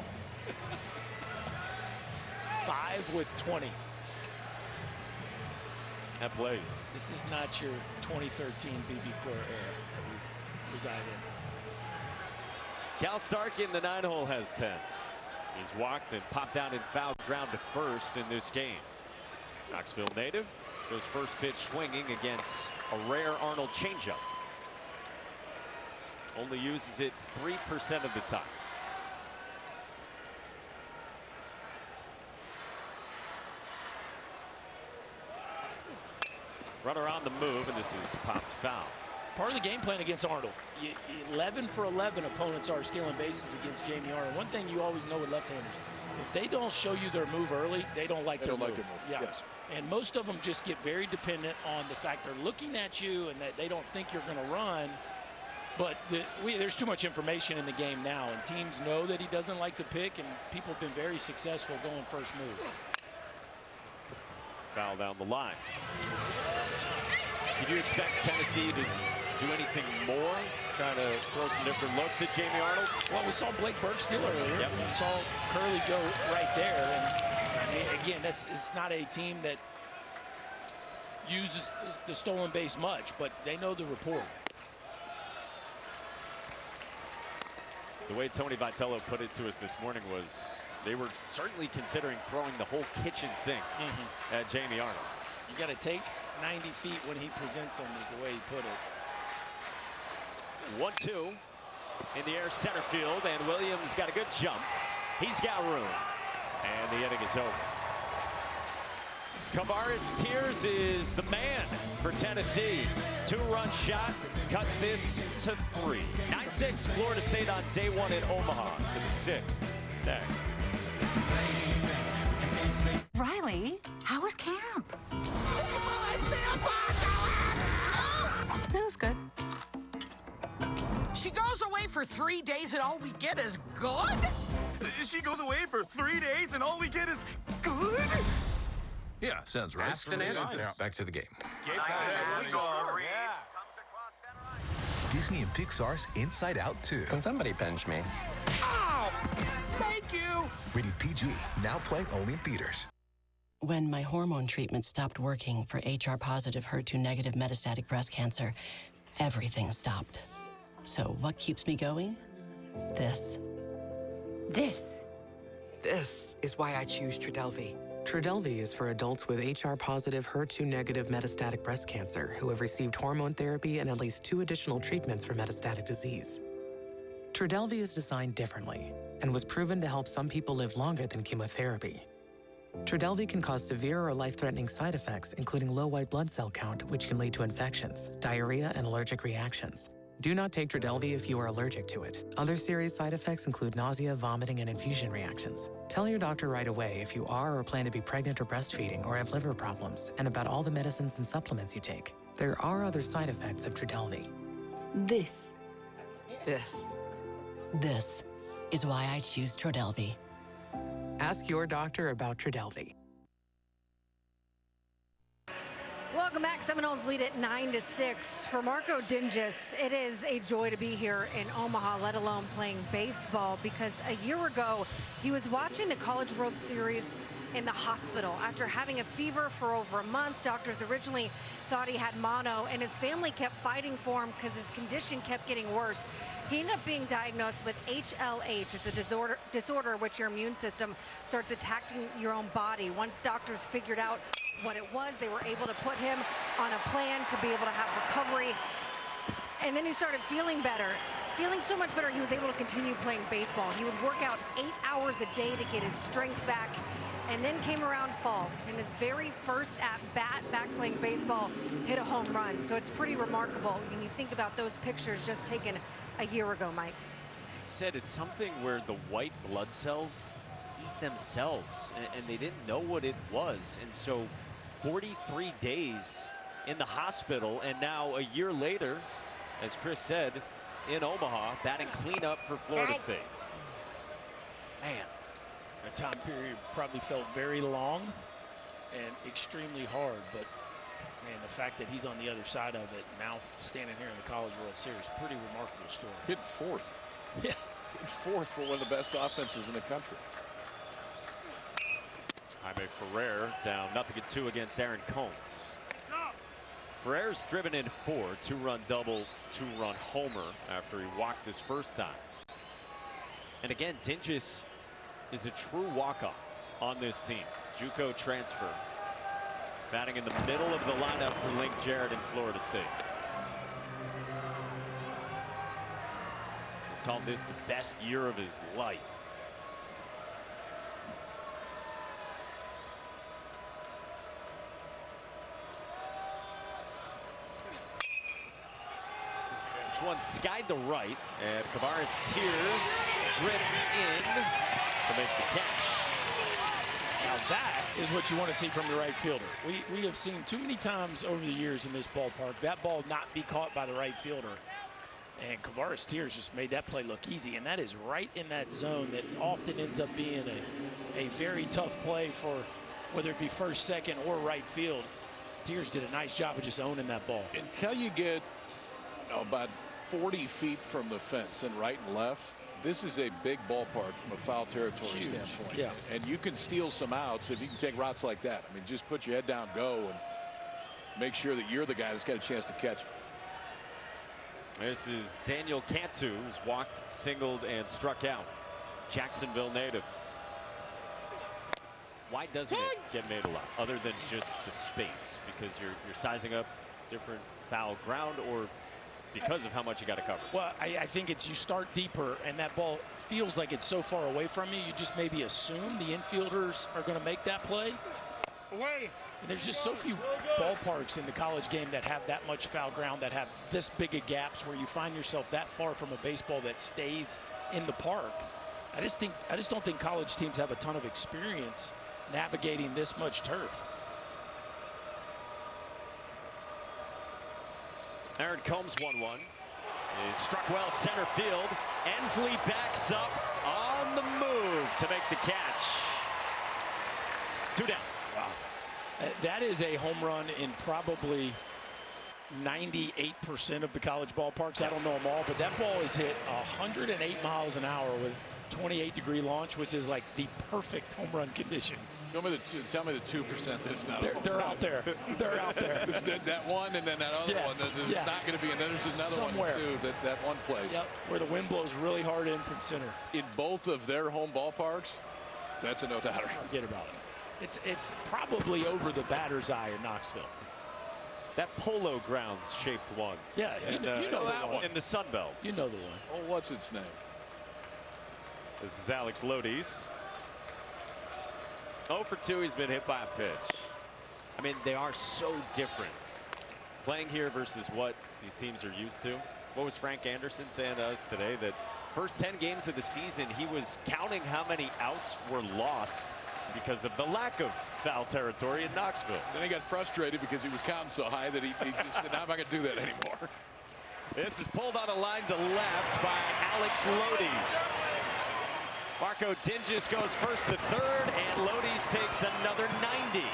5 with 20. That plays. This is not your 2013 BB Core era that we reside in. Cal Stark in the 9-hole has 10. He's walked and popped out and fouled ground to first in this game. Knoxville native goes first pitch swinging against a rare Arnold changeup. Only uses it 3% of the time. Runner on the move, and this is popped foul. Part of the game plan against Arnold. 11 for 11 opponents are stealing bases against Jamie Arnold. One thing you always know with left-handers, if they don't show you their move early, they don't like their move. Yeah. Yes. And most of them just get very dependent on the fact they're looking at you and that they don't think you're going to run. But there's too much information in the game now, and teams know that he doesn't like the pick, and people have been very successful going first move. Foul down the line. Did you expect Tennessee to do anything more? Try to throw some different looks at Jamie Arnold? Well, we saw Blake Burke steal earlier. Yep. We saw Curley go right there. And I mean, again, this is not a team that use the stolen base much, but they know the report. The way Tony Vitello put it to us this morning was they were certainly considering throwing the whole kitchen sink at Jamie Arnold. You got to take 90 feet when he presents them, is the way he put it. 1-2 in the air center field, and Williams got a good jump. He's got room, and the inning is over. Kavares Tears is the man for Tennessee. 2-run shot cuts this to 3. 9-6 Florida State on day 1 in Omaha to the 6th. Next. Riley, how was camp? It was good. She goes away for 3 days and all we get is good? She goes away for 3 days and all we get is good? Yeah, sounds right. Asked and answered. Now, back to the game. Disney and Pixar's Inside Out 2. Can somebody pinch me? Oh, thank you. Rated PG, now playing only in theaters. When my hormone treatment stopped working for HR-positive, HER2-negative metastatic breast cancer, everything stopped. So what keeps me going? This. This is why I choose Trodelvy. Trodelvy is for adults with HR-positive, HER2-negative metastatic breast cancer who have received hormone therapy and at least 2 additional treatments for metastatic disease. Trodelvy is designed differently and was proven to help some people live longer than chemotherapy. Trodelvy can cause severe or life-threatening side effects, including low white blood cell count, which can lead to infections, diarrhea, and allergic reactions. Do not take Trodelvy if you are allergic to it. Other serious side effects include nausea, vomiting, and infusion reactions. Tell your doctor right away if you are or plan to be pregnant or breastfeeding or have liver problems, and about all the medicines and supplements you take. There are other side effects of Trodelvy. This is why I choose Trodelvy. Ask your doctor about Trodelvy. Welcome back. Seminoles lead at 9-6. For Marco Dinges, it is a joy to be here in Omaha, let alone playing baseball, because a year ago, he was watching the College World Series in the hospital. After having a fever for over a month, doctors originally thought he had mono, and his family kept fighting for him because his condition kept getting worse. He ended up being diagnosed with HLH. It's a disorder which your immune system starts attacking your own body. Once doctors figured out what it was, they were able to put him on a plan to be able to have recovery. And then he started feeling better, feeling so much better he was able to continue playing baseball. He would work out 8 hours a day to get his strength back. And then came around fall, and his very first at-bat back playing baseball hit a home run. So it's pretty remarkable when you think about those pictures just taken a year ago, Mike. He said it's something where the white blood cells eat themselves, and they didn't know what it was. And so 43 days in the hospital, and now a year later, as Chris said, in Omaha, batting cleanup for Florida State. Man. That time period probably felt very long and extremely hard, but man, the fact that he's on the other side of it now, standing here in the College World Series, pretty remarkable story. Hitting fourth. Yeah. Hitting fourth for one of the best offenses in the country. Jaime Ferrer down 0-2 against Aaron Combs. Ferrer's driven in 4, 2-run double, 2-run homer after he walked his first time. And again, Dinges is a true walk-up on this team. JUCO transfer. Batting in the middle of the lineup for Link Jarrett in Florida State. He's called this the best year of his life. This one skied to right, and Kavares Tears drifts in to make the catch. Now that is what you want to see from the right fielder. We have seen too many times over the years in this ballpark that ball not be caught by the right fielder. And Kavares Tears just made that play look easy, and that is right in that zone that often ends up being a very tough play for whether it be first, second, or right field. Tears did a nice job of just owning that ball. Until you get about 40 feet from the fence and right and left, this is a big ballpark from a foul territory standpoint. Yeah. And you can steal some outs if you can take routes like that. I mean, just put your head down, go. And make sure that you're the guy that's got a chance to catch it. This is Daniel Cantu, who's walked, singled, and struck out. Jacksonville native. Why doesn't it get made a lot, other than just the space? Because you're sizing up different foul ground, or because of how much you got to cover? Well, I think it's you start deeper, and that ball feels like it's so far away from you. You just maybe assume the infielders are going to make that play. Away. And there's just so few ballparks in the college game that have that much foul ground, that have this big of gaps where you find yourself that far from a baseball that stays in the park. I just don't think college teams have a ton of experience navigating this much turf. Aaron Combs 1-1. Is struck well center field. Ensley backs up on the move to make the catch. 2 down. Wow. That is a home run in probably 98% of the college ballparks. I don't know them all, but that ball is hit 108 miles an hour with 28-degree launch, which is like the perfect home run conditions. Tell me the 2% that's not. They're out there. They're out there. It's that one and then that other one. There's not going to be, and then there's another somewhere. one too. That one place. Yep, where the wind blows really hard in from center. In both of their home ballparks, that's a no-doubter. Forget about it. It's probably over the batter's eye in Knoxville. That Polo Grounds shaped one. Yeah, you know that one. In the Sun Belt. You know the one. Oh, what's its name? This is Alex Lodies. 0 for 2, he's been hit by a pitch. I mean, they are so different. Playing here versus what these teams are used to. What was Frank Anderson saying to us today? That first 10 games of the season, he was counting how many outs were lost because of the lack of foul territory in Knoxville. Then he got frustrated because he was counting so high that he just said, I'm not going to do that anymore. This is pulled on a line to left by Alex Lodies. Marco Dinges goes first to third, and Lodies takes another 90.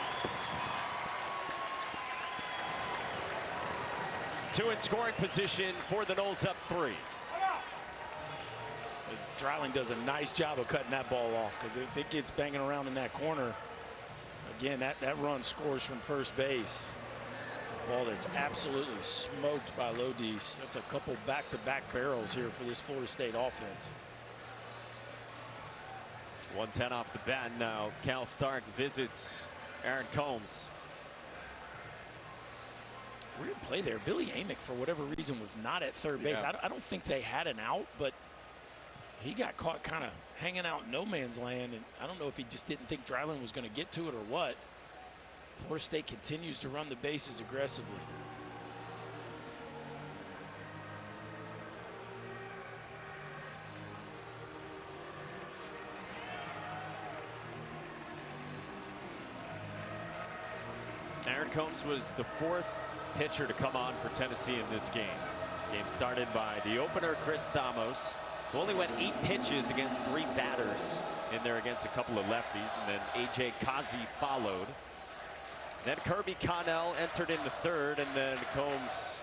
2 in scoring position for the Noles, up 3. Dreiling does a nice job of cutting that ball off, because if it gets banging around in that corner, again, that run scores from first base. Ball that's absolutely smoked by Lodies. That's a couple back-to-back barrels here for this Florida State offense. 110 off the bat now. Cal Stark visits Aaron Combs. Weird play there. Billy Amick, for whatever reason, was not at third base. I don't think they had an out, but he got caught kind of hanging out in no man's land, and I don't know if he just didn't think Dreiling was going to get to it or what. Florida State continues to run the bases aggressively. Aaron Combs was the 4th pitcher to come on for Tennessee in this game. Game started by the opener, Chris Stamos, who only went 8 pitches against 3 batters in there against a couple of lefties, and then A.J. Kazi followed. Then Kirby Connell entered in the 3rd, and then Combs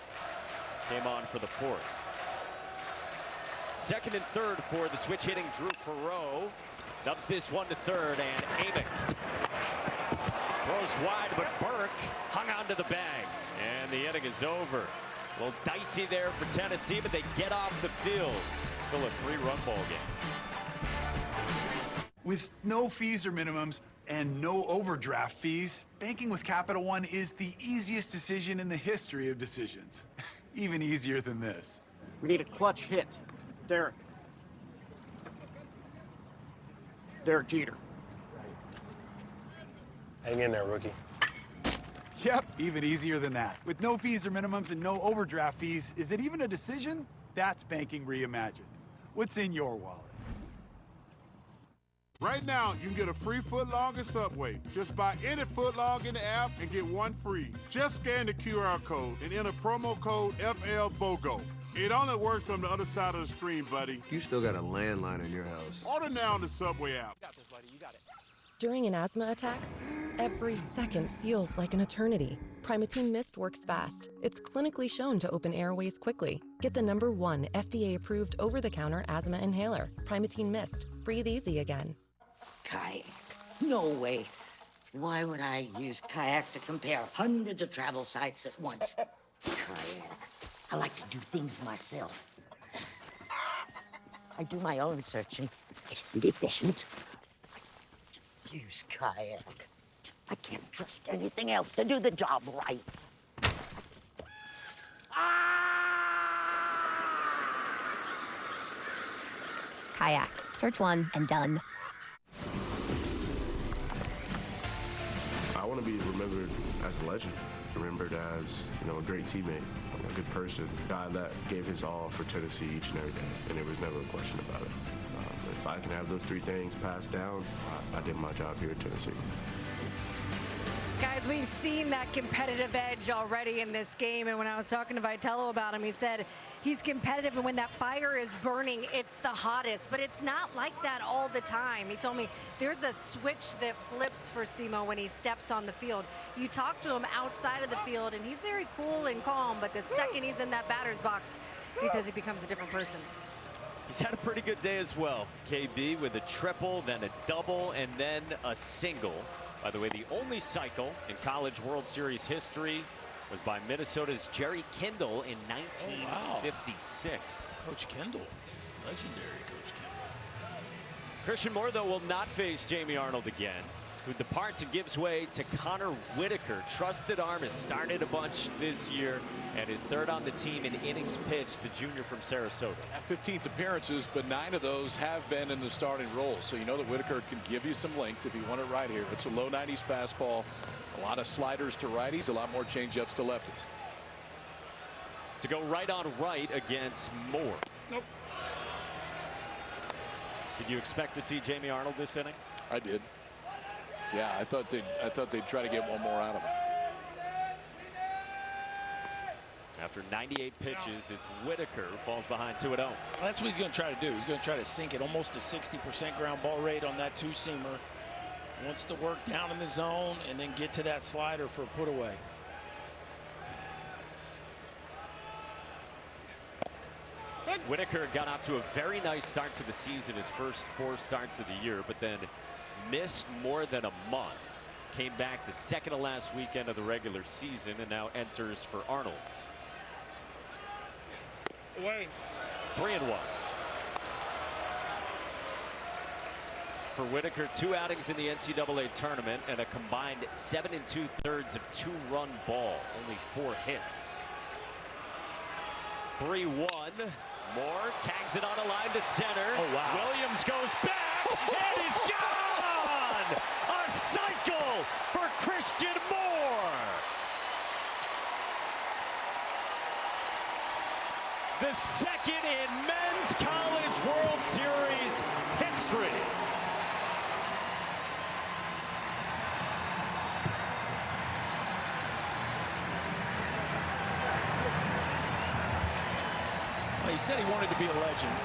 came on for the 4th. 2nd and 3rd for the switch hitting Drew Farreau. Dubs this one to 3rd, and Amick throws wide, but Burke hung on to the bag, and the inning is over. A little dicey there for Tennessee, but they get off the field. Still a 3-run ball game. With no fees or minimums and no overdraft fees, banking with Capital One is the easiest decision in the history of decisions. Even easier than this. We need a clutch hit. Derek Jeter. Hang in there, rookie. Yep, even easier than that. With no fees or minimums and no overdraft fees, is it even a decision? That's banking reimagined. What's in your wallet? Right now, you can get a free footlong at Subway. Just buy any footlong in the app and get one free. Just scan the QR code and enter promo code FLBOGO. It only works from the other side of the screen, buddy. You still got a landline in your house. Order now on the Subway app. You got this, buddy. You got it. During an asthma attack, every second feels like an eternity. Primatene Mist works fast. It's clinically shown to open airways quickly. Get the #1 FDA-approved over-the-counter asthma inhaler, Primatene Mist. Breathe easy again. Kayak. No way. Why would I use Kayak to compare hundreds of travel sites at once? Kayak. I like to do things myself. I do my own searching. It isn't efficient. Use Kayak. I can't trust anything else to do the job right. Kayak. Search one and done. I want to be remembered as a legend, remembered as, a great teammate, a good person, a guy that gave his all for Tennessee each and every day, and there was never a question about it. If I can have those three things passed down, I did my job here at Tennessee. Guys, we've seen that competitive edge already in this game, and when I was talking to Vitello about him, he said he's competitive, and when that fire is burning, it's the hottest, but it's not like that all the time. He told me there's a switch that flips for Simo when he steps on the field. You talk to him outside of the field, and he's very cool and calm, but the second he's in that batter's box, he says he becomes a different person. He's had a pretty good day as well, KB, with a triple, then a double, and then a single. By the way, the only cycle in College World Series history was by Minnesota's Jerry Kindle in 1956. Coach Kendall, legendary Coach Kendall. Christian Moore, though, will not face Jamie Arnold again, who departs and gives way to Connor Whitaker. Trusted arm has started a bunch this year and is third on the team in innings pitched, the junior from Sarasota. 15th appearances, but 9 of those have been in the starting role. So you know that Whitaker can give you some length if you want it right here. It's a low 90s fastball, a lot of sliders to righties, a lot more changeups to lefties. To go right on right against Moore. Nope. Did you expect to see Jamie Arnold this inning? I did. Yeah, I thought they'd try to get one more out of him. After 98 pitches, it's Whitaker who falls behind 2-0. Well, that's what he's going to try to do. He's going to try to sink it. Almost a 60% ground ball rate on that two-seamer. Wants to work down in the zone and then get to that slider for a put away. Whitaker got out to a very nice start to the season, his first 4 starts of the year, but then missed more than a month. Came back the second to last weekend of the regular season and now enters for Arnold. Away. 3-1. For Whitaker, 2 outings in the NCAA tournament and a combined 7 2/3 of 2-run ball. Only 4 hits. 3-1. Moore tags it on a line to center. Oh, wow. Williams goes back and he's gone! A cycle for Christian Moore. The second in Men's College World Series history. He said he wanted to be a legend.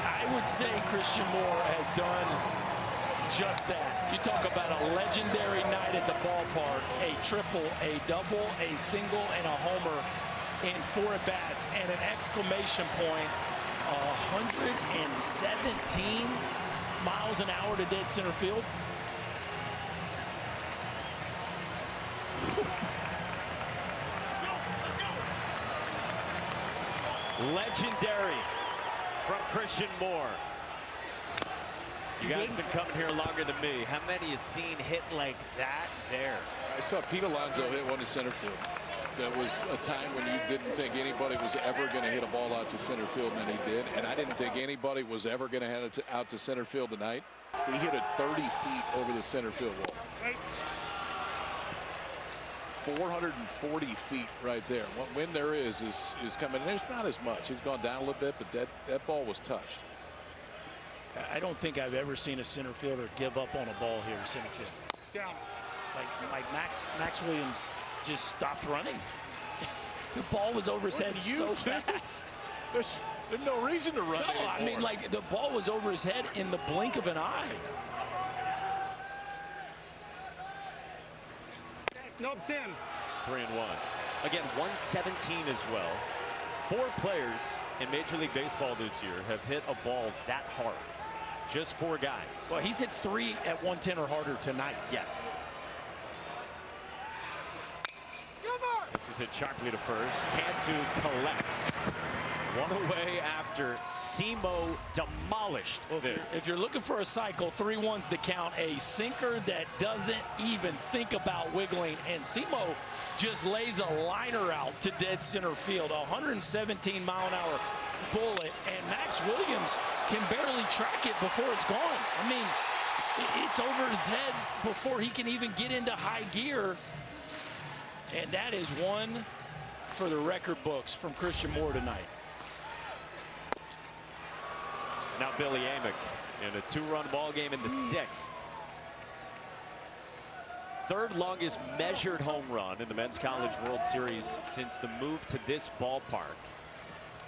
I would say Christian Moore has done just that. You talk about a legendary night at the ballpark, a triple, a double, a single, and a homer in 4 at-bats, and an exclamation point, 117 miles an hour to dead center field. Legendary from Christian Moore. You guys have been coming here longer than me. How many have seen hit like that there? I saw Pete Alonso hit one to center field. That was a time when you didn't think anybody was ever going to hit a ball out to center field, and he did. And I didn't think anybody was ever going to hit it out to center field tonight. He hit it 30 feet over the center field wall. 440 feet right there. What wind there is coming. There's not as much. He's gone down a little bit, but that ball was touched. I don't think I've ever seen a center fielder give up on a ball here in center field. Down. Like Max Williams just stopped running. The ball was over his head so fast. There's no reason to run anymore. I mean, like, the ball was over his head in the blink of an eye. Nope, 10. 3-1. Again, 117 as well. 4 players in Major League Baseball this year have hit a ball that hard. Just 4 guys. Well, he's hit 3 at 110 or harder tonight. Yes. Bounces it sharply to first. Cantu collects. One away after Simo demolished this. If you're looking for a cycle, 3-1's the count. A sinker that doesn't even think about wiggling. And Simo just lays a liner out to dead center field. A 117-mile-an-hour bullet. And Max Williams can barely track it before it's gone. I mean, it's over his head before he can even get into high gear. And that is one for the record books from Christian Moore tonight. Now Billy Amick in a 2-run ball game in the 6th. Third longest measured home run in the Men's College World Series since the move to this ballpark.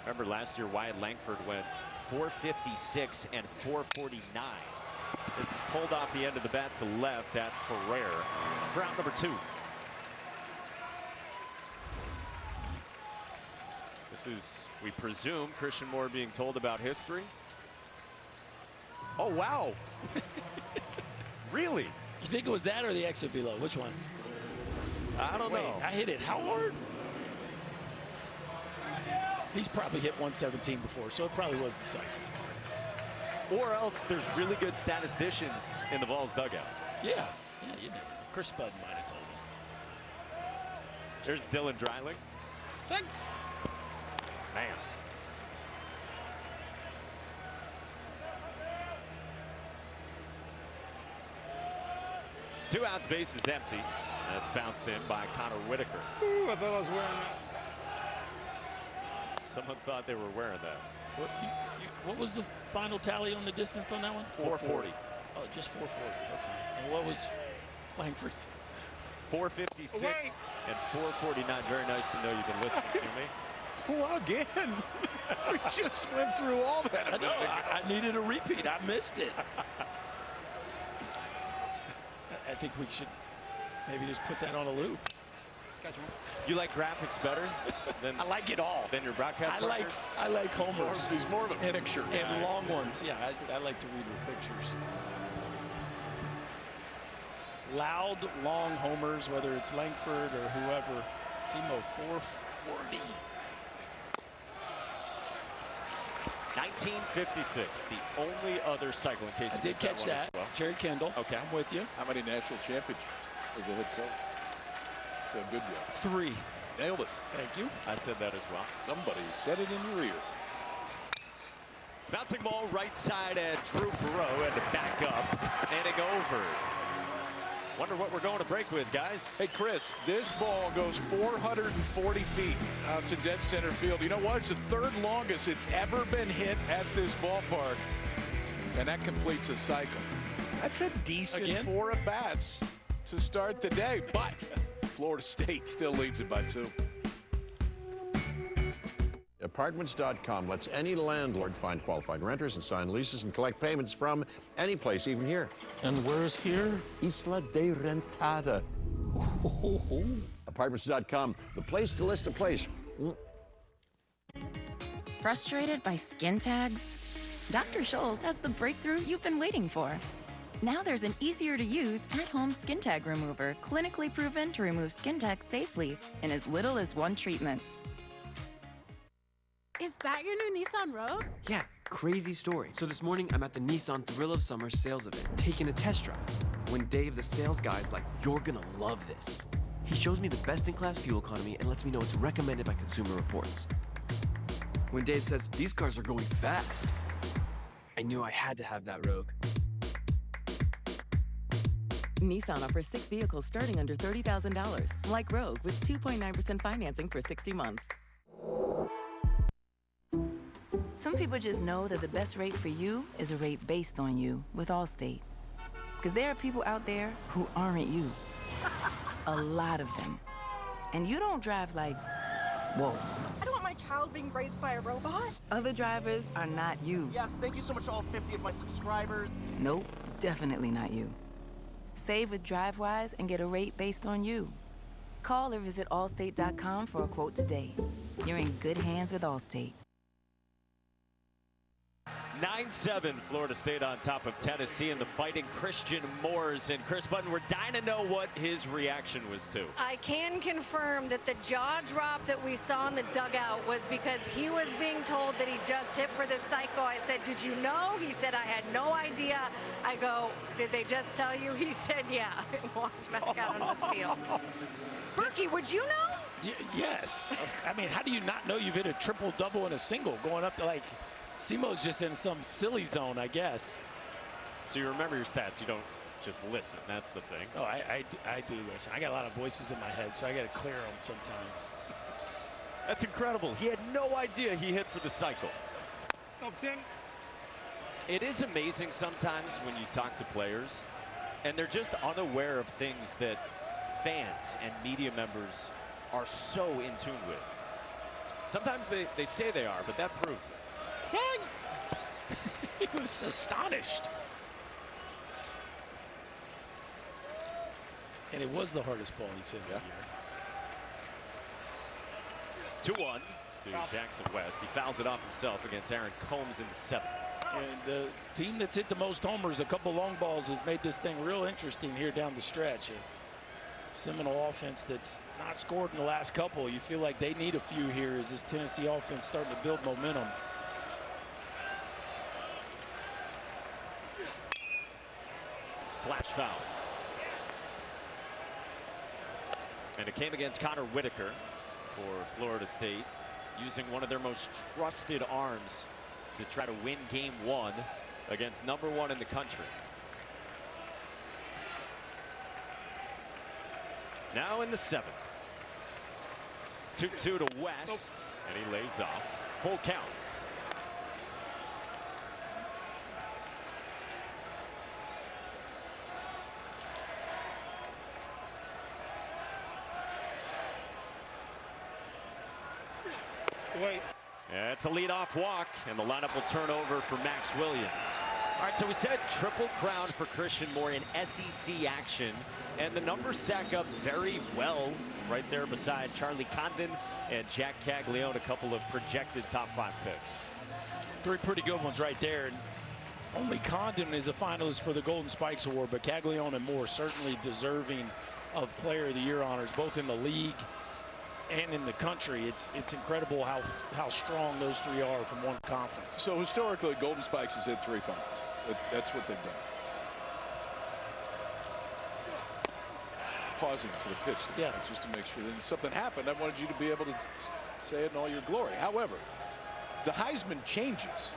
Remember last year Wyatt Langford went 456 and 449. This is pulled off the end of the bat to left at Ferrer for out number 2. This is, we presume, Christian Moore being told about history. Oh, wow. Really? You think it was that or the exit below? Which one? I don't know. I hit it how hard? He's probably hit 117 before, so it probably was the cycle. Or else there's really good statisticians in the Vols dugout. Yeah, you know. Chris Spud might have told him. There's Dylan Dreiling. Man. Two outs, base is empty. That's bounced in by Connor Whitaker. Ooh, I thought I was wearing that. Someone thought they were wearing that. What was the final tally on the distance on that one? 440. Oh, just 440. Okay. And what was Langford's? 456 and 449. Very nice to know you can listen to me. Well, again, we just went through all that. I know. I needed a repeat. I missed it. I think we should maybe just put that on a loop. Gotcha. You like graphics better than I like it all. Than your broadcast partners? I like homers. He's more of a picture guy. And long ones. Yeah, I like to read the pictures. Loud, long homers, whether it's Langford or whoever. Simo 440. 1956, the only other cycle in case you I did catch that. Well. Jerry Kendall. Okay. I'm with you. How many national championships as a head coach? It's a good job. 3. Nailed it. Thank you. I said that as well. Somebody said it in your ear. Bouncing ball right side at Drew Farrow and to back up and it over. Wonder what we're going to break with, guys. Hey, Chris, this ball goes 440 feet out to dead center field. You know what? It's the third longest it's ever been hit at this ballpark. And that completes a cycle. That's a decent 4 at-bats to start the day. But Florida State still leads it by 2. Apartments.com lets any landlord find qualified renters and sign leases and collect payments from any place, even here. And where's here? Isla de Rentada. Apartments.com, the place to list a place. Frustrated by skin tags? Dr. Scholl's has the breakthrough you've been waiting for. Now there's an easier-to-use at-home skin tag remover, clinically proven to remove skin tags safely in as little as 1 treatment. Is that your new Nissan Rogue? Yeah, crazy story. So this morning, I'm at the Nissan Thrill of Summer sales event, taking a test drive. When Dave, the sales guy, is like, "You're gonna love this." He shows me the best-in-class fuel economy and lets me know it's recommended by Consumer Reports. When Dave says, "These cars are going fast," I knew I had to have that Rogue. Nissan offers 6 vehicles starting under $30,000, like Rogue, with 2.9% financing for 60 months. Some people just know that the best rate for you is a rate based on you with Allstate. Because there are people out there who aren't you. A lot of them. And you don't drive like, whoa. I don't want my child being raised by a robot. Other drivers are not you. Yes, thank you so much to all 50 of my subscribers. Nope, definitely not you. Save with DriveWise and get a rate based on you. Call or visit Allstate.com for a quote today. You're in good hands with Allstate. 9-7, Florida State on top of Tennessee and the Fighting Christian Moores. And Chris Button, we're dying to know what his reaction was to. I can confirm that the jaw drop that we saw in the dugout was because he was being told that he just hit for the cycle. I said, did you know? He said, I had no idea. I go, did they just tell you? He said, yeah. Walked back out on the field. Berkey, would you know? Yes. I mean, how do you not know you've hit a triple-double and a single going up to, like, Simo's just in some silly zone, I guess. So you remember your stats. You don't just listen. That's the thing. Oh, I do listen. I got a lot of voices in my head, so I got to clear them sometimes. That's incredible. He had no idea he hit for the cycle. Up 10. It is amazing sometimes when you talk to players, and they're just unaware of things that fans and media members are so in tune with. Sometimes they say they are, but that proves it. He was astonished. And it was the hardest ball he's hit of the year. 2-1 to Jackson West. He fouls it off himself against Aaron Combs in the 7th. And the team that's hit the most homers, a couple long balls, has made this thing real interesting here down the stretch. A Seminole offense that's not scored in the last couple. You feel like they need a few here as this Tennessee offense starting to build momentum. Slash foul. And it came against Connor Whitaker for Florida State, using one of their most trusted arms to try to win game 1 against #1 in the country. Now in the 7th. 2-2 to West, and he lays off. Full count. Wait. Yeah, it's a leadoff walk, and the lineup will turn over for Max Williams. All right, so we said triple crown for Christian Moore in SEC action, and the numbers stack up very well right there beside Charlie Condon and Jack Caglione, a couple of projected top 5 picks. 3 pretty good ones right there. And only Condon is a finalist for the Golden Spikes Award, but Caglione and Moore certainly deserving of Player of the Year honors, both in the league and in the country. It's incredible how strong those 3 are from one conference. So historically, Golden Spikes has hit 3 finals. That's what they've done. Pausing for the pitch, yeah, just to make sure that something happened. I wanted you to be able to say it in all your glory. However, the Heisman changes,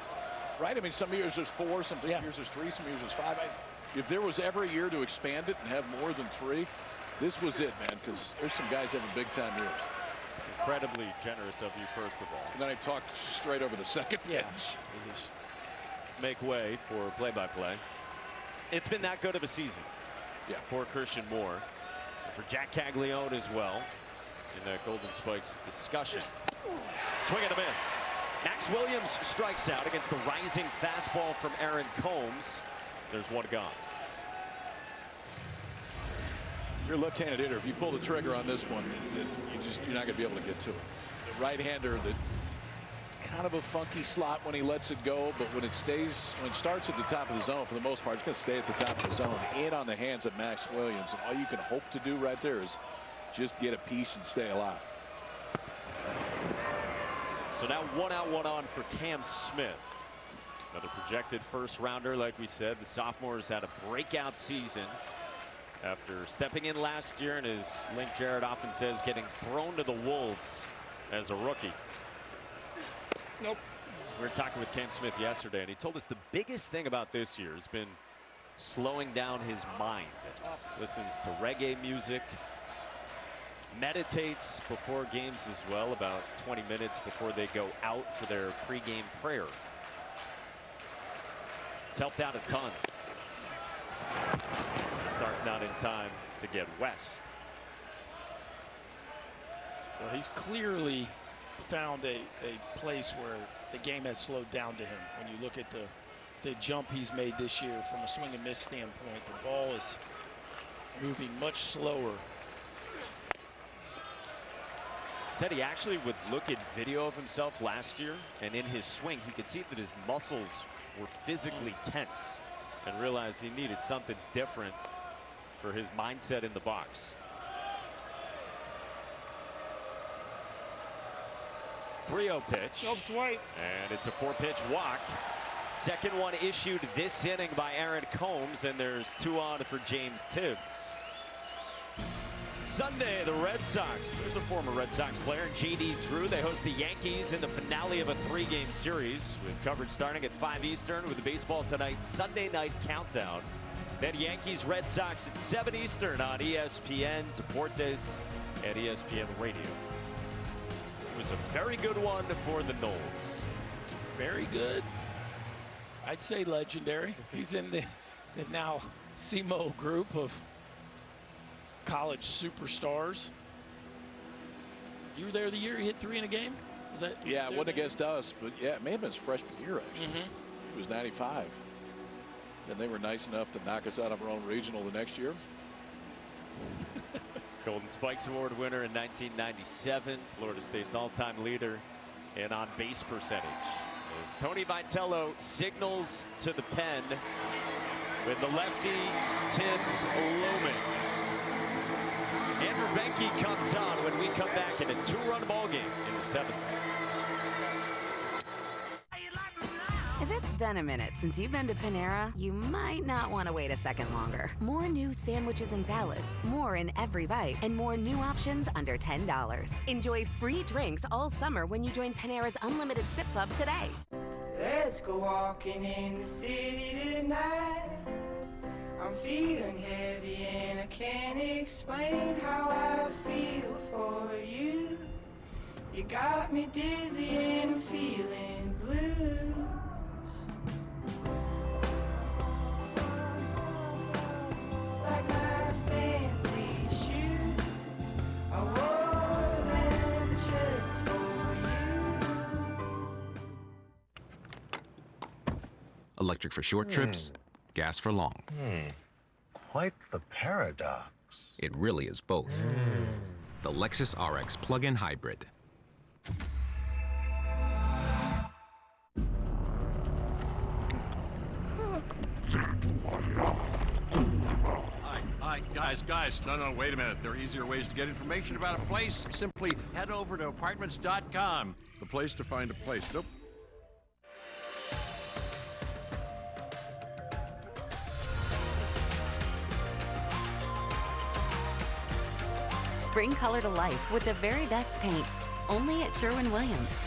right? I mean, some years there's 4, some years there's 3, some years there's 5. If there was ever a year to expand it and have more than 3, this was it, man, because there's some guys having big-time years. Incredibly generous of you, first of all. And then I talked straight over the second pitch. Just make way for play-by-play. It's been that good of a season for Christian Moore, and for Jack Caglione as well in the Golden Spikes discussion. Swing and a miss. Max Williams strikes out against the rising fastball from Aaron Combs. There's one gone. You're a left-handed hitter. If you pull the trigger on this one, you're not going to be able to get to it. The right-hander, it's kind of a funky slot when he lets it go, but when it starts at the top of the zone, for the most part, it's going to stay at the top of the zone, in on the hands of Max Williams. And all you can hope to do right there is just get a piece and stay alive. So now 1 out, 1 on for Cam Smith. Another projected first rounder, like we said. The sophomore has had a breakout season after stepping in last year, and as Link Jarrett often says, getting thrown to the wolves as a rookie. Nope. We were talking with Cam Smith yesterday, and he told us the biggest thing about this year has been slowing down his mind. Listens to reggae music, meditates before games as well, about 20 minutes before they go out for their pregame prayer. It's helped out a ton. Starting out in time to get West. Well, he's clearly found a place where the game has slowed down to him. When you look at the jump he's made this year from a swing and miss standpoint, the ball is moving much slower. Said he actually would look at video of himself last year, and in his swing, he could see that his muscles were physically tense and realized he needed something different for his mindset in the box. 3-0 pitch. And it's a 4-pitch walk. Second one issued this inning by Aaron Combs, and there's 2 on for James Tibbs. Sunday, the Red Sox, there's a former Red Sox player, J.D. Drew. They host the Yankees in the finale of a 3-game series with coverage starting at 5 Eastern with the Baseball Tonight Sunday night countdown. Then Yankees Red Sox at 7 Eastern on ESPN, Deportes at ESPN Radio. It was a very good one for the Noles. Very good. I'd say legendary. He's in the now SEMO group of college superstars. You were there the year he hit 3 in a game? Was that? Yeah, it wasn't against us, but yeah, it may have been his freshman year actually. It was 95. Then they were nice enough to knock us out of our own regional the next year. Golden Spikes Award winner in 1997, Florida State's all-time leader in on-base percentage. As Tony Vitello signals to the pen with the lefty Tibbs looming. Andrew Benke comes on when we come back in a 2-run ball game in the 7th. If it's been a minute since you've been to Panera, you might not want to wait a second longer. More new sandwiches and salads, more in every bite, and more new options under $10. Enjoy free drinks all summer when you join Panera's Unlimited Sip Club today. Let's go walking in the city tonight. I'm feeling heavy and I can't explain how I feel for you. You got me dizzy and I'm feeling blue. Like my fancy shoes, I wore them just for you. Electric for short trips, gas for long. Quite the paradox. It really is both. The Lexus RX plug-in hybrid. Hi, guys. No, wait a minute. There are easier ways to get information about a place. Simply head over to apartments.com. The place to find a place. Nope. Bring color to life with the very best paint. Only at Sherwin-Williams.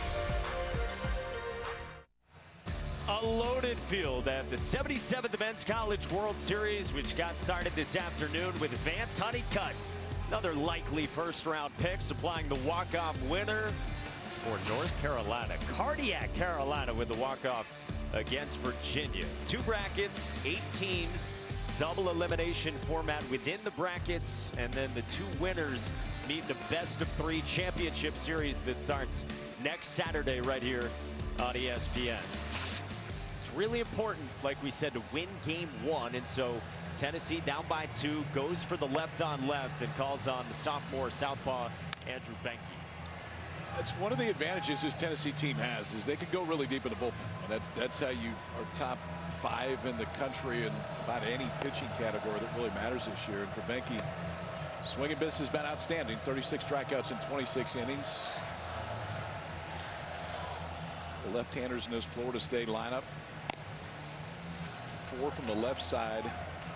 A loaded field at the 77th Men's College World Series, which got started this afternoon with Vance Honeycutt, another likely first-round pick, supplying the walk-off winner for North Carolina. Cardiac Carolina with the walk-off against Virginia. 2 brackets, 8 teams, double elimination format within the brackets, and then the 2 winners meet the best-of-3 championship series that starts next Saturday right here on ESPN. It's really important, like we said, to win game 1, and so Tennessee down by 2 goes for the left-on-left and calls on the sophomore southpaw Andrew Benke. That's one of the advantages this Tennessee team has, is they can go really deep in the bullpen. And that's how you are top 5 in the country in about any pitching category that really matters this year. And for Benke, swing and miss has been outstanding. 36 strikeouts in 26 innings. The left-handers in this Florida State lineup. 4 from the left side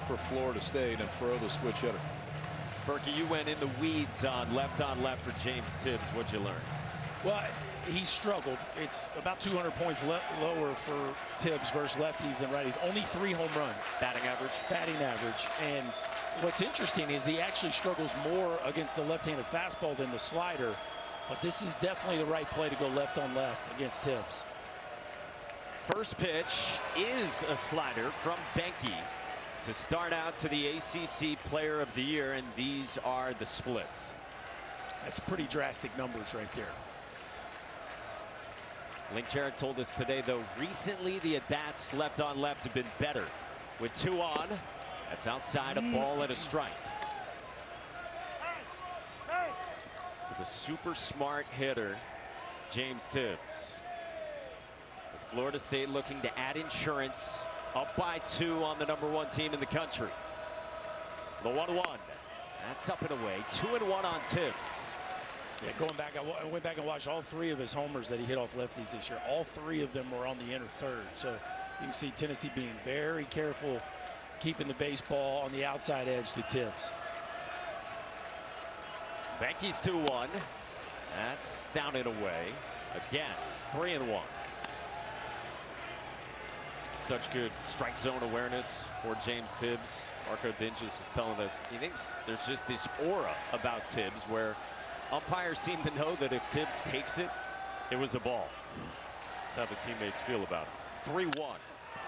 for Florida State, and Furrow the switch hitter. Berkey, you went in the weeds on left for James Tibbs. What'd you learn? Well, he struggled. It's about 200 points lower for Tibbs versus lefties and righties. Only 3 home runs. Batting average? Batting average. And what's interesting is he actually struggles more against the left-handed fastball than the slider. But this is definitely the right play to go left on left against Tibbs. First pitch is a slider from Benke to start out to the ACC Player of the Year, and these are the splits. That's pretty drastic numbers right there. Link Jarrett told us today, though, recently the at-bats left on left have been better. With 2 on, that's outside, a ball and a strike. to the super smart hitter, James Tibbs. With Florida State looking to add insurance, up by 2 on the #1 team in the country. The 1-1. That's up and away. 2-1 on Tibbs. Yeah, going back, I went back and watched all 3 of his homers that he hit off lefties this year. All 3 of them were on the inner third. So you can see Tennessee being very careful, keeping the baseball on the outside edge to Tibbs. Behnke's 2-1. That's down and away. Again, 3-1. Such good strike zone awareness for James Tibbs. Marco Dinges was telling us he thinks there's just this aura about Tibbs where umpires seem to know that if Tibbs takes it, it was a ball. That's how the teammates feel about it. 3-1.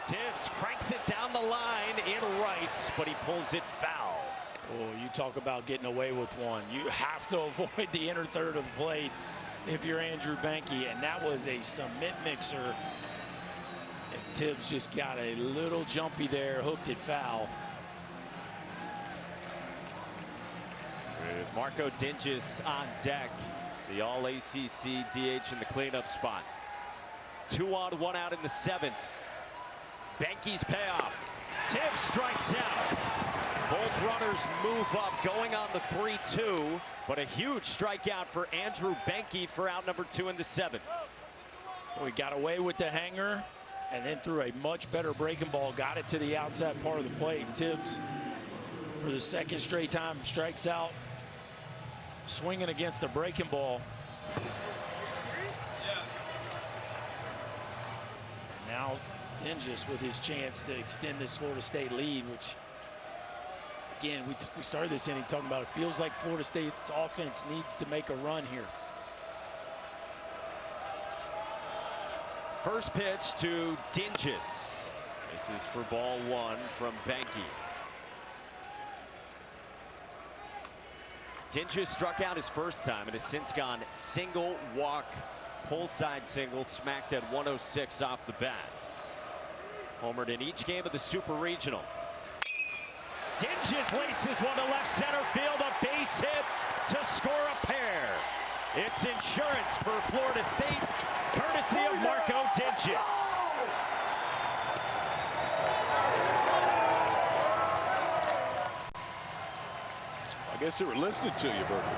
Tibbs cranks it down the line in right, but he pulls it foul. Oh, you talk about getting away with one. You have to avoid the inner third of the plate if you're Andrew Behnke, and that was a cement mixer. And Tibbs just got a little jumpy there, hooked it foul. With Marco Dinges on deck, the All-ACC DH in the cleanup spot. 2 on, 1 out in the 7th. Behnke's payoff. Tibbs strikes out. Both runners move up, going on the 3-2, but a huge strikeout for Andrew Behnke for out number 2 in the 7th. We got away with the hanger and then threw a much better breaking ball, got it to the outside part of the plate. Tibbs, for the 2nd straight time, strikes out, swinging against the breaking ball. And now Dinges with his chance to extend this Florida State lead, which, again, we started this inning talking about it feels like Florida State's offense needs to make a run here. First pitch to Dinges. This is for ball 1 from Behnke. Dinges struck out his first time and has since gone single, walk, pull side single, smacked at 106 off the bat. Homered in each game of the Super Regional. Dinges laces one to left center field, a base hit to score a pair. It's insurance for Florida State, courtesy of Marco Dinges. I guess they were listening to you, Berkey.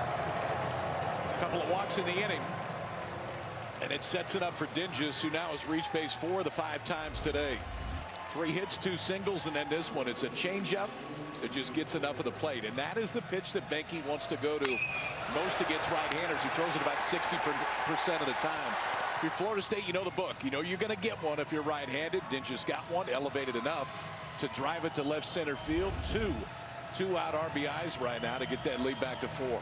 A couple of walks in the inning. And it sets it up for Dinges, who now has reached base 4 of the 5 times today. 3 hits, 2 singles, and then this one. It's a changeup that just gets enough of the plate. And that is the pitch that Behnke wants to go to most against right-handers. He throws it about 60% of the time. If you're Florida State, you know the book. You know you're going to get one if you're right-handed. Dinges got one, elevated enough to drive it to left center field. 2 out RBIs right now to get that lead back to 4.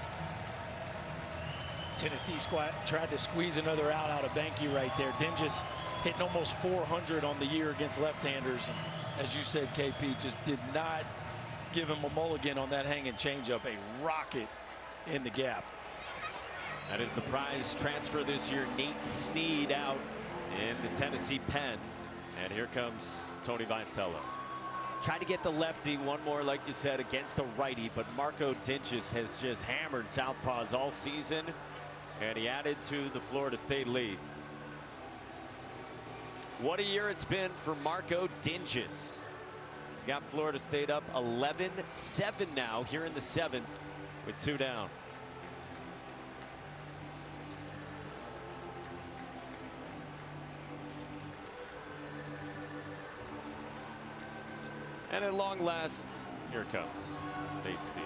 Tennessee squad tried to squeeze another out of Behnke right there. Dinges hitting almost 400 on the year against left-handers. And as you said, KP, just did not give him a mulligan on that hanging changeup. A rocket in the gap. That is the prize transfer this year. Nate Snead out in the Tennessee pen. And here comes Tony Vitello. Tried to get the lefty one more, like you said, against the righty, but Marco Dinges has just hammered southpaws all season, and he added to the Florida State lead. What a year it's been for Marco Dinges. He's got Florida State up 11-7 now here in the 7th with 2 down. And at long last, here comes Nate Snead.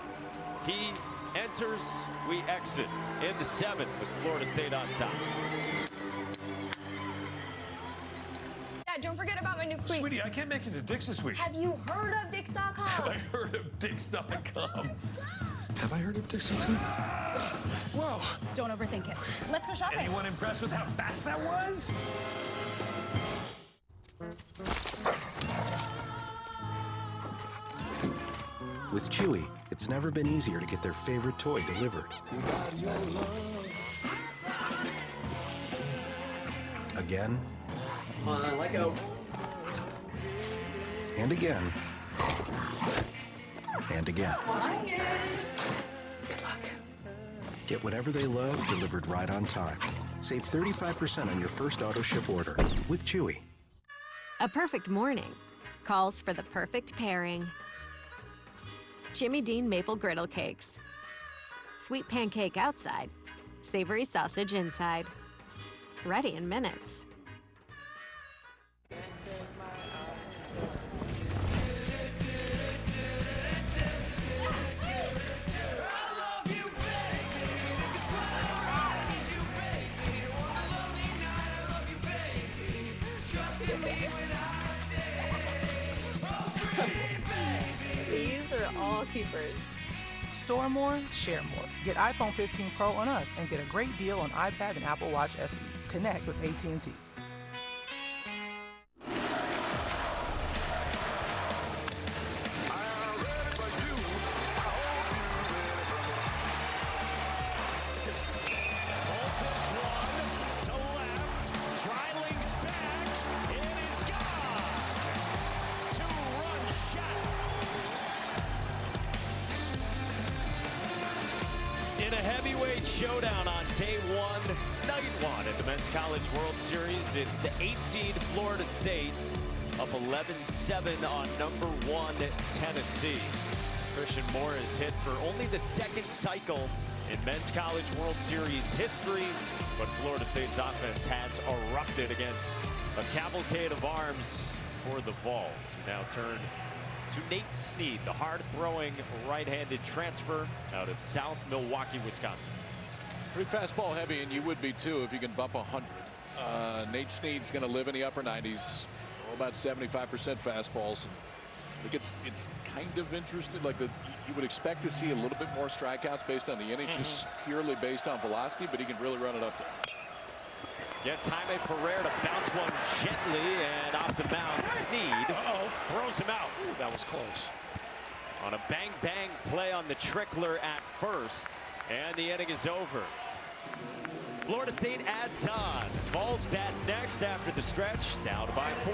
He enters, we exit in the 7th with Florida State on top. Dad, don't forget about my new cleats. Sweetie, I can't make it to Dick's this week. Have you heard of Dix.com? Have I heard of Dix.com? Have I heard of Dix.com? Whoa. Don't overthink it. Let's go shopping. Anyone impressed with how fast that was? With Chewy, it's never been easier to get their favorite toy delivered. Again. Let go. And again. And again. Good luck. Get whatever they love delivered right on time. Save 35% on your first auto ship order with Chewy. A perfect morning calls for the perfect pairing. Jimmy Dean Maple Griddle Cakes. Sweet pancake outside, savory sausage inside. Ready in minutes. These are all keepers. Store more, share more. Get iPhone 15 Pro on us and get a great deal on iPad and Apple Watch SE. Connect with AT&T. In a heavyweight showdown on day one, night one at the Men's College World Series, it's the 8 seed Florida State up 11-7 on number 1 Tennessee. Christian Moore is hit for only the second cycle in Men's College World Series history, but Florida State's offense has erupted against a cavalcade of arms for the Vols, who now turn to Nate Snead, the hard-throwing right-handed transfer out of South Milwaukee, Wisconsin. Pretty fastball heavy, and you would be too if you can bump 100. Nate Snead's going to live in the upper 90s, about 75% fastballs. I think it's kind of interesting. Like you would expect to see a little bit more strikeouts based on the inning, just purely based on velocity, but he can really run it up there. Gets Jaime Ferrer to bounce one gently, and off the mound, Snead throws him out. Ooh, that was close. On a bang-bang play on the trickler at first, and the inning is over. Florida State adds on. Vols bat next after the stretch, down by 4.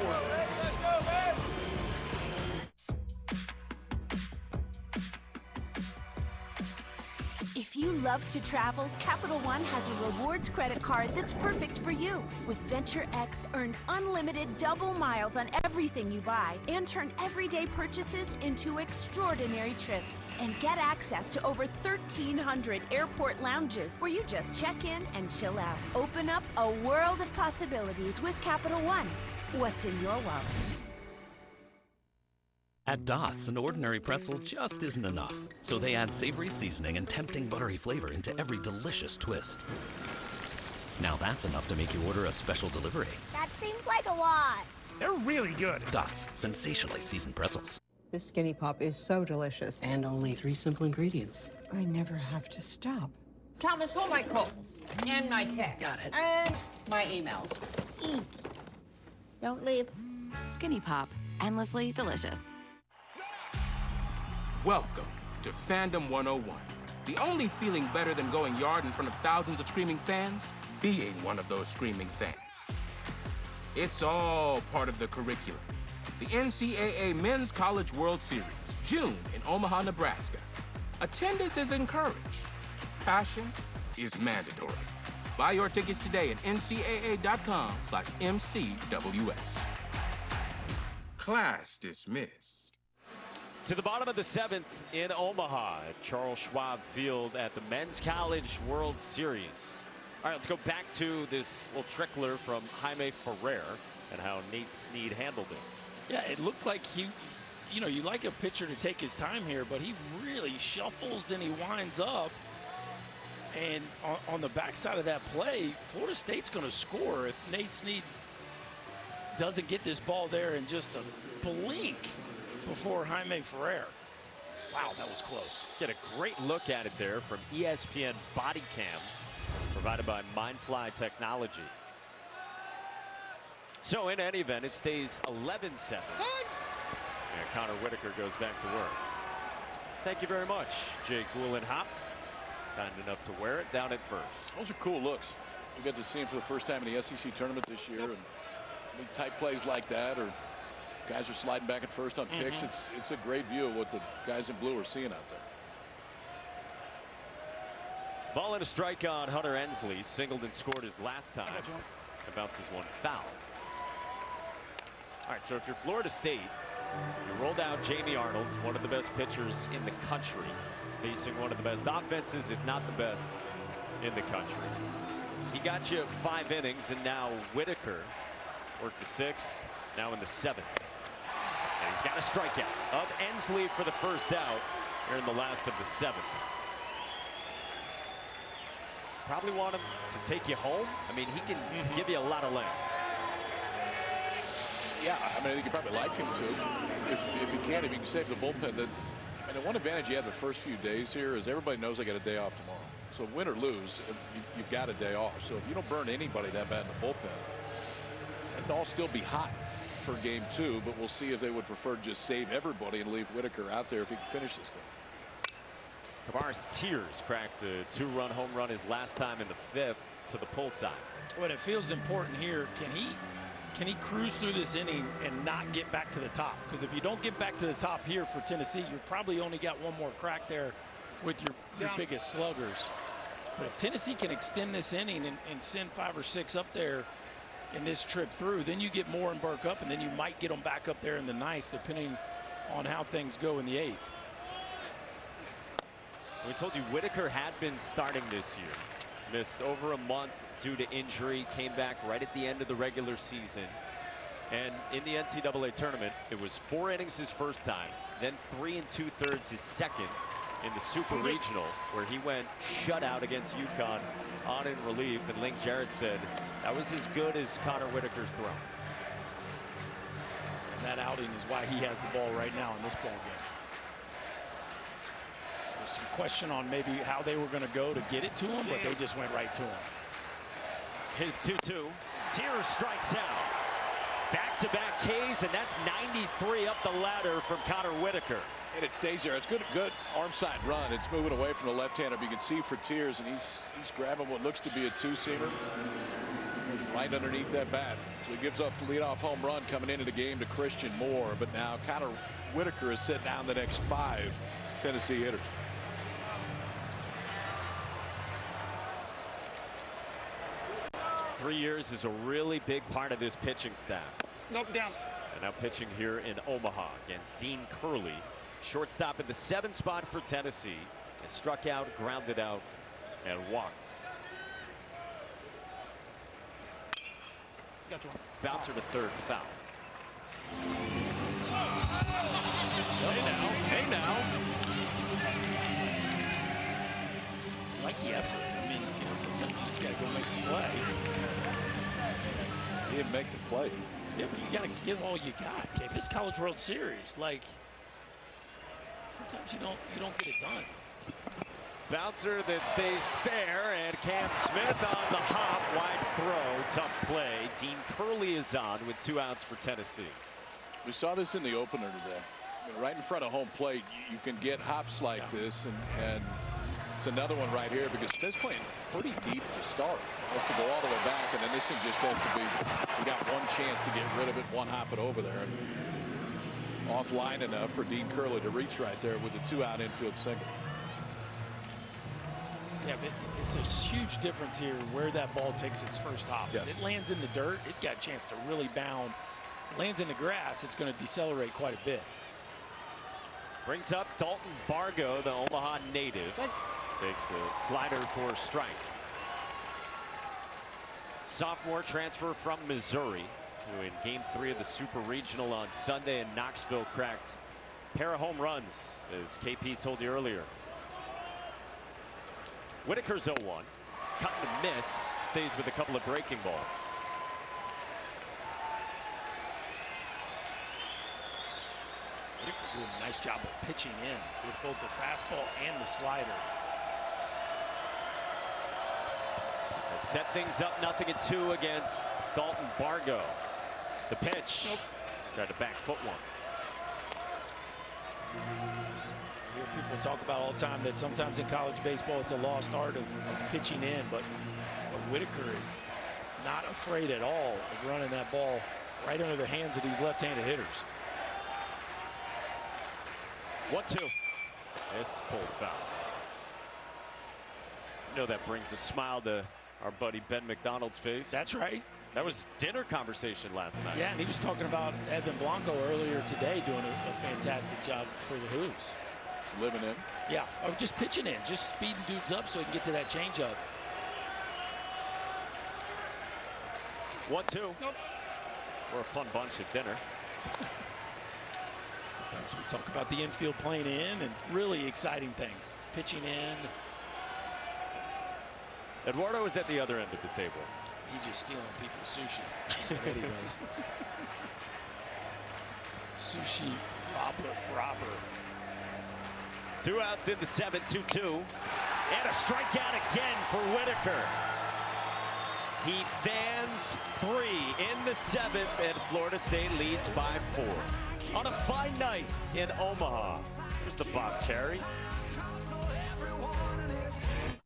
If you love to travel, Capital One has a rewards credit card that's perfect for you. With Venture X, earn unlimited double miles on everything you buy and turn everyday purchases into extraordinary trips. And get access to over 1,300 airport lounges where you just check in and chill out. Open up a world of possibilities with Capital One. What's in your wallet? At Doth's, an ordinary pretzel just isn't enough, so they add savory seasoning and tempting buttery flavor into every delicious twist. Now that's enough to make you order a special delivery. That seems like a lot. They're really good. Doth's, sensationally seasoned pretzels. This Skinny Pop is so delicious. And only 3 simple ingredients. I never have to stop. Thomas, hold my calls and my text. Got it. And my emails. Don't leave. Skinny Pop, endlessly delicious. Welcome to Fandom 101. The only feeling better than going yard in front of thousands of screaming fans? Being one of those screaming fans. It's all part of the curriculum. The NCAA Men's College World Series, June in Omaha, Nebraska. Attendance is encouraged. Passion is mandatory. Buy your tickets today at ncaa.com/MCWS. Class dismissed. To the bottom of the 7th in Omaha at Charles Schwab Field at the Men's College World Series. All right, let's go back to this little trickler from Jaime Ferrer and how Nate Snead handled it. Yeah, it looked like you like a pitcher to take his time here, but he really shuffles, then he winds up. And on the backside of that play, Florida State's going to score if Nate Snead doesn't get this ball there in just a blink before Jaime Ferrer. Wow, that was close. Get a great look at it there from ESPN Body Cam, provided by Mindfly Technology. So in any event, it stays 11-7. And Connor Whitaker goes back to work. Thank you very much, Jake Woolen-Hop. Kind enough to wear it down at first. Those are cool looks. We got to see him for the first time in the SEC tournament this year. And tight plays like that, or guys are sliding back at first on picks. It's a great view of what the guys in blue are seeing out there. Ball and a strike on Hunter Ensley. Singled and scored his last time. It bounces one foul. All right, so if you're Florida State, you rolled out Jamie Arnold, one of the best pitchers in the country, facing one of the best offenses, if not the best, in the country. He got you 5 innings, and now Whitaker worked the 6th, now in the 7th. And he's got a strikeout of Ensley for the first out here in the last of the 7th. Probably want him to take you home. I mean, he can give you a lot of length. Yeah, I mean, I think you probably like him to. If he can, if he can save the bullpen. And the one advantage you have the first few days here is everybody knows they got a day off tomorrow. So win or lose, you've got a day off. So if you don't burn anybody that bad in the bullpen, it'd all still be hot for game 2. But we'll see if they would prefer to just save everybody and leave Whitaker out there if he can finish this thing. Kavares Tears cracked a 2-run home run his last time in the 5th to the pull side. But it feels important here. Can he cruise through this inning and not get back to the top? Because if you don't get back to the top here for Tennessee, you probably only got one more crack there with your biggest sluggers. But if Tennessee can extend this inning and send 5 or 6 up there in this trip through, then you get Moore and Burke up, and then you might get them back up there in the 9th, depending on how things go in the 8th. We told you Whitaker had been starting this year. Missed over a month due to injury, came back right at the end of the regular season. And in the NCAA tournament, it was 4 innings his first time, then 3 2/3 his second in the Super Regional, where he went shutout against UConn on in relief. And Link Jarrett said that was as good as Connor Whitaker's throw. And that outing is why he has the ball right now in this ball game. There's some question on maybe how they were going to go to get it to him, but they just went right to him. His 2-2. Tears strikes out. Back-to-back Ks, and that's 93 up the ladder from Connor Whitaker. And it stays there. It's good arm side run. It's moving away from the left-hander. You can see for Tears, and he's grabbing what looks to be a 2-seamer. Goes right underneath that bat. So he gives up the leadoff home run coming into the game to Christian Moore. But now Connor Whitaker is sitting down the next 5 Tennessee hitters. Three years is a really big part of this pitching staff. Nope, down. And now pitching here in Omaha against Dean Curley. Shortstop in the 7th spot for Tennessee. He struck out, grounded out, and walked. Gotcha. Bouncer to third, foul. Hey now. I like the effort. I mean, you know, sometimes you just got to go make the play. He didn't make the play. Yeah, but you got to give all you got, Gabe. This College World Series, like, sometimes you don't get it done. Bouncer that stays fair, and Cam Smith on the hop, wide throw, tough play. Dean Curley is on with 2 outs for Tennessee. We saw this in the opener today. I mean, right in front of home plate, you can get hops like this, and it's another one right here because Smith's playing pretty deep to start. Has to go all the way back, and then this thing just has to be, we got one chance to get rid of it, one hop it over there. And offline enough for Dean Curley to reach right there with a 2-out infield single. Yeah, it's a huge difference here where that ball takes its first hop. Yes. If it lands in the dirt, it's got a chance to really bound. If it lands in the grass, it's going to decelerate quite a bit. Brings up Dalton Bargo, the Omaha native. Takes a slider for a strike. Sophomore transfer from Missouri, who in game 3 of the Super Regional on Sunday in Knoxville cracked a pair of home runs, as KP told you earlier. Whitaker's 0-1. Cut and miss. Stays with a couple of breaking balls. Whitaker doing a nice job of pitching in with both the fastball and the slider. Set things up 0-2 against Dalton Bargo. The pitch. Tried to back foot one. You hear people talk about all the time that sometimes in college baseball it's a lost art of pitching in, but Whitaker is not afraid at all of running that ball right under the hands of these left-handed hitters. 1-2. This pulled foul. know that brings a smile to our buddy Ben McDonald's face. That's right. That was dinner conversation last night. Yeah, and he was talking about Evan Blanco earlier today doing a fantastic job for the Hoos. Living in. Yeah, or just pitching in, just speeding dudes up so he can get to that changeup. 1-2. Nope. We're a fun bunch at dinner. Sometimes we talk about the infield playing in and really exciting things. Pitching in. Eduardo is at the other end of the table. He's just stealing people's sushi. That's what Eddie does. Sushi robber. 2 outs in the 7, 2-2. And a strikeout again for Whitaker. He fans 3 in the 7th, and Florida State leads by 4. On a fine night in Omaha. Here's the Bob Carey.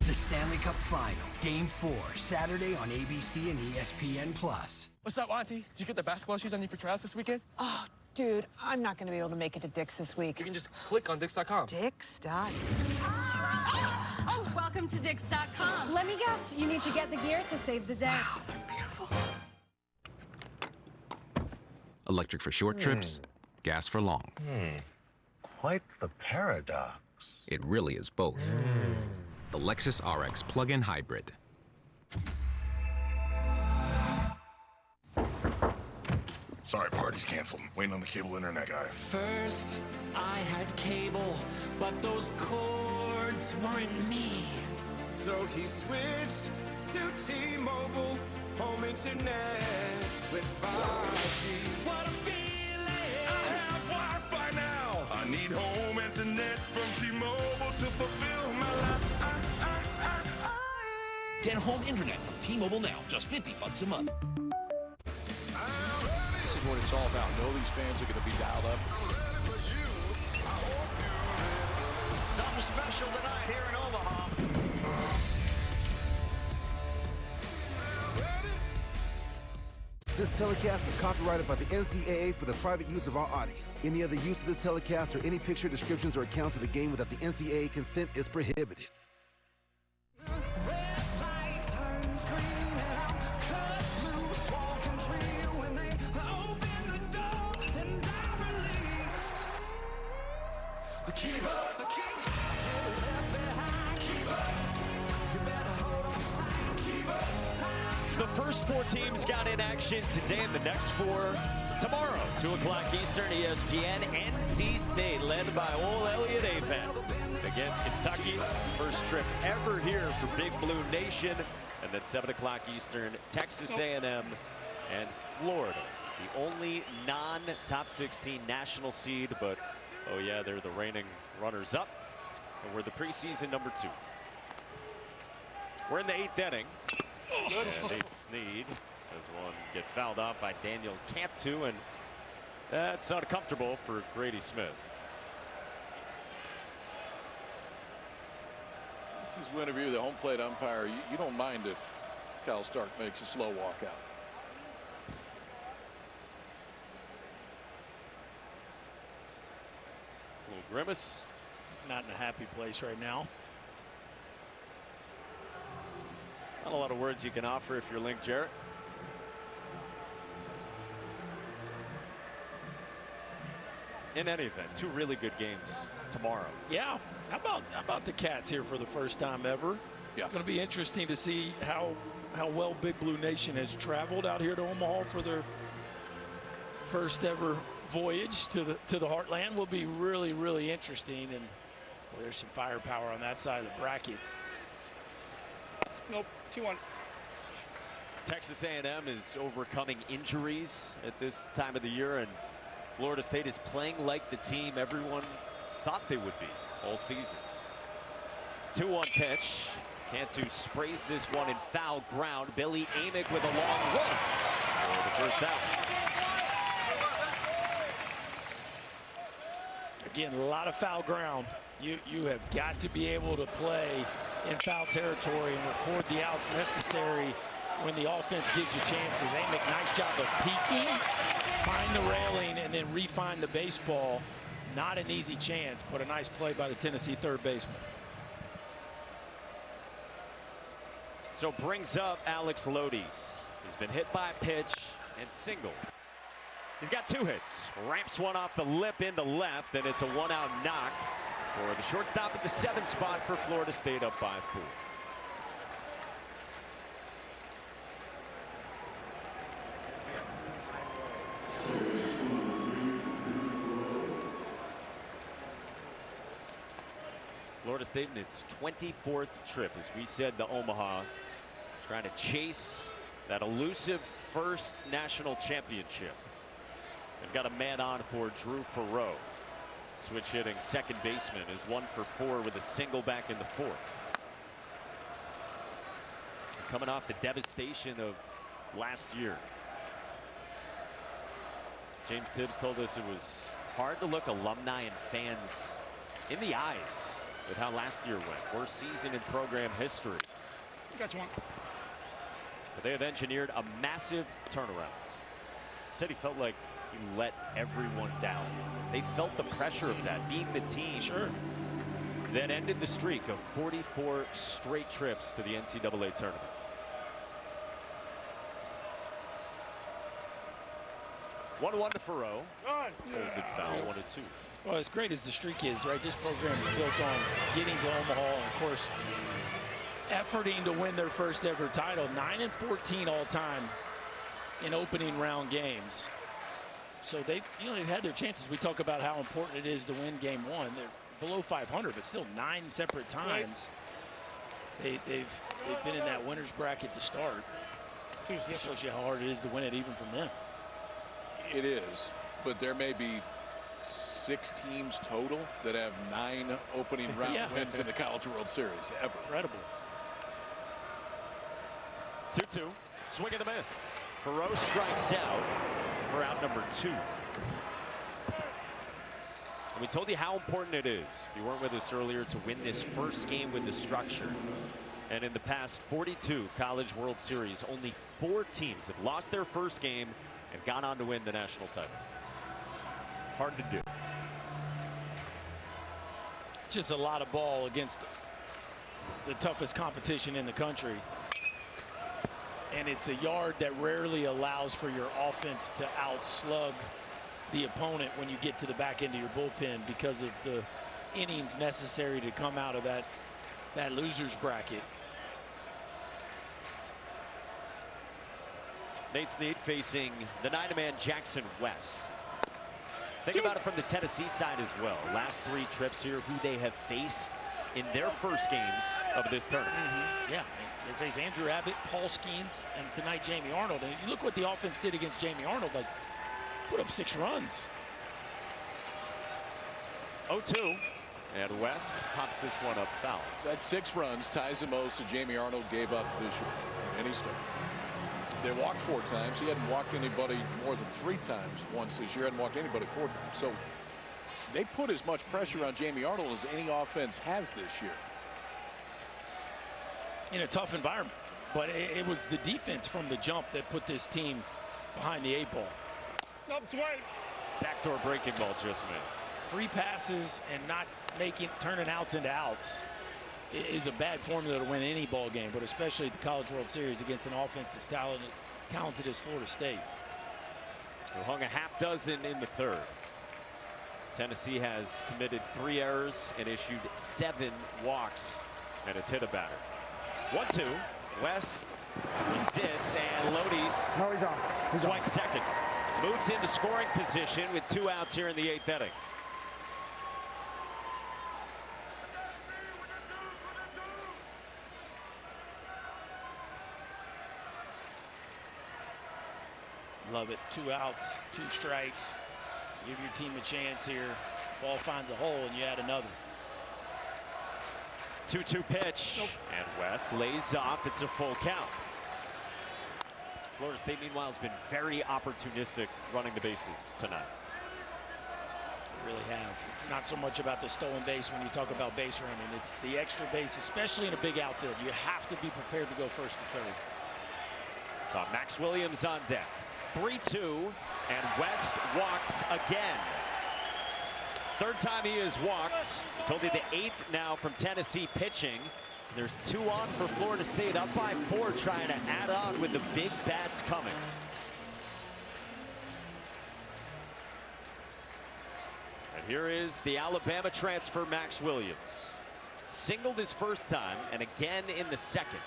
The Stanley Cup Final, Game 4, Saturday on ABC and ESPN+. What's up, Auntie? Did you get the basketball shoes on you for tryouts this weekend? Oh, dude, I'm not going to be able to make it to Dick's this week. You can just click on Dix.com. Dix.com. Oh, welcome to Dix.com. Let me guess, you need to get the gear to save the day. Wow, they're beautiful. Electric for short trips, gas for long. Quite the paradox. It really is both. The Lexus RX plug-in hybrid. Sorry, party's canceled. Waiting on the cable internet guy. First, I had cable, but those cords weren't me. So he switched to T-Mobile home internet with 5G. What a feeling! I have Wi-Fi now. I need home internet from T-Mobile to fulfill my life. Get home internet from T-Mobile now, just $50 a month. This is what it's all about. Know these fans are going to be dialed up. Something special tonight here in Omaha. This telecast is copyrighted by the NCAA for the private use of our audience. Any other use of this telecast or any picture, descriptions, or accounts of the game without the NCAA consent is prohibited. The first 4 teams got in action today, and the next 4 tomorrow. 2 o'clock Eastern, ESPN. NC State, led by old Elliot Avent against Kentucky. First trip ever here for Big Blue Nation. And then 7 o'clock Eastern, Texas A&M and Florida. The only non-top 16 national seed, but oh yeah, they're the reigning runners-up. And we're the preseason number 2. We're in the 8th inning. And Nate Snead has one get fouled off by Daniel Cantu, and that's uncomfortable for Grady Smith. This is Winterview, the home plate umpire. You don't mind if Kyle Stark makes a slow walkout. Little grimace. He's not in a happy place right now. Not a lot of words you can offer if you're Link Jarrett. In any event, 2 really good games tomorrow. Yeah. How about the Cats here for the first time ever? Yeah. Going to be interesting to see how well Big Blue Nation has traveled out here to Omaha for their first ever voyage to the Heartland. Will be really, really interesting, and well, there's some firepower on that side of the bracket. Nope, 2-1. Texas A&M is overcoming injuries at this time of the year, and Florida State is playing like the team everyone thought they would be all season. 2-1 pitch. Cantu sprays this one in foul ground. Billy Amick with a long run for the first out. Again, a lot of foul ground. You have got to be able to play in foul territory and record the outs necessary when the offense gives you chances. Amick, nice job of peeking, find the railing, and then refine the baseball. Not an easy chance, but a nice play by the Tennessee third baseman. So brings up Alex Lodies. He's been hit by a pitch and singled. He's got 2 hits. Ramps one off the lip into left, and it's a 1-out knock for the shortstop at the 7th spot for Florida State, up by 4. Florida State in its 24th trip, as we said, to Omaha, trying to chase that elusive first national championship. They've got a man on for Drew Perreault. Switch hitting second baseman is 1 for 4 with a single back in the 4th. Coming off the devastation of last year. James Tibbs told us it was hard to look alumni and fans in the eyes with how last year went. Worst season in program history. Got one. But they have engineered a massive turnaround. Said he felt like he let everyone down. They felt the pressure of that, being the team that ended the streak of 44 straight trips to the NCAA tournament. One to Perreault. Pulls it foul, 1-2. Well, as great as the streak is, right, this program is built on getting to Omaha, and of course, efforting to win their first ever title. 9-14 all time in opening round games. So they've had their chances. We talk about how important it is to win game 1. They're below 500, but still 9 separate times. They've been in that winner's bracket to start. It shows you how hard it is to win it even from them. It is, but there may be 6 teams total that have 9 opening round wins in the College World Series ever. Incredible. 2-2. Swing and a miss. Perreault strikes out for out number 2. And we told you how important it is, if you weren't with us earlier, to win this first game with the structure. And in the past 42 College World Series, only 4 teams have lost their first game and gone on to win the national title. Hard to do. Just a lot of ball against the toughest competition in the country. And it's a yard that rarely allows for your offense to outslug the opponent when you get to the back end of your bullpen because of the innings necessary to come out of that loser's bracket. Nate Snead facing the 9-man Jackson West. Think about it from the Tennessee side as well. Last 3 trips here, who they have faced in their first games of this tournament. Yeah, they face Andrew Abbott, Paul Skeens, and tonight Jamie Arnold. And you look what the offense did against Jamie Arnold. Like, put up 6 runs. 0-2, and West pops this one up foul. That's 6 runs, ties the most that Jamie Arnold gave up this year in any start. They walked 4 times. He hadn't walked anybody more than 3 times once this year. Hadn't walked anybody 4 times. So they put as much pressure on Jamie Arnold as any offense has this year. In a tough environment. But it was the defense from the jump that put this team behind the 8 ball. Nope, it's white. Backdoor breaking ball just missed. Free passes and not turning outs into outs is a bad formula to win any ball game, but especially the College World Series against an offense as talented as Florida State. Who hung a half dozen in the 3rd. Tennessee has committed 3 errors and issued 7 walks and has hit a batter. 1-2. West resists, and Lodies swings second. Moves into scoring position with 2 outs here in the 8th inning. Love it. 2 outs, 2 strikes. Give your team a chance here. Ball finds a hole and you add another. 2-2 pitch. And West lays off. It's a full count. Florida State, meanwhile, has been very opportunistic running the bases tonight. Really have. It's not so much about the stolen base when you talk about base running. It's the extra base, especially in a big outfield. You have to be prepared to go first to third. So Max Williams on deck. 3-2, and West walks again. 3rd time he has walked. I told you the 8th now from Tennessee pitching. There's 2 on for Florida State, up by 4, trying to add on with the big bats coming. And here is the Alabama transfer, Max Williams. Singled his first time and again in the second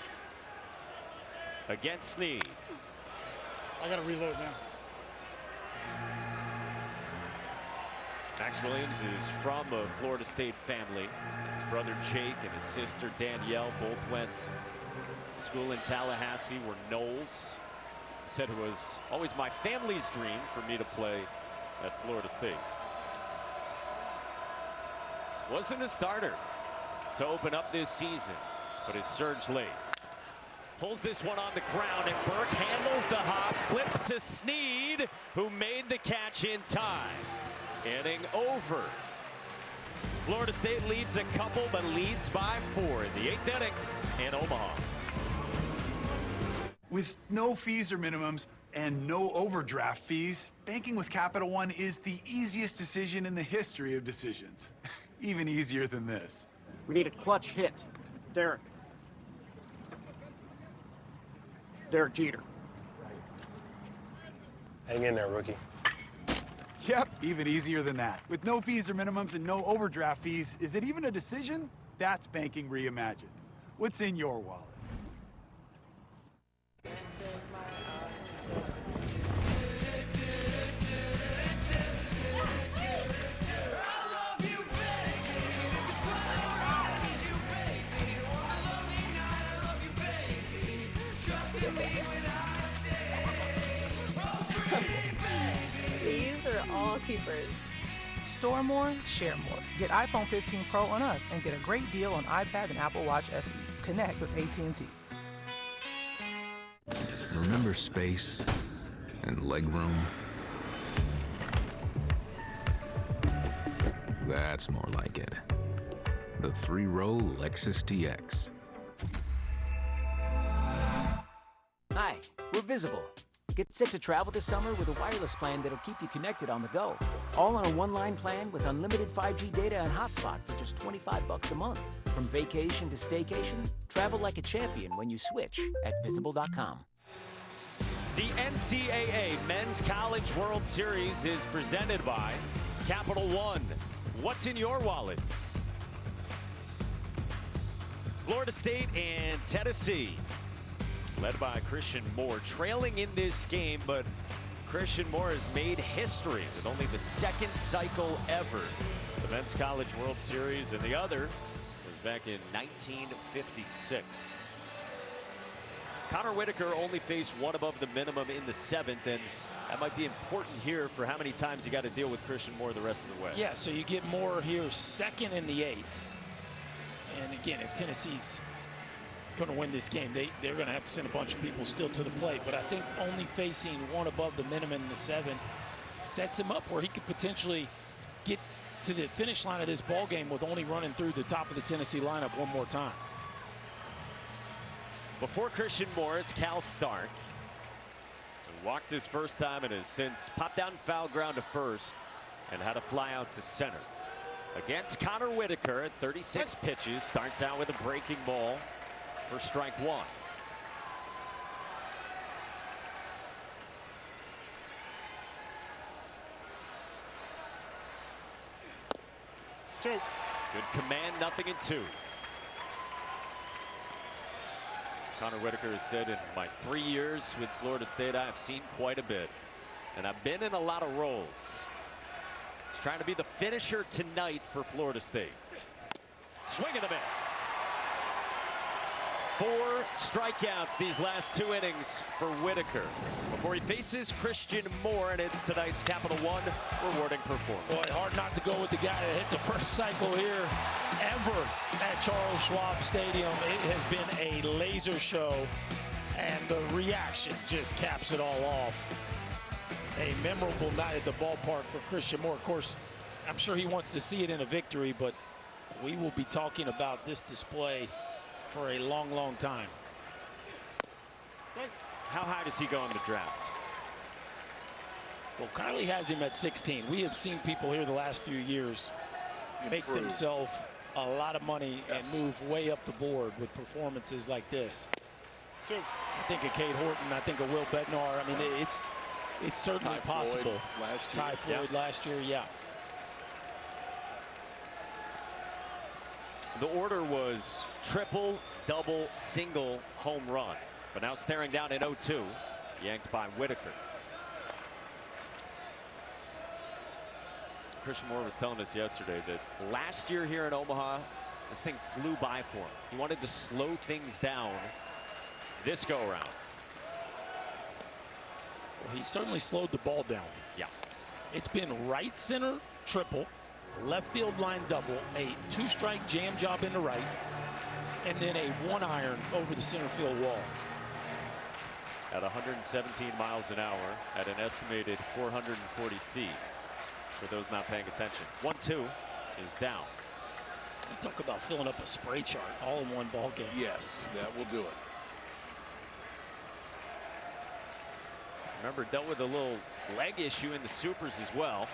against Snead. I got to reload now. Max Williams is from a Florida State family. His brother Jake and his sister Danielle both went to school in Tallahassee, where Knowles. He said it was always my family's dream for me to play at Florida State. Wasn't a starter to open up this season, but is Serge late. Pulls this one on the ground, and Burke handles the hop, flips to Snead, who made the catch in time. Inning over. Florida State leaves a couple, but leads by 4 in the 8th inning in Omaha. With no fees or minimums and no overdraft fees, banking with Capital One is the easiest decision in the history of decisions. Even easier than this. We need a clutch hit. Derek. Derek Jeter. Hang in there, rookie. Yep, even easier than that. With no fees or minimums and no overdraft fees, is it even a decision? That's banking reimagined. What's in your wallet? These are all keepers. Store more, share more. Get iPhone 15 Pro on us and get a great deal on iPad and Apple Watch SE. Connect with AT&T. Remember space and legroom? That's more like it. The 3-row Lexus TX. Hi, we're Visible. Get set to travel this summer with a wireless plan that'll keep you connected on the go. All on a one-line plan with unlimited 5G data and hotspot for just $25 a month. From vacation to staycation, travel like a champion when you switch at Visible.com. The NCAA Men's College World Series is presented by Capital One. What's in your wallets? Florida State and Tennessee, led by Christian Moore, trailing in this game, but Christian Moore has made history with only the 2nd cycle ever. The Men's College World Series, and the other was back in 1956. Connor Whitaker only faced 1 above the minimum in the 7th, and that might be important here for how many times you got to deal with Christian Moore the rest of the way. Yeah, so you get Moore here 2nd in the 8th. And again, if Tennessee's going to win this game, they're going to have to send a bunch of people still to the plate. But I think only facing 1 above the minimum in the 7th sets him up where he could potentially get to the finish line of this ball game with only running through the top of the Tennessee lineup one more time. Before Christian Moore, it's Cal Stark, who walked his first time and has since popped down foul ground to first and had a fly out to center. Against Connor Whitaker at 36 pitches, starts out with a breaking ball for strike 1. Good command, 0-2. Connor Whitaker has said, in my 3 years with Florida State, I have seen quite a bit, and I've been in a lot of roles. He's trying to be the finisher tonight for Florida State. Swing and a miss. 4 strikeouts these last 2 innings for Whitaker before he faces Christian Moore, and it's tonight's Capital One rewarding performance. Boy, hard not to go with the guy that hit the first cycle here ever at Charles Schwab Stadium. It has been a laser show, and the reaction just caps it all off. A memorable night at the ballpark for Christian Moore. Of course, I'm sure he wants to see it in a victory, but we will be talking about this display for a long, long time. How high does he go in the draft? Well, Kylie has him at 16. We have seen people here the last few years make themselves a lot of money and move way up the board with performances like this. I think of Cade Horton. I think of Will Bednar. I mean, it's certainly possible. Ty Floyd last year, yeah. The order was triple, double, single, home run. But now staring down at 0-2, yanked by Whitaker. Christian Moore was telling us yesterday that last year here in Omaha, this thing flew by for him. He wanted to slow things down this go around. Well, he certainly slowed the ball down. Yeah. It's been right center triple, left field line double, a 2-strike jam job into right, and then a 1-iron over the center field wall. At 117 miles an hour at an estimated 440 feet. For those not paying attention. 1-2 is down. You talk about filling up a spray chart all in one ball game. Yes, that will do it. Remember, dealt with a little leg issue in the supers as well.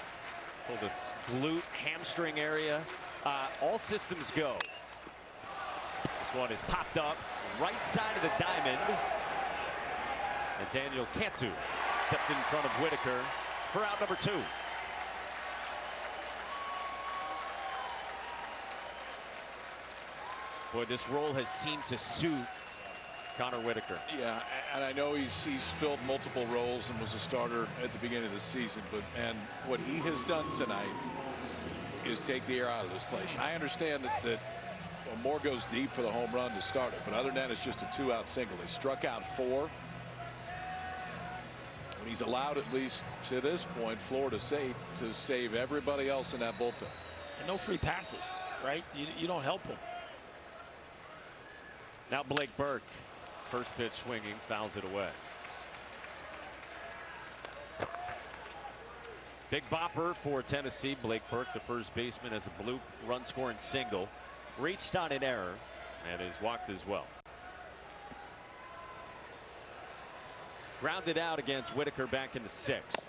Told us glute, hamstring area. All systems go. This one is popped up right side of the diamond. And Daniel Cantu stepped in front of Whitaker for out number 2. Boy, this role has seemed to suit Connor Whitaker. Yeah, and I know he's filled multiple roles and was a starter at the beginning of the season, but man, what he has done tonight is take the air out of this place. I understand that well, Moore goes deep for the home run to start it, but other than that, it's just a 2-out single. He struck out 4. And he's allowed, at least to this point, Florida State to save everybody else in that bullpen. And no free passes, right? You don't help him. Now Blake Burke, first pitch swinging, fouls it away. Big bopper for Tennessee. Blake Burke, the first baseman, as a blue run scoring single. Reached on an error and is walked as well. Grounded out against Whitaker back in the 6th.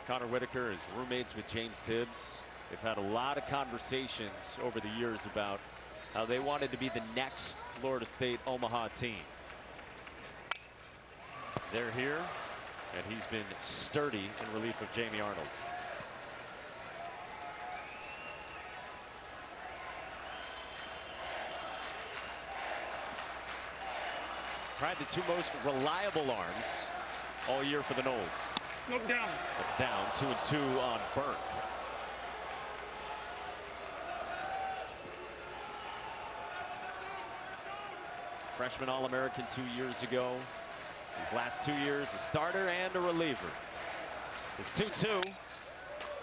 Connor Whitaker is roommates with James Tibbs. They've had a lot of conversations over the years about how they wanted to be the next Florida State Omaha team. They're here, and he's been sturdy in relief of Jamie Arnold. Tried the 2 most reliable arms all year for the Noles. Nope, down. That's down. 2-2 on Burke. Freshman All-American 2 years ago. His last 2 years, a starter and a reliever. It's 2-2.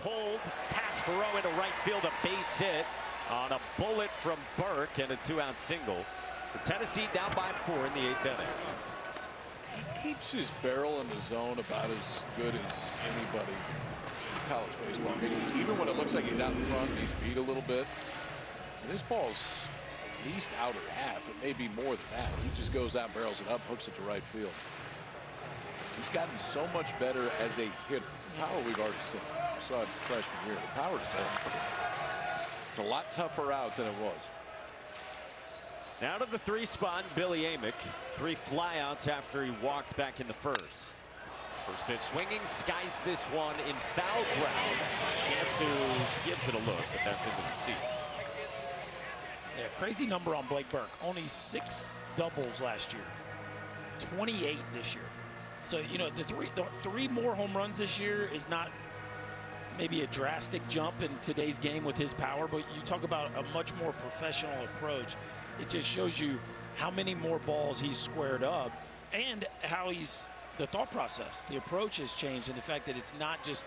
Pulled, pass Farrow into right field, a base hit on a bullet from Burke and a 2-out single. For Tennessee down by 4 in the 8th inning. He keeps his barrel in the zone about as good as anybody in college baseball. I mean, even when it looks like he's out in front and he's beat a little bit, this ball's at least outer half. It may be more than that. He just goes out, barrels it up, hooks it to right field. He's gotten so much better as a hitter. Power we've already seen. We saw it freshman year. The power is there. It's a lot tougher out than it was. Now to the 3 spot, Billy Amick. 3 flyouts after he walked back in the first. First pitch swinging, skies this one in foul ground. Cantu gives it a look, but that's into the seats. Yeah, crazy number on Blake Burke. Only 6 doubles last year. 28 this year. So, you know, the three more home runs this year is not maybe a drastic jump in today's game with his power, but you talk about a much more professional approach. It just shows you how many more balls he's squared up and how the thought process, the approach has changed, and the fact that it's not just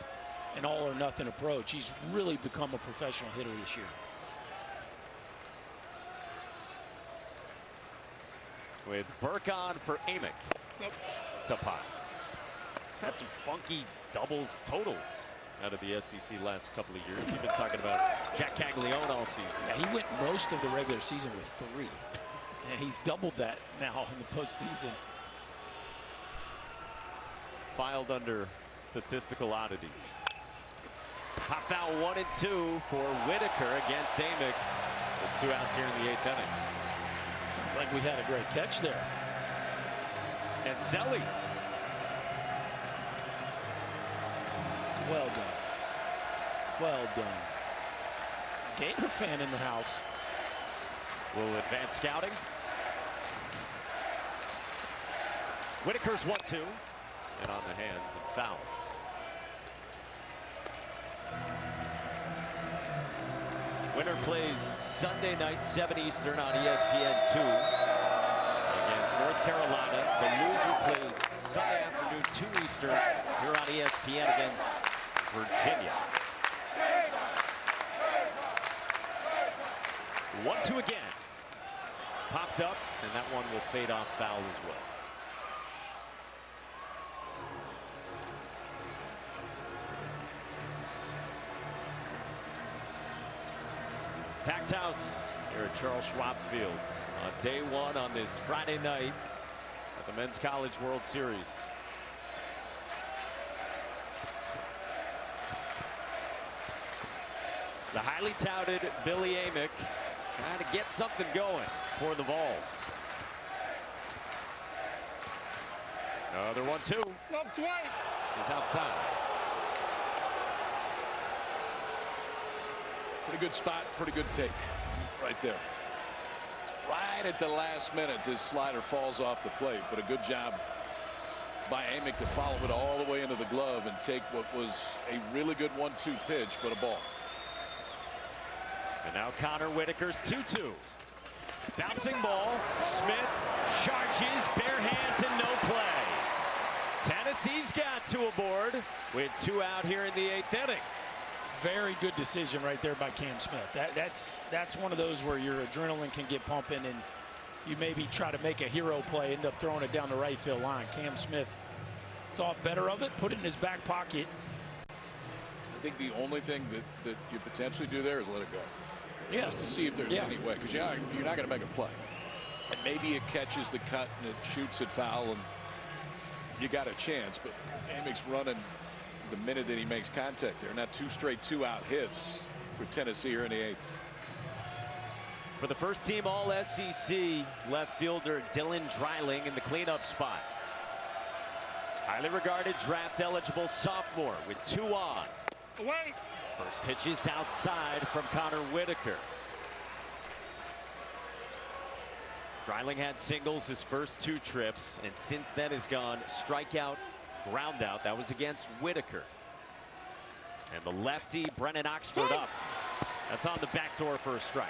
an all or nothing approach. He's really become a professional hitter this year. With Burke on for Amick. Nope. It's up high. Had some funky doubles totals out of the SEC last couple of years. You've been talking about Jack Caglione all season. Yeah, he went most of the regular season with 3. And he's doubled that now in the postseason. Filed under statistical oddities. Hot foul 1 and 2 for Whitaker against Amick. With 2 outs here in the 8th inning. Sounds like we had a great catch there. And Selly. Well done. Well done. Gator fan in the house. Will advance scouting. Whitaker's 1-2. And on the hands and foul. Winner plays Sunday night, 7 Eastern on ESPN2 against North Carolina. The loser plays Sunday afternoon, 2 Eastern here on ESPN against Virginia. 1-2 again. Popped up, and that one will fade off foul as well. Packed house here at Charles Schwab Field on day 1 on this Friday night at the Men's College World Series. The highly touted Billy Amick trying to get something going for the Vols. Another 1-2. He's outside. Pretty good spot, pretty good take right there. Right at the last minute, this slider falls off the plate, but a good job by Amick to follow it all the way into the glove and take what was a really good 1-2 pitch, but a ball. And now Connor Whitaker's 2-2. Bouncing ball. Smith charges, bare hands and no play. Tennessee's got 2 aboard with 2 out here in the 8th inning. Very good decision right there by Cam Smith. That's one of those where your adrenaline can get pumping and you maybe try to make a hero play, end up throwing it down the right field line. Cam Smith thought better of it, put it in his back pocket. I think the only thing that you potentially do there is let it go. Yeah. Just to see if there's any way, because you're not going to make a play. And maybe it catches the cut and it shoots it foul and you got a chance, but Amick's running the minute that he makes contact there. Not 2 straight 2-out hits for Tennessee here in the 8th. For the first team All-SEC left fielder Dylan Dreiling in the cleanup spot. Highly regarded draft eligible sophomore with 2 on. Away. First pitch is outside from Connor Whitaker. Dreiling had singles his first 2 trips, and since then has gone strikeout, ground out. That was against Whitaker. And the lefty Brennan Oxford up. That's on the back door for a strike.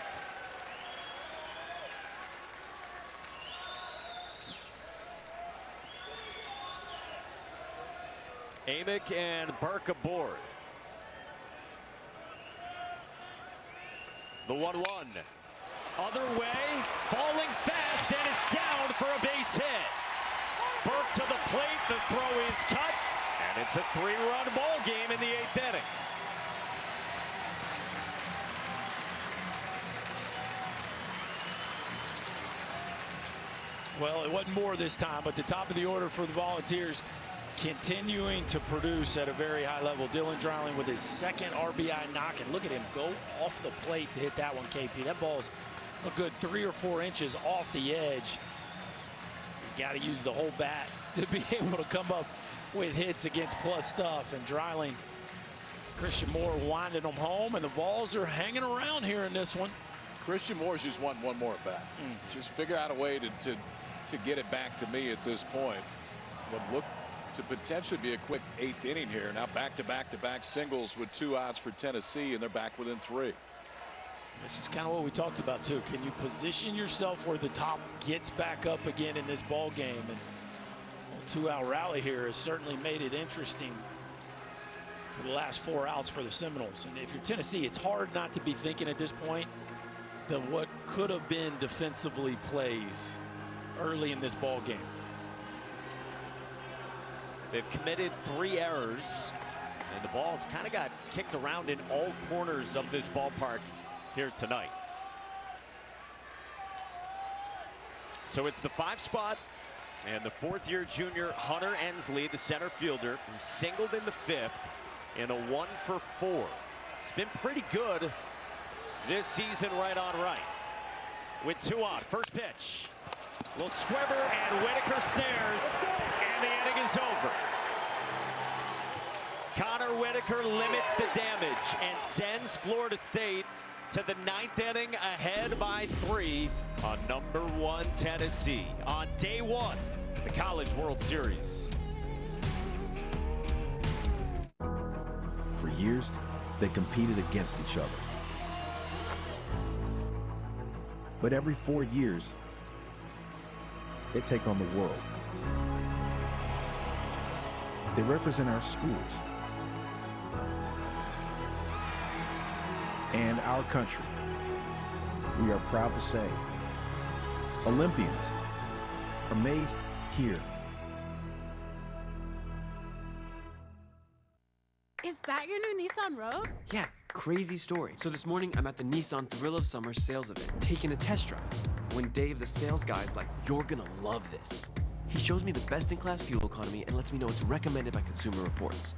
Amick and Burke aboard. The 1-1. Other way, falling fast, and it's down for a base hit. Burke to the plate, the throw is cut, and it's a 3-run ball game in the 8th inning. Well, it wasn't more this time, but the top of the order for the Volunteers continuing to produce at a very high level. Dylan Dreiling with his 2nd RBI knock, and look at him go off the plate to hit that one, KP. That ball's a good 3 or 4 inches off the edge. You got to use the whole bat to be able to come up with hits against plus stuff. And Dreiling, Christian Moore winding them home, and the Vols are hanging around here in this one. Christian Moore's just wanting one more at bat. Just figure out a way to get it back to me at this point. But look to potentially be a quick 8th inning here. Now back-to-back singles with 2 outs for Tennessee, and they're back within 3. This is kind of what we talked about too. Can you position yourself where the top gets back up again in this ball game? And a 2-out rally here has certainly made it interesting for the last 4 outs for the Seminoles. And if you're Tennessee, it's hard not to be thinking at this point that what could have been defensively plays early in this ball game. They've committed 3 errors, and the ball's kind of got kicked around in all corners of this ballpark here tonight. So it's the 5 spot, and the 4th-year junior Hunter Ensley, the center fielder, who singled in the 5th in a 1-for-4. It's been pretty good this season right on right. With 2 on, first pitch. Little squibber, and Whitaker snares, and the inning is over. Connor Whitaker limits the damage and sends Florida State to the 9th inning ahead by 3 on #1 Tennessee on day 1 of the College World Series. For years, they competed against each other. But every 4 years, they take on the world. They represent our schools and our country. We are proud to say, Olympians are made here. Is that your new Nissan Rogue? Yeah, crazy story. So this morning, I'm at the Nissan Thrill of Summer sales event, taking a test drive. When Dave, the sales guy, is like, "You're gonna love this." He shows me the best-in-class fuel economy and lets me know it's recommended by Consumer Reports.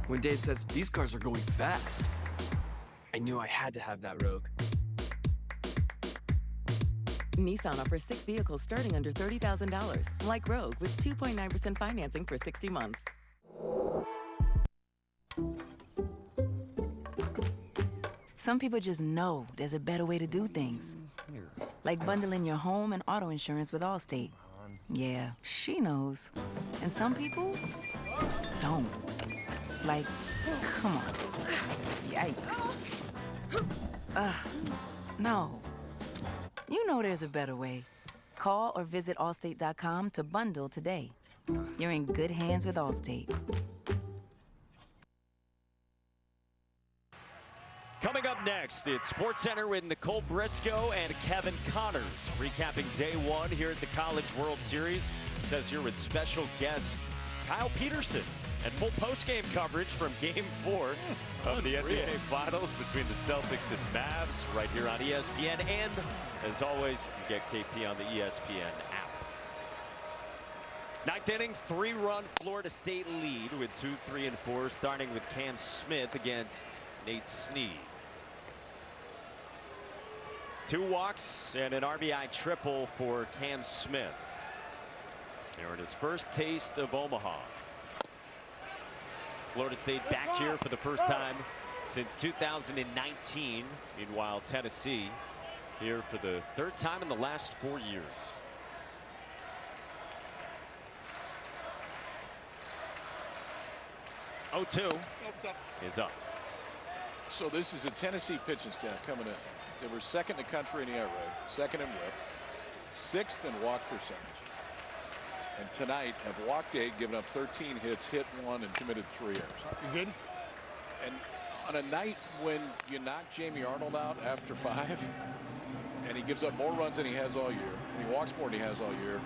When Dave says, "These cars are going fast," I knew I had to have that Rogue. Nissan offers 6 vehicles starting under $30,000, like Rogue, with 2.9% financing for 60 months. Some people just know there's a better way to do things. Like bundling your home and auto insurance with Allstate. Yeah, she knows. And some people don't. Like, come on. Yikes. No. You know there's a better way. Call or visit Allstate.com to bundle today. You're in good hands with Allstate. Coming up next, it's SportsCenter with Nicole Briscoe and Kevin Connors, recapping day 1 here at the College World Series. It says here with special guest Kyle Peterson and full postgame coverage from Game 4 of the NBA Finals between the Celtics and Mavs right here on ESPN. And as always, you get KP on the ESPN app. 9th inning, 3-run Florida State lead with 2, 3, and 4, starting with Cam Smith against Nate Snead. 2 walks and an RBI triple for Cam Smith. Here in his first taste of Omaha. Florida State back here for the first time since 2019. Meanwhile, Tennessee here for the 3rd time in the last 4 years. Oh-2 is up. So this is a Tennessee pitching staff coming in. They were 2nd in the country in ERA, 2nd in WHIP, 6th in walk percentage. And tonight have walked 8, given up 13 hits, hit 1, and committed 3 errors. You good? And on a night when you knock Jamie Arnold out after 5, and he gives up more runs than he has all year, and he walks more than he has all year,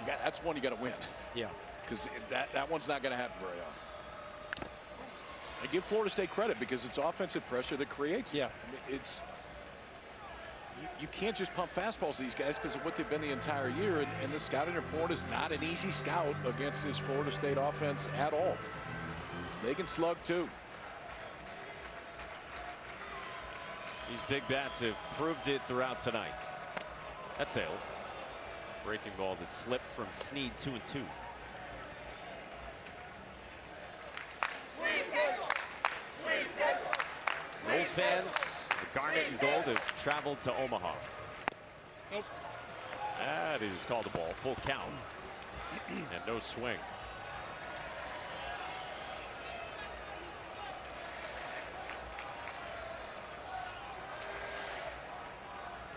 that's one you got to win. Yeah. Because that one's not going to happen very often. I give Florida State credit because it's offensive pressure that creates. Yeah. It's you can't just pump fastballs to these guys because of what they've been the entire year. And the scouting report is not an easy scout against this Florida State offense at all. They can slug too. These big bats have proved it throughout tonight. That sails. Breaking ball that slipped from Snead, 2-2. Noles fans, the Garnet and Gold have traveled to Omaha. Nope. That is called a ball, full count, and no swing.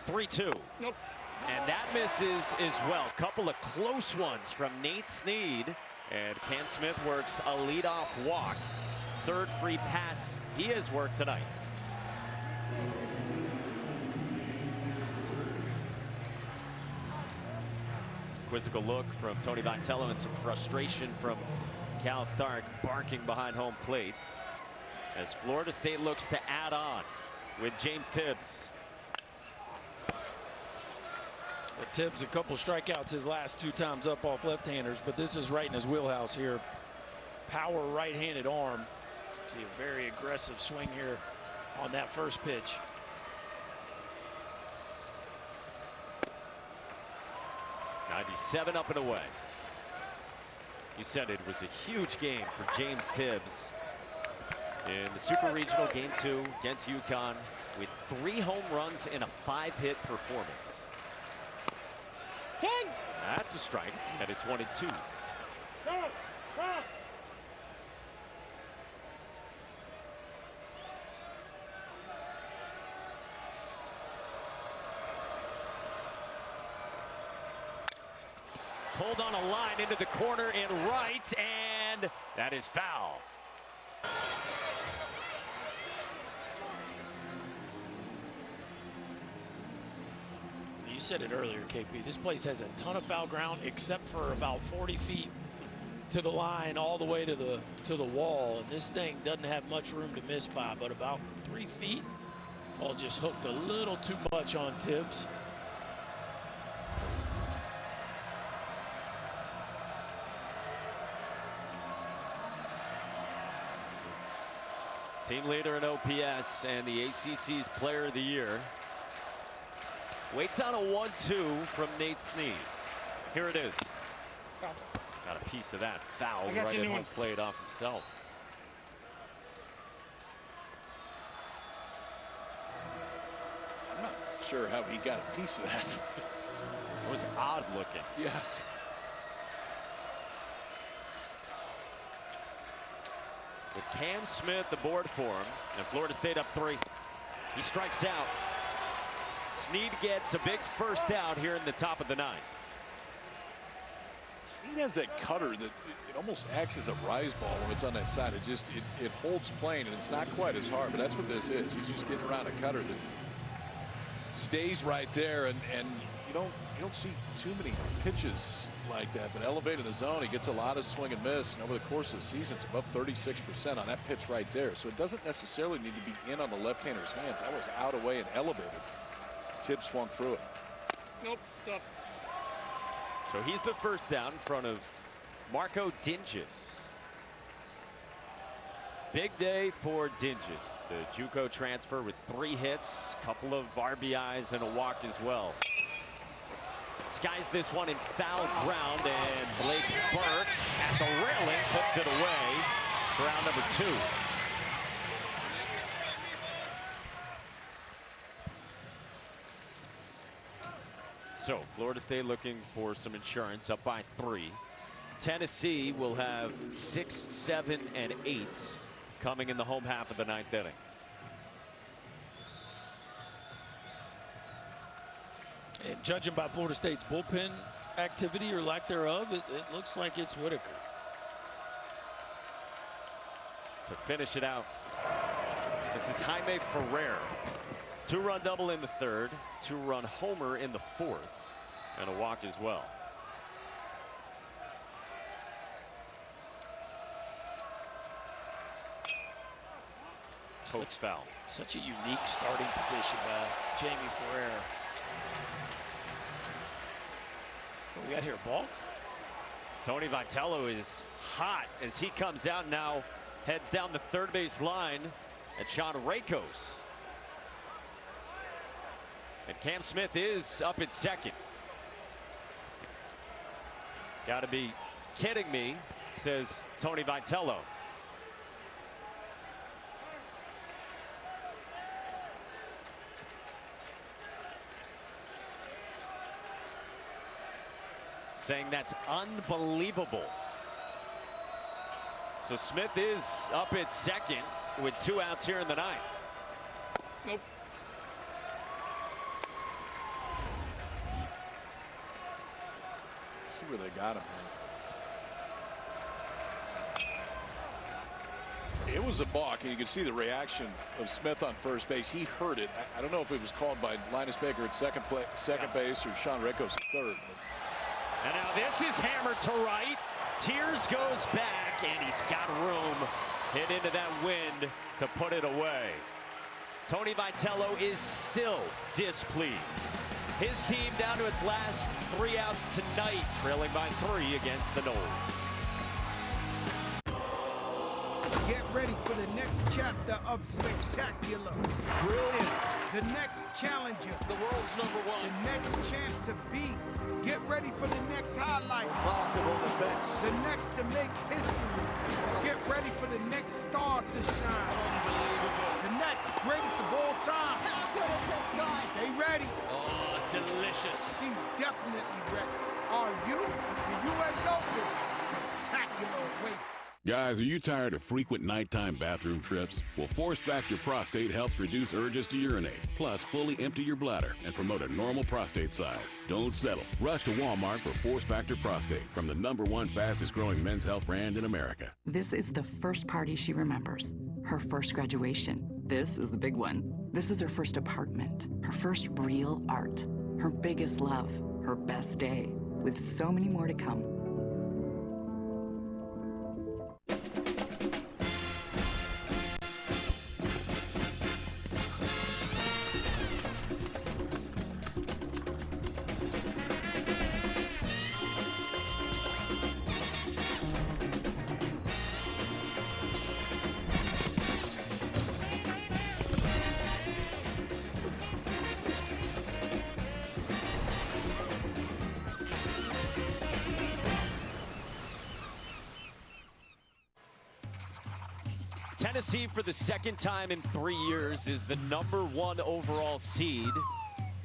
Three-two. Nope. And that misses as well. Couple of close ones from Nate Snead. And Cam Smith works a leadoff walk. 3rd free pass he has worked tonight. Quizzical look from Tony Vitello and some frustration from Cal Stark barking behind home plate as Florida State looks to add on with James Tibbs. Tibbs a couple strikeouts his last 2 times up off left-handers, but this is right in his wheelhouse here. Power right-handed arm. See a very aggressive swing here on that first pitch. '97 up and away. You said it was a huge game for James Tibbs in the Super Regional Game 2 against UConn with 3 home runs in a 5-hit performance. That's a strike, and it's 1-2. Pulled on a line into the corner in right, and that is foul. You said it earlier, KP. This place has a ton of foul ground, except for about 40 feet to the line, all the way to the wall. And this thing doesn't have much room to miss by, but about 3 feet. Ball just hooked a little too much on Tibbs. Team leader in OPS and the ACC's Player of the Year. Waits on a 1-2 from Nate Snead. Here it is. Got a piece of that foul right at home plate off himself. I'm not sure how he got a piece of that. It was odd looking. Yes. With Cam Smith aboard for him, and Florida State up 3. He strikes out. Snead gets a big first out here in the top of the 9th. Snead has that cutter that it almost acts as a rise ball when it's on that side. It holds plane, and it's not quite as hard, but that's what this is. He's just getting around a cutter that stays right there, and you don't see too many pitches like that. But elevated in the zone, he gets a lot of swing and miss, and over the course of the season, it's above 36% on that pitch right there. So it doesn't necessarily need to be in on the left-hander's hands. That was out away and elevated. Tibbs swung through it. Nope, it's up. So he's the first down in front of Marco Dinges. Big day for Dinges, the JUCO transfer with 3 hits, a couple of RBIs and a walk as well. Skies this one in foul ground, and Blake Burke at the railing puts it away for round number 2. So Florida State looking for some insurance, up by 3. Tennessee will have 6, 7, and 8 coming in the home half of the 9th inning. And judging by Florida State's bullpen activity or lack thereof, it looks like it's Whitaker. To finish it out, this is Jaime Ferrer. 2-run double in the 3rd, 2-run homer in the 4th, and a walk as well. Poach foul. Such a unique starting position by Jamie Ferrer. What we got here, Balk? Tony Vitello is hot as he comes out now, heads down the third base line at Sean Rakos. And Cam Smith is up at second. Gotta be kidding me, says Tony Vitello. Saying that's unbelievable. So Smith is up at second with 2 outs here in the 9th. Nope. Let's see where they got him. It was a balk, and you can see the reaction of Smith on first base. He heard it. I don't know if it was called by Linus Baker at second base or Sean Rakos at third. And now this is hammered to right. Tears goes back, and he's got room. Hit into that wind to put it away. Tony Vitello is still displeased. His team down to its last 3 outs tonight, trailing by 3 against the Noles. Get ready for the next chapter of spectacular. Brilliant. The next challenger. The world's #1. The next champ to beat. Get ready for the next highlight. Remarkable defense. The next to make history. Get ready for the next star to shine. Unbelievable. The next greatest of all time. How good is this guy? They ready. Oh, delicious. She's definitely ready. Are you? The U.S. Open. Spectacular waits. Guys, are you tired of frequent nighttime bathroom trips? Well, Force Factor Prostate helps reduce urges to urinate, plus fully empty your bladder and promote a normal prostate size. Don't settle. Rush to Walmart for Force Factor Prostate from the #1 fastest growing men's health brand in America. This is the first party she remembers. Her first graduation. This is the big one. This is her first apartment. Her first real art. Her biggest love. Her best day. With so many more to come. Tennessee, for the second time in 3 years, is the #1 overall seed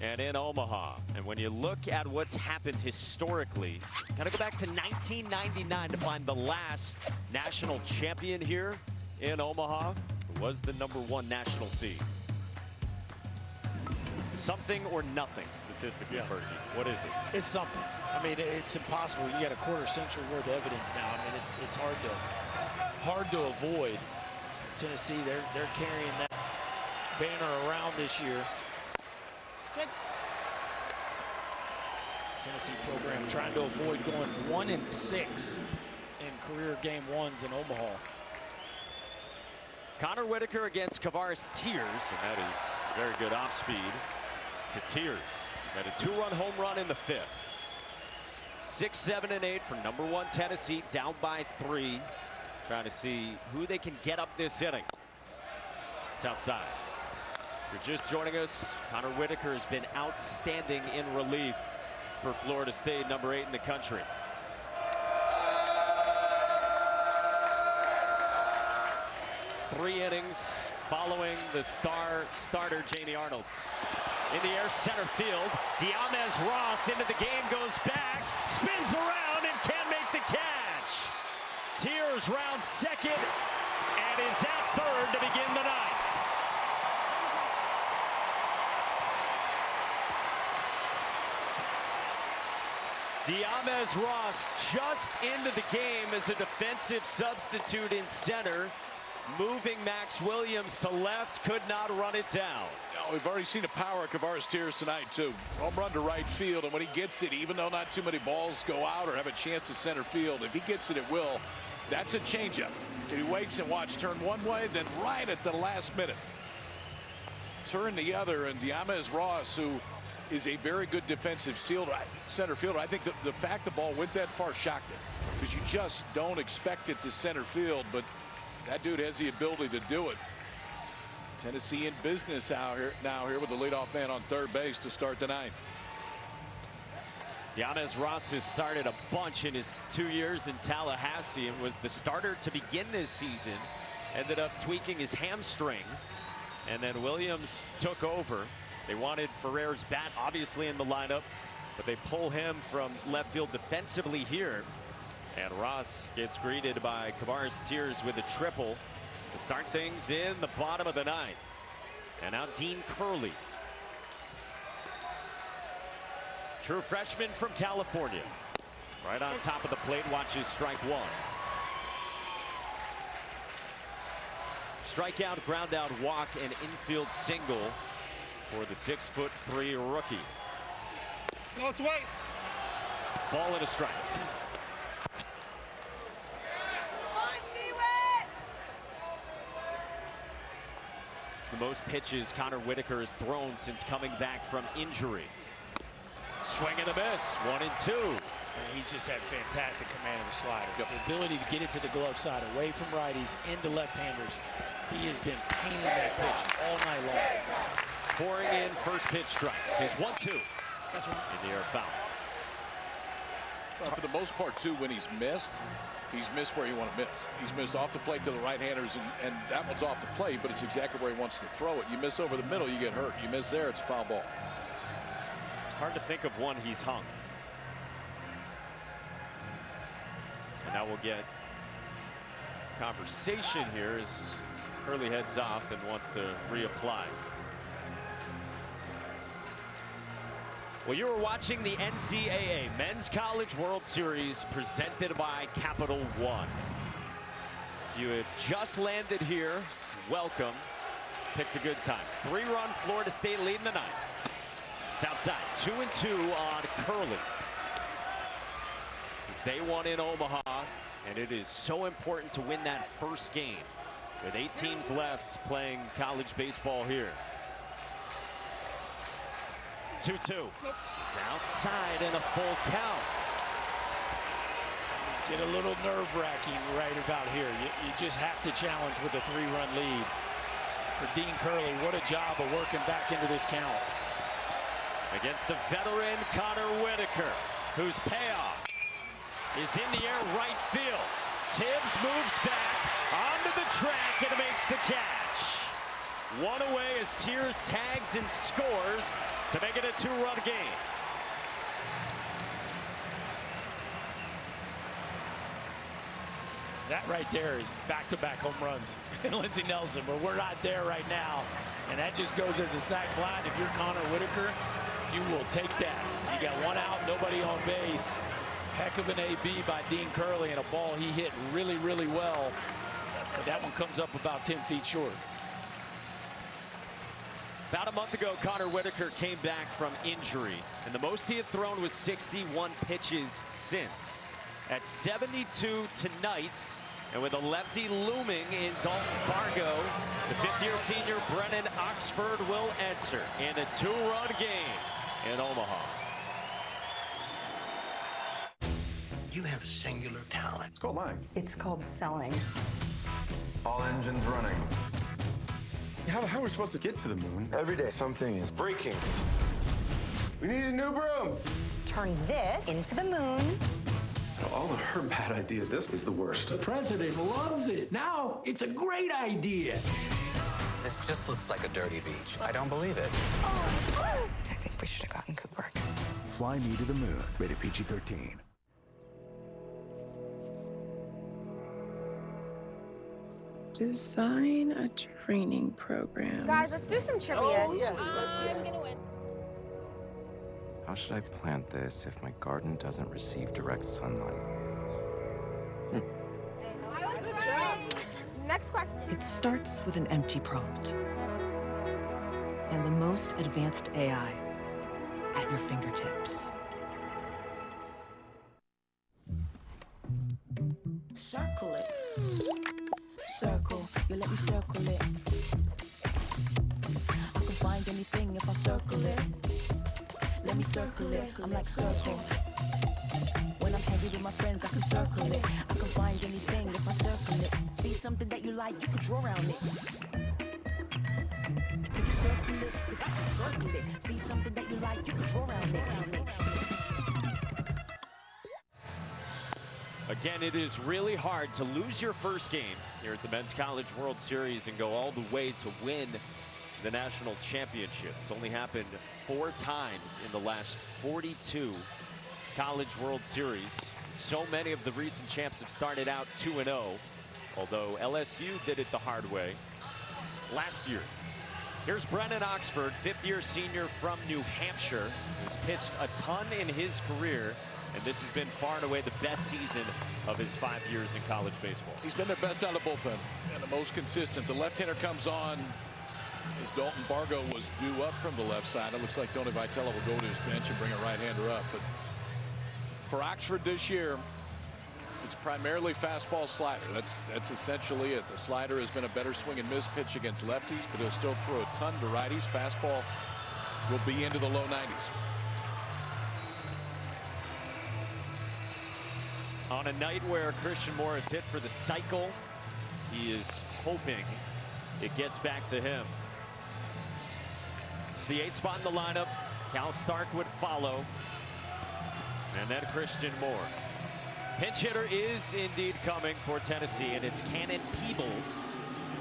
and in Omaha. And when you look at what's happened historically, got to go back to 1999 to find the last national champion here in Omaha. It was the #1 national seed. Something or nothing, statistically, Berkey. What is it? It's something. I mean, it's impossible. You got a quarter century worth of evidence now. I mean, it's hard to avoid. Tennessee, they're carrying that banner around this year. Tennessee program trying to avoid going 1-6 in career game ones in Omaha. Connor Whitaker against Kavares Tears, and that is very good off speed to Tears. Got a 2-run home run in the 5th. 6, 7, and 8 for #1 Tennessee, down by 3. Trying to see who they can get up this inning. It's outside. If you're just joining us, Connor Whitaker has been outstanding in relief for Florida State, #8 in the country. Three innings following the starter Jamie Arnold. In the air, center field. Diamez Ross into the game, goes back, spins around, and can't make the catch. Tears rounds second and is at third to begin the 9th. Diamez Ross just into the game as a defensive substitute in center. Moving Max Williams to left, could not run it down. No, we've already seen the power of Kavares Tears tonight, too. Home run to right field, and when he gets it, even though not too many balls go out or have a chance to center field, if he gets it, it will. That's a changeup. He waits and watch, turn one way, then right at the last minute, turn the other, and Diamez Ross, who is a very good defensive center fielder. I think the fact the ball went that far shocked him, because you just don't expect it to center field, but that dude has the ability to do it. Tennessee in business out here now with the leadoff man on third base to start the 9th. Diamez Ross has started a bunch in his 2 years in Tallahassee and was the starter to begin this season. Ended up tweaking his hamstring, and then Williams took over. They wanted Ferrer's bat obviously in the lineup, but they pull him from left field defensively here. And Ross gets greeted by Kavares Tears with a triple to start things in the bottom of the 9th. And now Dean Curley, true freshman from California, right on top of the plate, watches strike 1. Strikeout, ground out, walk, and infield single for the 6'3" rookie. No, it's white. Ball and a strike. It's the most pitches Connor Whitaker has thrown since coming back from injury. Swing and a miss, 1-2. He's just had fantastic command of the slider. The ability to get it to the glove side, away from righties, into left-handers. He has been painting that pitch all night long. Pouring in first pitch strikes. His 1-2. In the air foul. Well, for the most part, too, when he's missed where you want to miss. He's missed off the plate to the right-handers, and that one's off the plate, but it's exactly where he wants to throw it. You miss over the middle, you get hurt. You miss there, it's a foul ball. Hard to think of one he's hung. And now we'll get conversation here as Curley heads off and wants to reapply. Well, you were watching the NCAA Men's College World Series presented by Capital One. If you have just landed here, welcome. Picked a good time. 3-run Florida State lead in the ninth. It's outside. 2-2 on Curley. This is day one in Omaha, and it is so important to win that first game with 8 teams left playing college baseball here. 2-2. It's outside and a full count. Just get a little nerve-wracking right about here. You just have to challenge with a 3-run lead. For Dean Curley, what a job of working back into this count. Against the veteran Connor Whitaker, whose payoff is in the air right field. Tibbs moves back onto the track and makes the catch. One away as Tiers tags and scores to make it a 2-run game. That right there is back-to-back home runs in Lindsey Nelson, but we're not there right now. And that just goes as a sac fly. And if you're Connor Whitaker, you will take that. You got one out, nobody on base. Heck of an AB by Dean Curley, and a ball he hit really, really well. But that one comes up about 10 feet short. About a month ago, Connor Whitaker came back from injury, and the most he had thrown was 61 pitches since. At 72 tonight, and with a lefty looming in Dalton Bargo, the 5th-year senior Brennan Oxford will enter in a 2-run game in Omaha. You have singular talent. It's called lying. It's called selling. All engines running. How are we supposed to get to the moon? Every day something is breaking. We need a new broom. Turn this into the moon. All of her bad ideas, this is the worst. The president loves it. Now it's a great idea. This just looks like a dirty beach. I don't believe it. I think we should have gotten Cooper. Fly Me to the Moon, rated PG-13. Design a training program. Guys, let's do some trivia. Oh, yes, let's do it. I'm gonna win. How should I plant this if my garden doesn't receive direct sunlight? Next question. It starts with an empty prompt. And the most advanced AI at your fingertips. Circle it. Circle, you let me circle it. I can find anything if I circle it. Let me circle it, I'm like circle. When I'm hanging with my friends, I can circle it. I can find anything if I circle it. See something that you like, you can draw around it. Can you circle it? 'Cause I can circle it. See something that you like, you can draw around it. Again, it is really hard to lose your first game here at the Men's College World Series and go all the way to win the national championship. It's only happened 4 times in the last 42 College World Series. So many of the recent champs have started out 2-0, although LSU did it the hard way last year. Here's Brennan Oxford, 5th-year senior from New Hampshire. He's pitched a ton in his career, and this has been far and away the best season of his 5 years in college baseball. He's been their best out of the bullpen and the most consistent. The left-hander comes on as Dalton Bargo was due up from the left side. It looks like Tony Vitello will go to his bench and bring a right-hander up. But for Oxford this year, it's primarily fastball slider. That's essentially it. The slider has been a better swing and miss pitch against lefties, but he'll still throw a ton to righties. Fastball will be into the low 90s. On a night where Christian Moore is hit for the cycle, he is hoping it gets back to him. It's the 8th spot in the lineup. Cal Stark would follow. And then Christian Moore. Pinch hitter is indeed coming for Tennessee, and it's Cannon Peebles.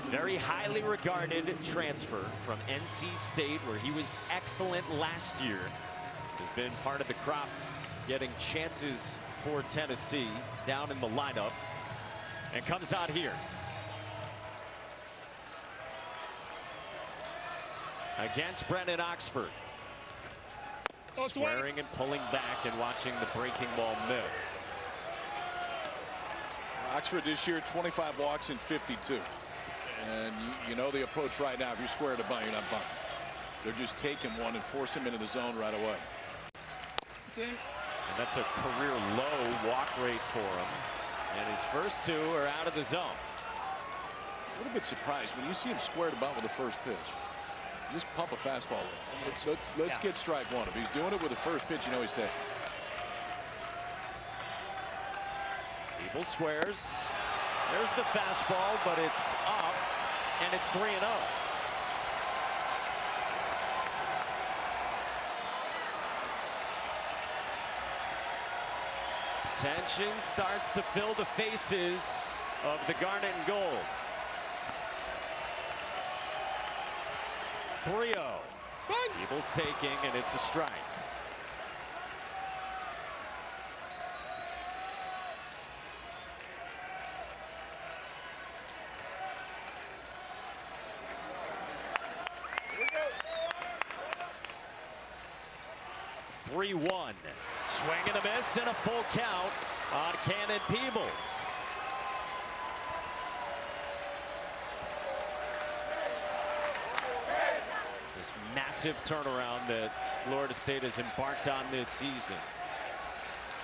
Very highly regarded transfer from NC State, where he was excellent last year. Has been part of the crop, getting chances for Tennessee down in the lineup, and comes out here. Against Brendan Oxford. Swearing and pulling back and watching the breaking ball miss. Oxford this year, 25 walks in 52. And you know the approach right now. If you're square to bunt, you're not bunting. They're just taking one and force him into the zone right away. And that's a career low walk rate for him. And his first 2 are out of the zone. A little bit surprised when you see him square to bunt with the first pitch. Just pump a fastball. Let's get strike one. If he's doing it with the first pitch, you know he's taking. Peebles squares. There's the fastball, but it's up, and it's 3-0. Tension starts to fill the faces of the Garnet and Gold. 3-0. Peebles taking, and it's a strike. One. Swing and a miss and a full count on Cannon Peebles. This massive turnaround that Florida State has embarked on this season.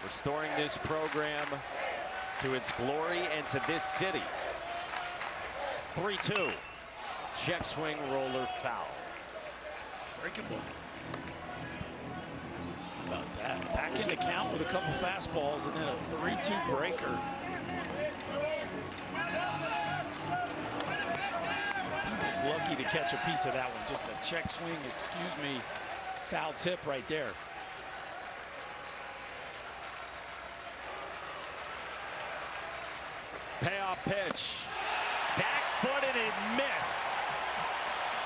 Restoring this program to its glory and to this city. 3-2. Check swing, roller, foul. Breaking ball. About that. Back in the count with a couple fastballs and then a 3-2 breaker. He was lucky to catch a piece of that one. Just a check swing, excuse me, foul tip right there. Payoff pitch. Back foot and it missed.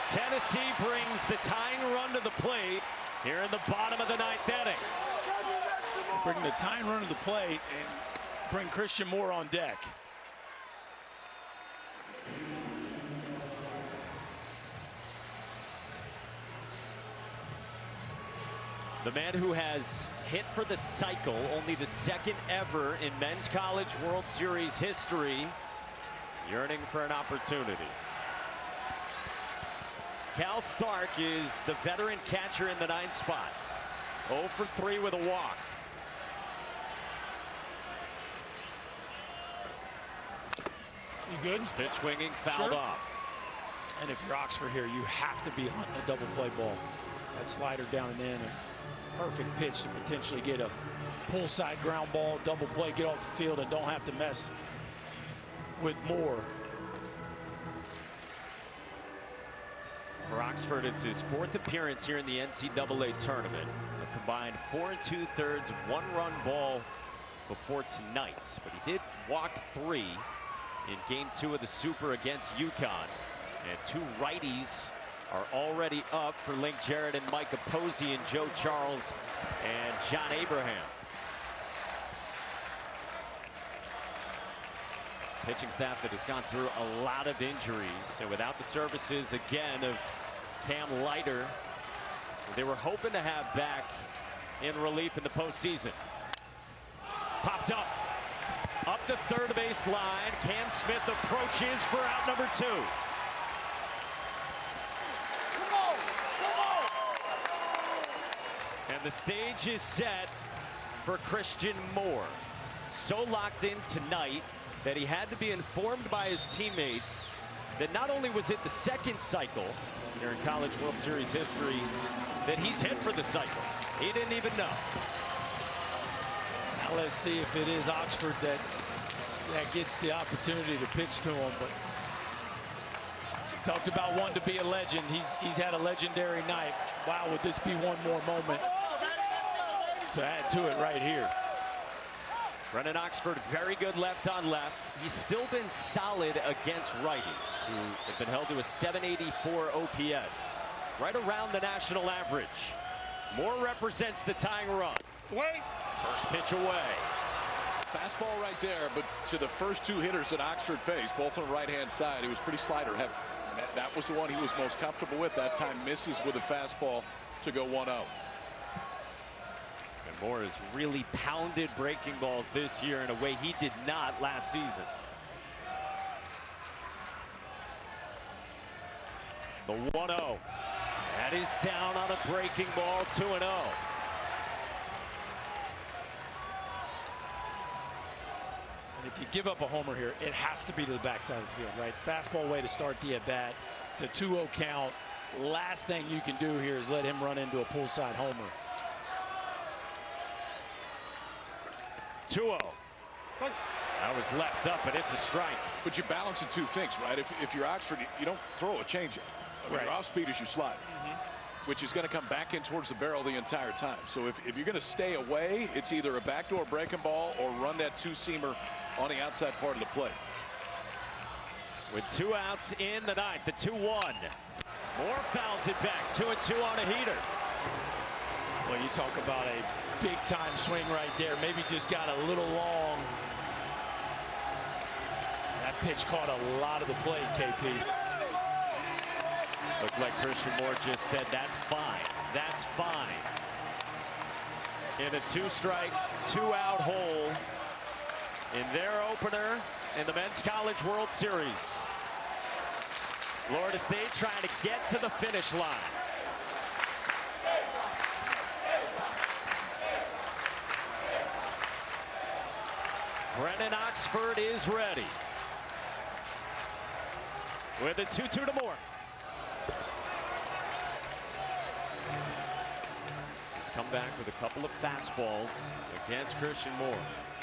Tennessee brings the tying run to the plate here in the bottom of the 9th inning. Bring the tying run to the plate and bring Christian Moore on deck. The man who has hit for the cycle, only the 2nd ever in Men's College World Series history, yearning for an opportunity. Cal Stark is the veteran catcher in the 9th spot. 0 for 3 with a walk. You good? Pitch swinging, fouled off. And if you're Oxford here, you have to be on a double play ball. That slider down and in, a perfect pitch to potentially get a pull side ground ball, double play, get off the field, and don't have to mess with Moore. For Oxford, it's his 4th appearance here in the NCAA tournament. A combined 4 2/3 one-run ball before tonight. But he did walk 3 in Game 2 of the Super against UConn. And 2 righties are already up for Link Jarrett and Micah Posey and Joe Charles and John Abraham. Pitching staff that has gone through a lot of injuries, and without the services again of Cam Leiter, they were hoping to have back in relief in the postseason. Popped up the 3rd base line. Cam Smith approaches for out number 2. And the stage is set for Christian Moore. So locked in tonight that he had to be informed by his teammates that not only was it the 2nd cycle here in College World Series history that he's hit for the cycle. He didn't even know. Now let's see if it is Oxford that gets the opportunity to pitch to him. But talked about wanting to be a legend. He's had a legendary night. Wow, would this be one more moment to add to it right here? Brennan Oxford, very good left on left. He's still been solid against righties, who have been held to a 784 OPS, right around the national average. Moore represents the tying run. Wait. First pitch away. Fastball right there, but to the first two hitters that Oxford faced, both on the right-hand side, he was pretty slider heavy. That was the one he was most comfortable with. That time misses with a fastball to go 1-0. And Moore has really pounded breaking balls this year in a way he did not last season. The 1-0. That is down on a breaking ball, 2-0. And if you give up a homer here, it has to be to the backside of the field, right? Fastball way to start the at-bat. It's a 2-0 count. Last thing you can do here is let him run into a pull-side homer. 2-0. That was left up, and it's a strike. But you're balancing two things, right? If you're Oxford, you don't throw a changeup. I mean, your off speed is your slide, which is going to come back in towards the barrel the entire time. So if you're going to stay away, it's either a backdoor breaking ball or run that two-seamer on the outside part of the plate. With 2 outs in the ninth, the 2-1. Moore fouls it back, 2-2 on a heater. Well, you talk about a big-time swing right there. Maybe just got a little long. That pitch caught a lot of the plate, KP. Looked like Christian Moore just said, that's fine. That's fine. In a 2-strike, 2-out hole in their opener in the Men's College World Series. Florida State trying to get to the finish line. Brennan Oxford is ready. With a 2-2 to Moore. He's come back with a couple of fastballs against Christian Moore.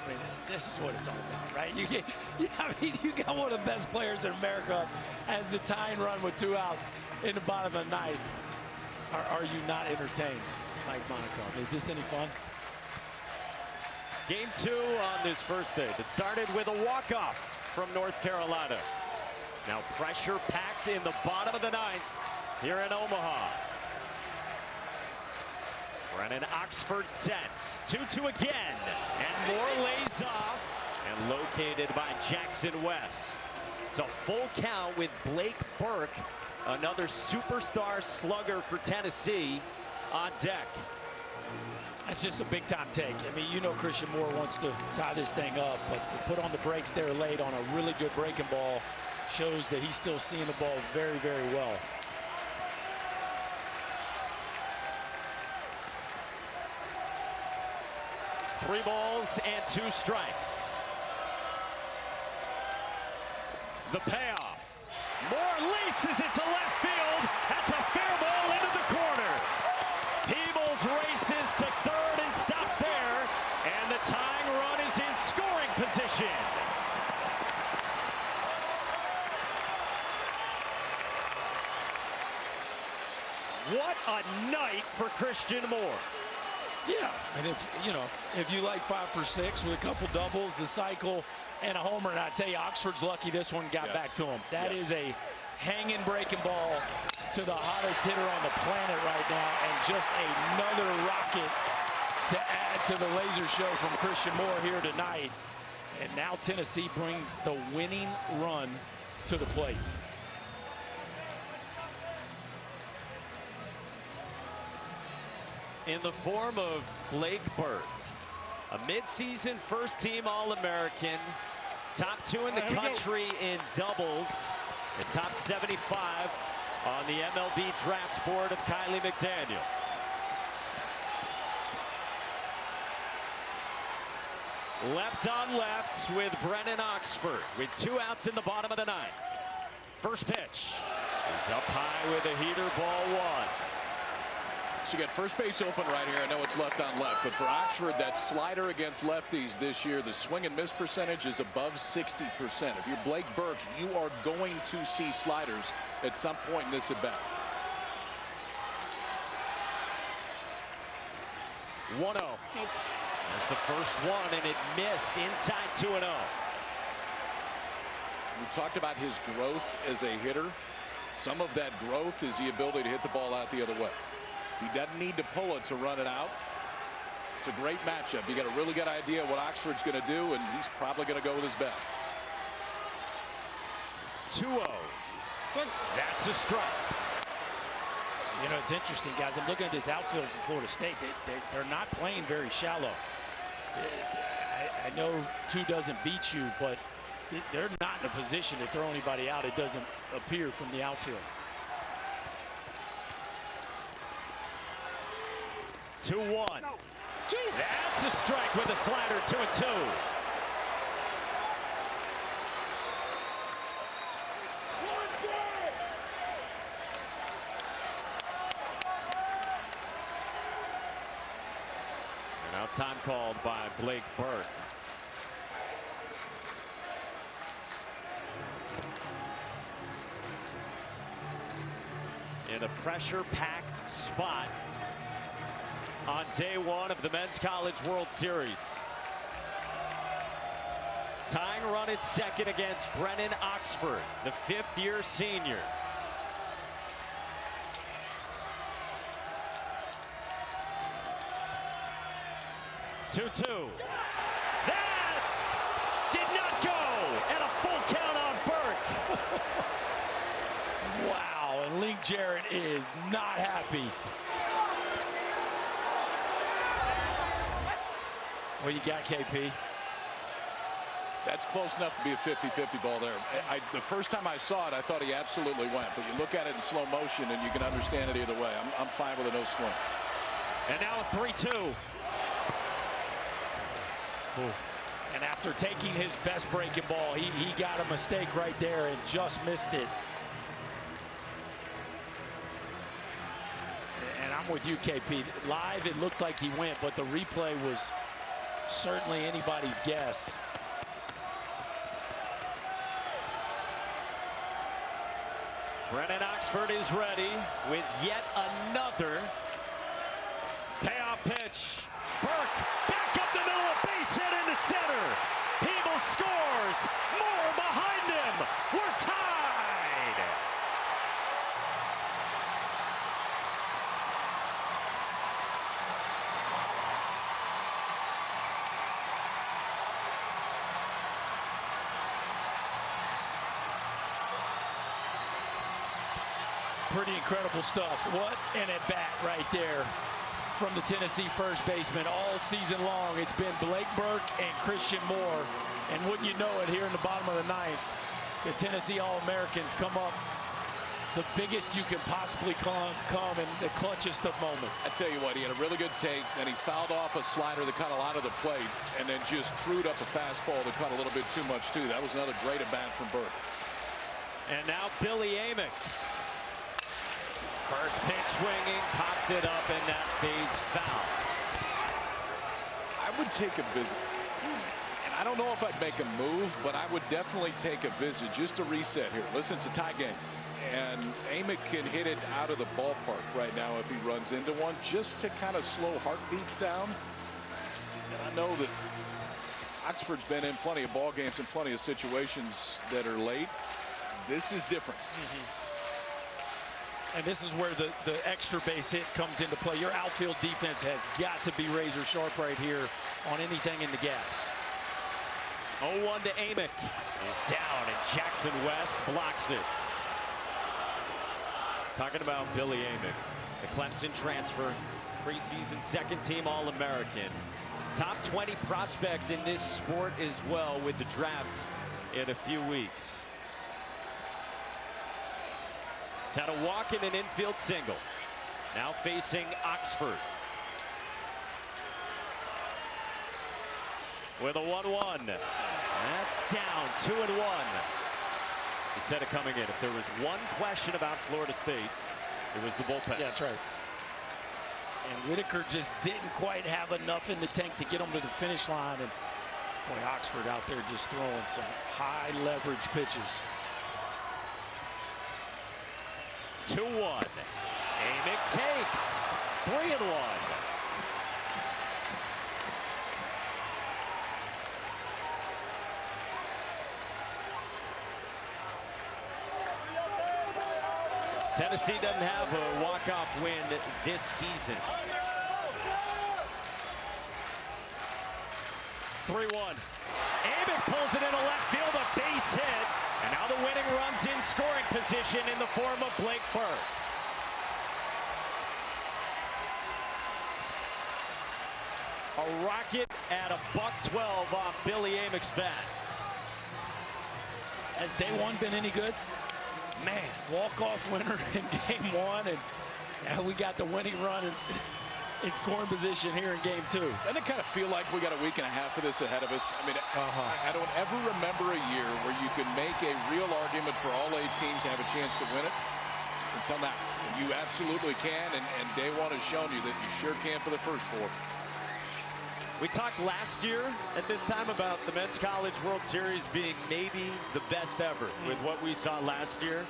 I mean, this is what it's all about, right? You got one of the best players in America as the tying run with 2 outs in the bottom of the ninth. Are you not entertained, Mike Monaco? Is this any fun? Game 2 on this first day that started with a walk-off from North Carolina. Now pressure packed in the bottom of the ninth here in Omaha. Brennan Oxford sets 2-2 again, and Moore lays off and located by Jackson West. It's a full count with Blake Burke, another superstar slugger for Tennessee, on deck. That's just a big-time take. I mean, you know Christian Moore wants to tie this thing up, but to put on the brakes there late on a really good breaking ball shows that he's still seeing the ball very, very well. Three balls and 2 strikes. The payoff. Moore laces it to left field. That's a fair ball into the corner. Peebles races to third and stops there. And the tying run is in scoring position. What a night for Christian Moore. Yeah, and if you like 5 for 6 with a couple doubles, the cycle, and a homer, and I tell you, Oxford's lucky this one got back to him. That is a hanging breaking ball to the hottest hitter on the planet right now, and just another rocket to add to the laser show from Christian Moore here tonight. And now Tennessee brings the winning run to the plate. In the form of Blake Burke, a midseason first-team All-American, top 2 in the country in doubles, and top 75 on the MLB draft board of Kiley McDaniel. Left on left with Brennan Oxford with 2 outs in the bottom of the ninth. First pitch is up high with a heater, ball 1. So you got first base open right here. I know it's left on left, but for Oxford, that slider against lefties this year, the swing and miss percentage is above 60%. If you're Blake Burke, you are going to see sliders at some point in this at bat. 1-0. There's the first one, and it missed inside 2-0. We talked about his growth as a hitter. Some of that growth is the ability to hit the ball out the other way. He doesn't need to pull it to run it out. It's a great matchup. You got a really good idea what Oxford's going to do, and he's probably going to go with his best. 2-0. That's a strike. You know, it's interesting, guys. I'm looking at this outfield for Florida State. They're not playing very shallow. I know 2 doesn't beat you, but they're not in a position to throw anybody out. It doesn't appear from the outfield. 2-1. That's a strike with a slider. 2-2. And now time called by Blake Burke. In a pressure-packed spot on day 1 of the Men's College World Series. Tying run at second against Brennan Oxford, the 5th-year senior. Two-two. That did not go, and a full count on Burke. Wow, and Link Jarrett is not happy. What you got, KP? That's close enough to be a 50-50 ball there. The first time I saw it, I thought he absolutely went. But you look at it in slow motion, and you can understand it either way. I'm fine with a no swing. And now a 3-2. And after taking his best breaking ball, he got a mistake right there and just missed it. And I'm with you, KP. Live, it looked like he went, but the replay was certainly anybody's guess. Brennan Oxford is ready with yet another payoff pitch. Burke back up the middle, a base hit into center. Hebel scores. More behind him. We're tied. Pretty incredible stuff. What an at-bat right there from the Tennessee first baseman. All season long, it's been Blake Burke and Christian Moore. And wouldn't you know it, here in the bottom of the 9th, the Tennessee All-Americans come up the biggest you can possibly come in the clutchest of moments. I tell you what, he had a really good take, and he fouled off a slider that caught a lot of the plate, and then just trued up a fastball that caught a little bit too much, too. That was another great at-bat from Burke. And now Billy Amick. First pitch swinging, popped it up, and that fades foul. I would take a visit. And I don't know if I'd make a move, but I would definitely take a visit just to reset here. Listen, it's a tie game. And Amick can hit it out of the ballpark right now if he runs into one, just to kind of slow heartbeats down. And I know that Oxford's been in plenty of ball games and plenty of situations that are late. This is different. And this is where the extra base hit comes into play. Your outfield defense has got to be razor sharp right here on anything in the gaps. 0-1 to Amick. Is down, and Jackson West blocks it. Talking about Billy Amick, the Clemson transfer, preseason second-team All-American. Top 20 prospect in this sport as well with the draft in a few weeks. He's had a walk and an infield single. Now facing Oxford. With a 1-1. That's down, 2-1. He said it coming in. If there was one question about Florida State, it was the bullpen. Yeah, that's right. And Whitaker just didn't quite have enough in the tank to get him to the finish line. And boy, Oxford out there just throwing some high leverage pitches. 2-1. Amick takes 3-1. Tennessee doesn't have a walk-off win this season. 3-1. Amick pulls it into left field, a base hit. And now the winning run's in scoring position in the form of Blake Burke. A rocket at a $112 off Billy Amick's bat. Has day one been any good? Man, walk-off winner in game one, and now we got the winning run in scoring position here in game two. Doesn't it kind of feel like we got a week and a half of this ahead of us? I mean, I don't ever remember a year where you could make a real argument for all 8 teams to have a chance to win it until now. And you absolutely can, and day one has shown you that you sure can for the first 4. We talked last year at this time about the Men's College World Series being maybe the best ever with what we saw last year.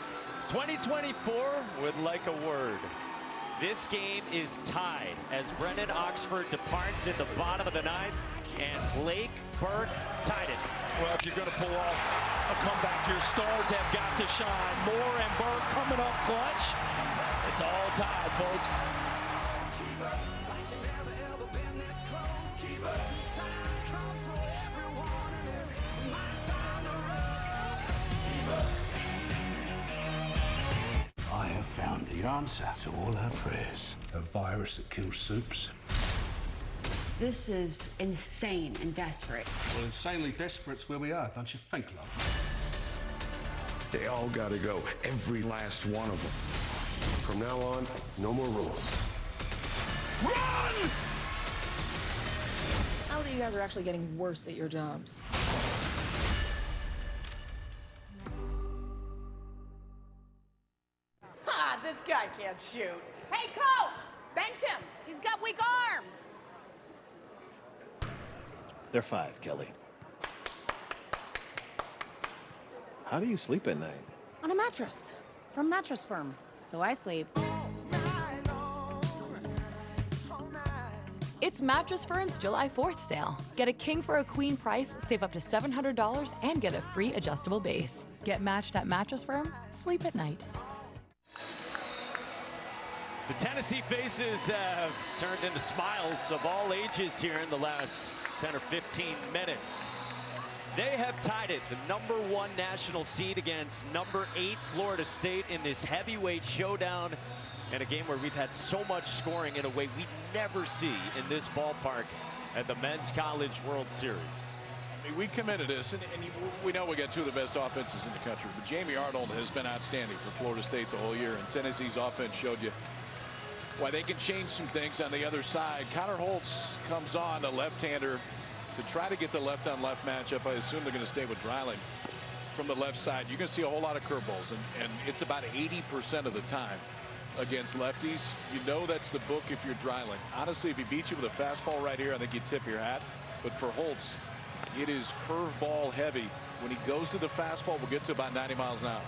2024 would like a word. This game is tied as Brendan Oxford departs in the bottom of the 9th, and Blake Burke tied it. Well, if you're going to pull off a comeback, your stars have got to shine. Moore and Burke coming up clutch. It's all tied, folks. I have found the answer to all our prayers. A virus that kills soups. This is insane and desperate. Well, insanely desperate's where we are, don't you think, love? They all gotta go. Every last one of them. From now on, no more rules. Run! Now that you guys are actually getting worse at your jobs. Ha! This guy can't shoot. Hey, coach! Bench him! He's got weak arms! They're 5, Kelly. How do you sleep at night? On a mattress. From Mattress Firm. So I sleep. It's Mattress Firm's July 4th sale. Get a king for a queen price, save up to $700, and get a free adjustable base. Get matched at Mattress Firm, sleep at night. The Tennessee faces have turned into smiles of all ages here in the last 10 or 15 minutes. They have tied it, the #1 national seed against #8 Florida State in this heavyweight showdown, in a game where we've had so much scoring in a way we never see in this ballpark at the Men's College World Series. I mean, we committed this, and we know we got 2 of the best offenses in the country, but Jamie Arnold has been outstanding for Florida State the whole year, and Tennessee's offense showed you why they can change some things on the other side. Connor Holtz comes on, a left-hander, to try to get the left-on-left matchup. I assume they're going to stay with Dreiling from the left side. You're going to see a whole lot of curveballs, and it's about 80% of the time against lefties. You know that's the book if you're Dreiling. Honestly, if he beats you with a fastball right here, I think you tip your hat. But for Holtz, it is curveball heavy. When he goes to the fastball, we'll get to about 90 miles an hour.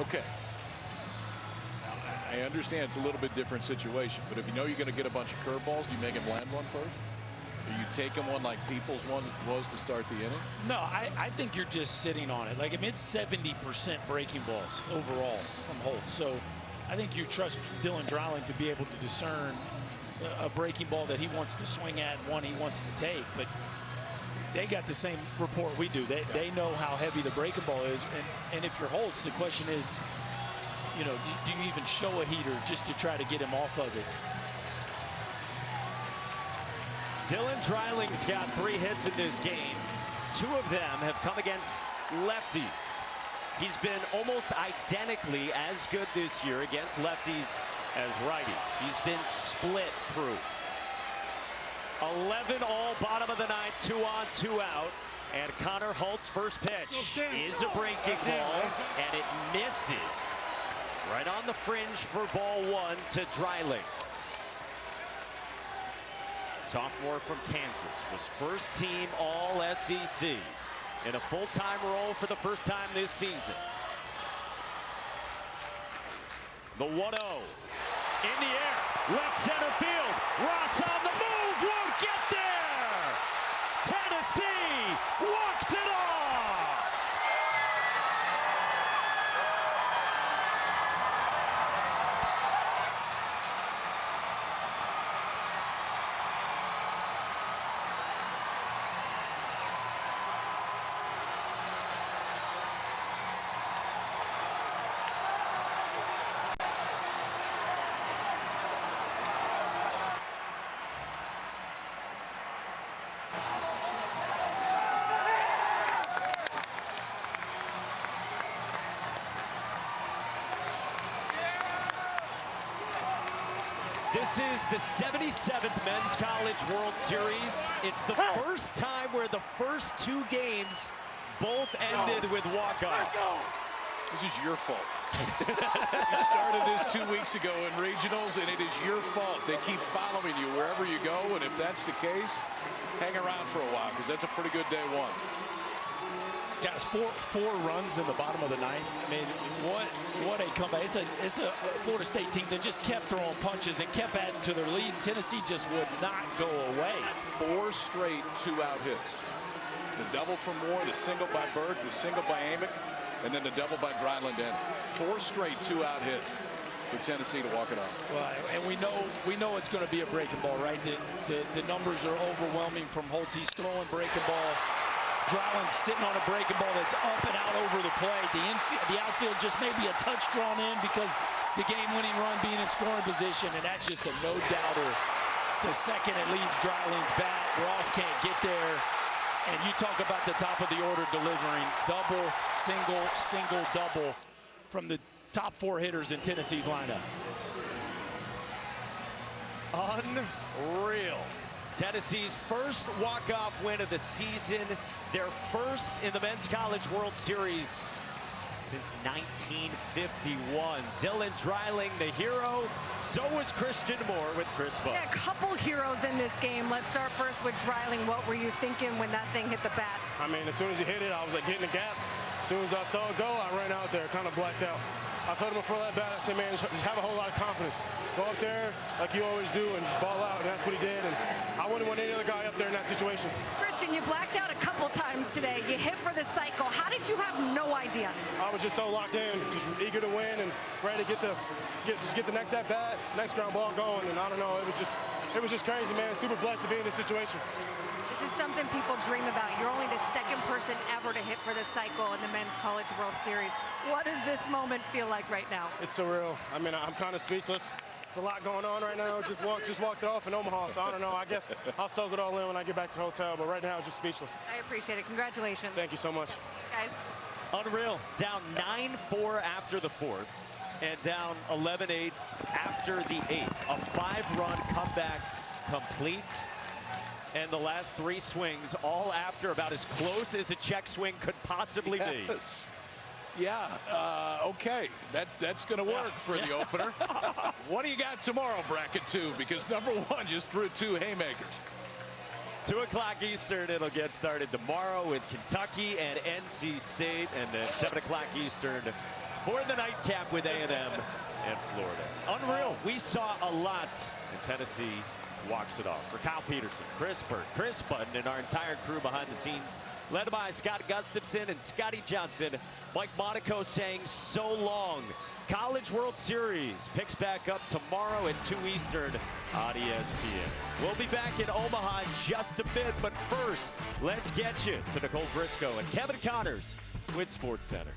Okay. I understand it's a little bit different situation, but if you know you're going to get a bunch of curveballs, do you make him land one first? Or you take him one like Peoples one was to start the inning? No, I think you're just sitting on it. Like, I mean, it's 70% breaking balls overall from Holtz. So I think you trust Dylan Dreiling to be able to discern a breaking ball that he wants to swing at, one he wants to take. But they got the same report we do. They know how heavy the breaking ball is. And if you're Holtz, the question is, you know, do you even show a heater just to try to get him off of it? Dylan Dreiling's got 3 hits in this game. 2 of them have come against lefties. He's been almost identically as good this year against lefties as righties. He's been split proof. 11 all, bottom of the 9th, 2 on, 2 out. And Connor Holt's first pitch is a breaking ball, and it misses. Right on the fringe for ball one to Dreiling. Sophomore from Kansas, was first team All-SEC in a full-time role for the first time this season. The 1-0 in the air, left center field. Ross on the move, won't get there. Tennessee walks it off. This is the 77th Men's College World Series. It's the first time where the first two games both ended with walk-offs. This is your fault. You started this 2 weeks ago in regionals, and it is your fault. They keep following you wherever you go, and if that's the case, hang around for a while, because that's a pretty good day one. Guys, four runs in the bottom of the ninth. I mean, what a comeback. It's a Florida State team that just kept throwing punches and kept adding to their lead. Tennessee just would not go away. 4 straight 2-out hits. The double from Moore, the single by Bird, the single by Amick, and then the double by Dreiling. 4 straight 2-out hits for Tennessee to walk it off. Well, and we know it's going to be a breaking ball, right? The numbers are overwhelming from Holtz. He's throwing breaking ball. Dreiling sitting on a breaking ball that's up and out over the plate. The outfield just maybe a touch drawn in because the game-winning run being in scoring position, and that's just a no-doubter. The second it leaves Dreiling's bat, Ross can't get there. And you talk about the top of the order delivering double, single, double from the top 4 hitters in Tennessee's lineup. Unreal. Tennessee's first walk-off win of the season, their first in the Men's College World Series since 1951. Dylan Dreiling, the hero. So was Christian Moore with Chris Buck. Yeah, a couple heroes in this game. Let's start first with Dreiling. What were you thinking when that thing hit the bat? I mean, as soon as he hit it, I was like getting the gap. As soon as I saw it go, I ran out there, kind of blacked out. I told him before that bat, I said, man, just have a whole lot of confidence. Go up there like you always do and just ball out, and that's what he did. And I wouldn't want any other guy up there in that situation. Christian, you blacked out a couple times today. You hit for the cycle. How did you have no idea? I was just so locked in, just eager to win and ready to get the next at bat, next ground ball going. And I don't know, it was just crazy, man. Super blessed to be in this situation. This is something people dream about. You're only the second person ever to hit for the cycle in the Men's College World Series. What does this moment feel like right now? It's surreal. I mean, I'm kind of speechless. There's a lot going on right now. Just walked it off in Omaha, so I don't know. I guess I'll soak it all in when I get back to the hotel, but right now, it's just speechless. I appreciate it. Congratulations. Thank you so much. Guys. Unreal. Down 9-4 after the 4th and down 11-8 after the 8th. A 5-run comeback complete. And the last 3 swings, all after about as close as a check swing could possibly be. Yeah, okay. That's going to work for the opener. What do you got tomorrow, bracket 2? Because number 1 just threw 2 haymakers. 2 o'clock Eastern, it'll get started tomorrow with Kentucky and NC State. And then 7 o'clock Eastern for the nightcap with A&M and Florida. Unreal. We saw a lot in Tennessee. Walks it off. For Kyle Peterson, Chris Burt, Chris Button, and our entire crew behind the scenes, led by Scott Gustafson and Scotty Johnson. Mike Monaco saying so long. College World Series picks back up tomorrow at 2 Eastern on ESPN. We'll be back in Omaha in just a bit, but first, let's get you to Nicole Briscoe and Kevin Connors with SportsCenter.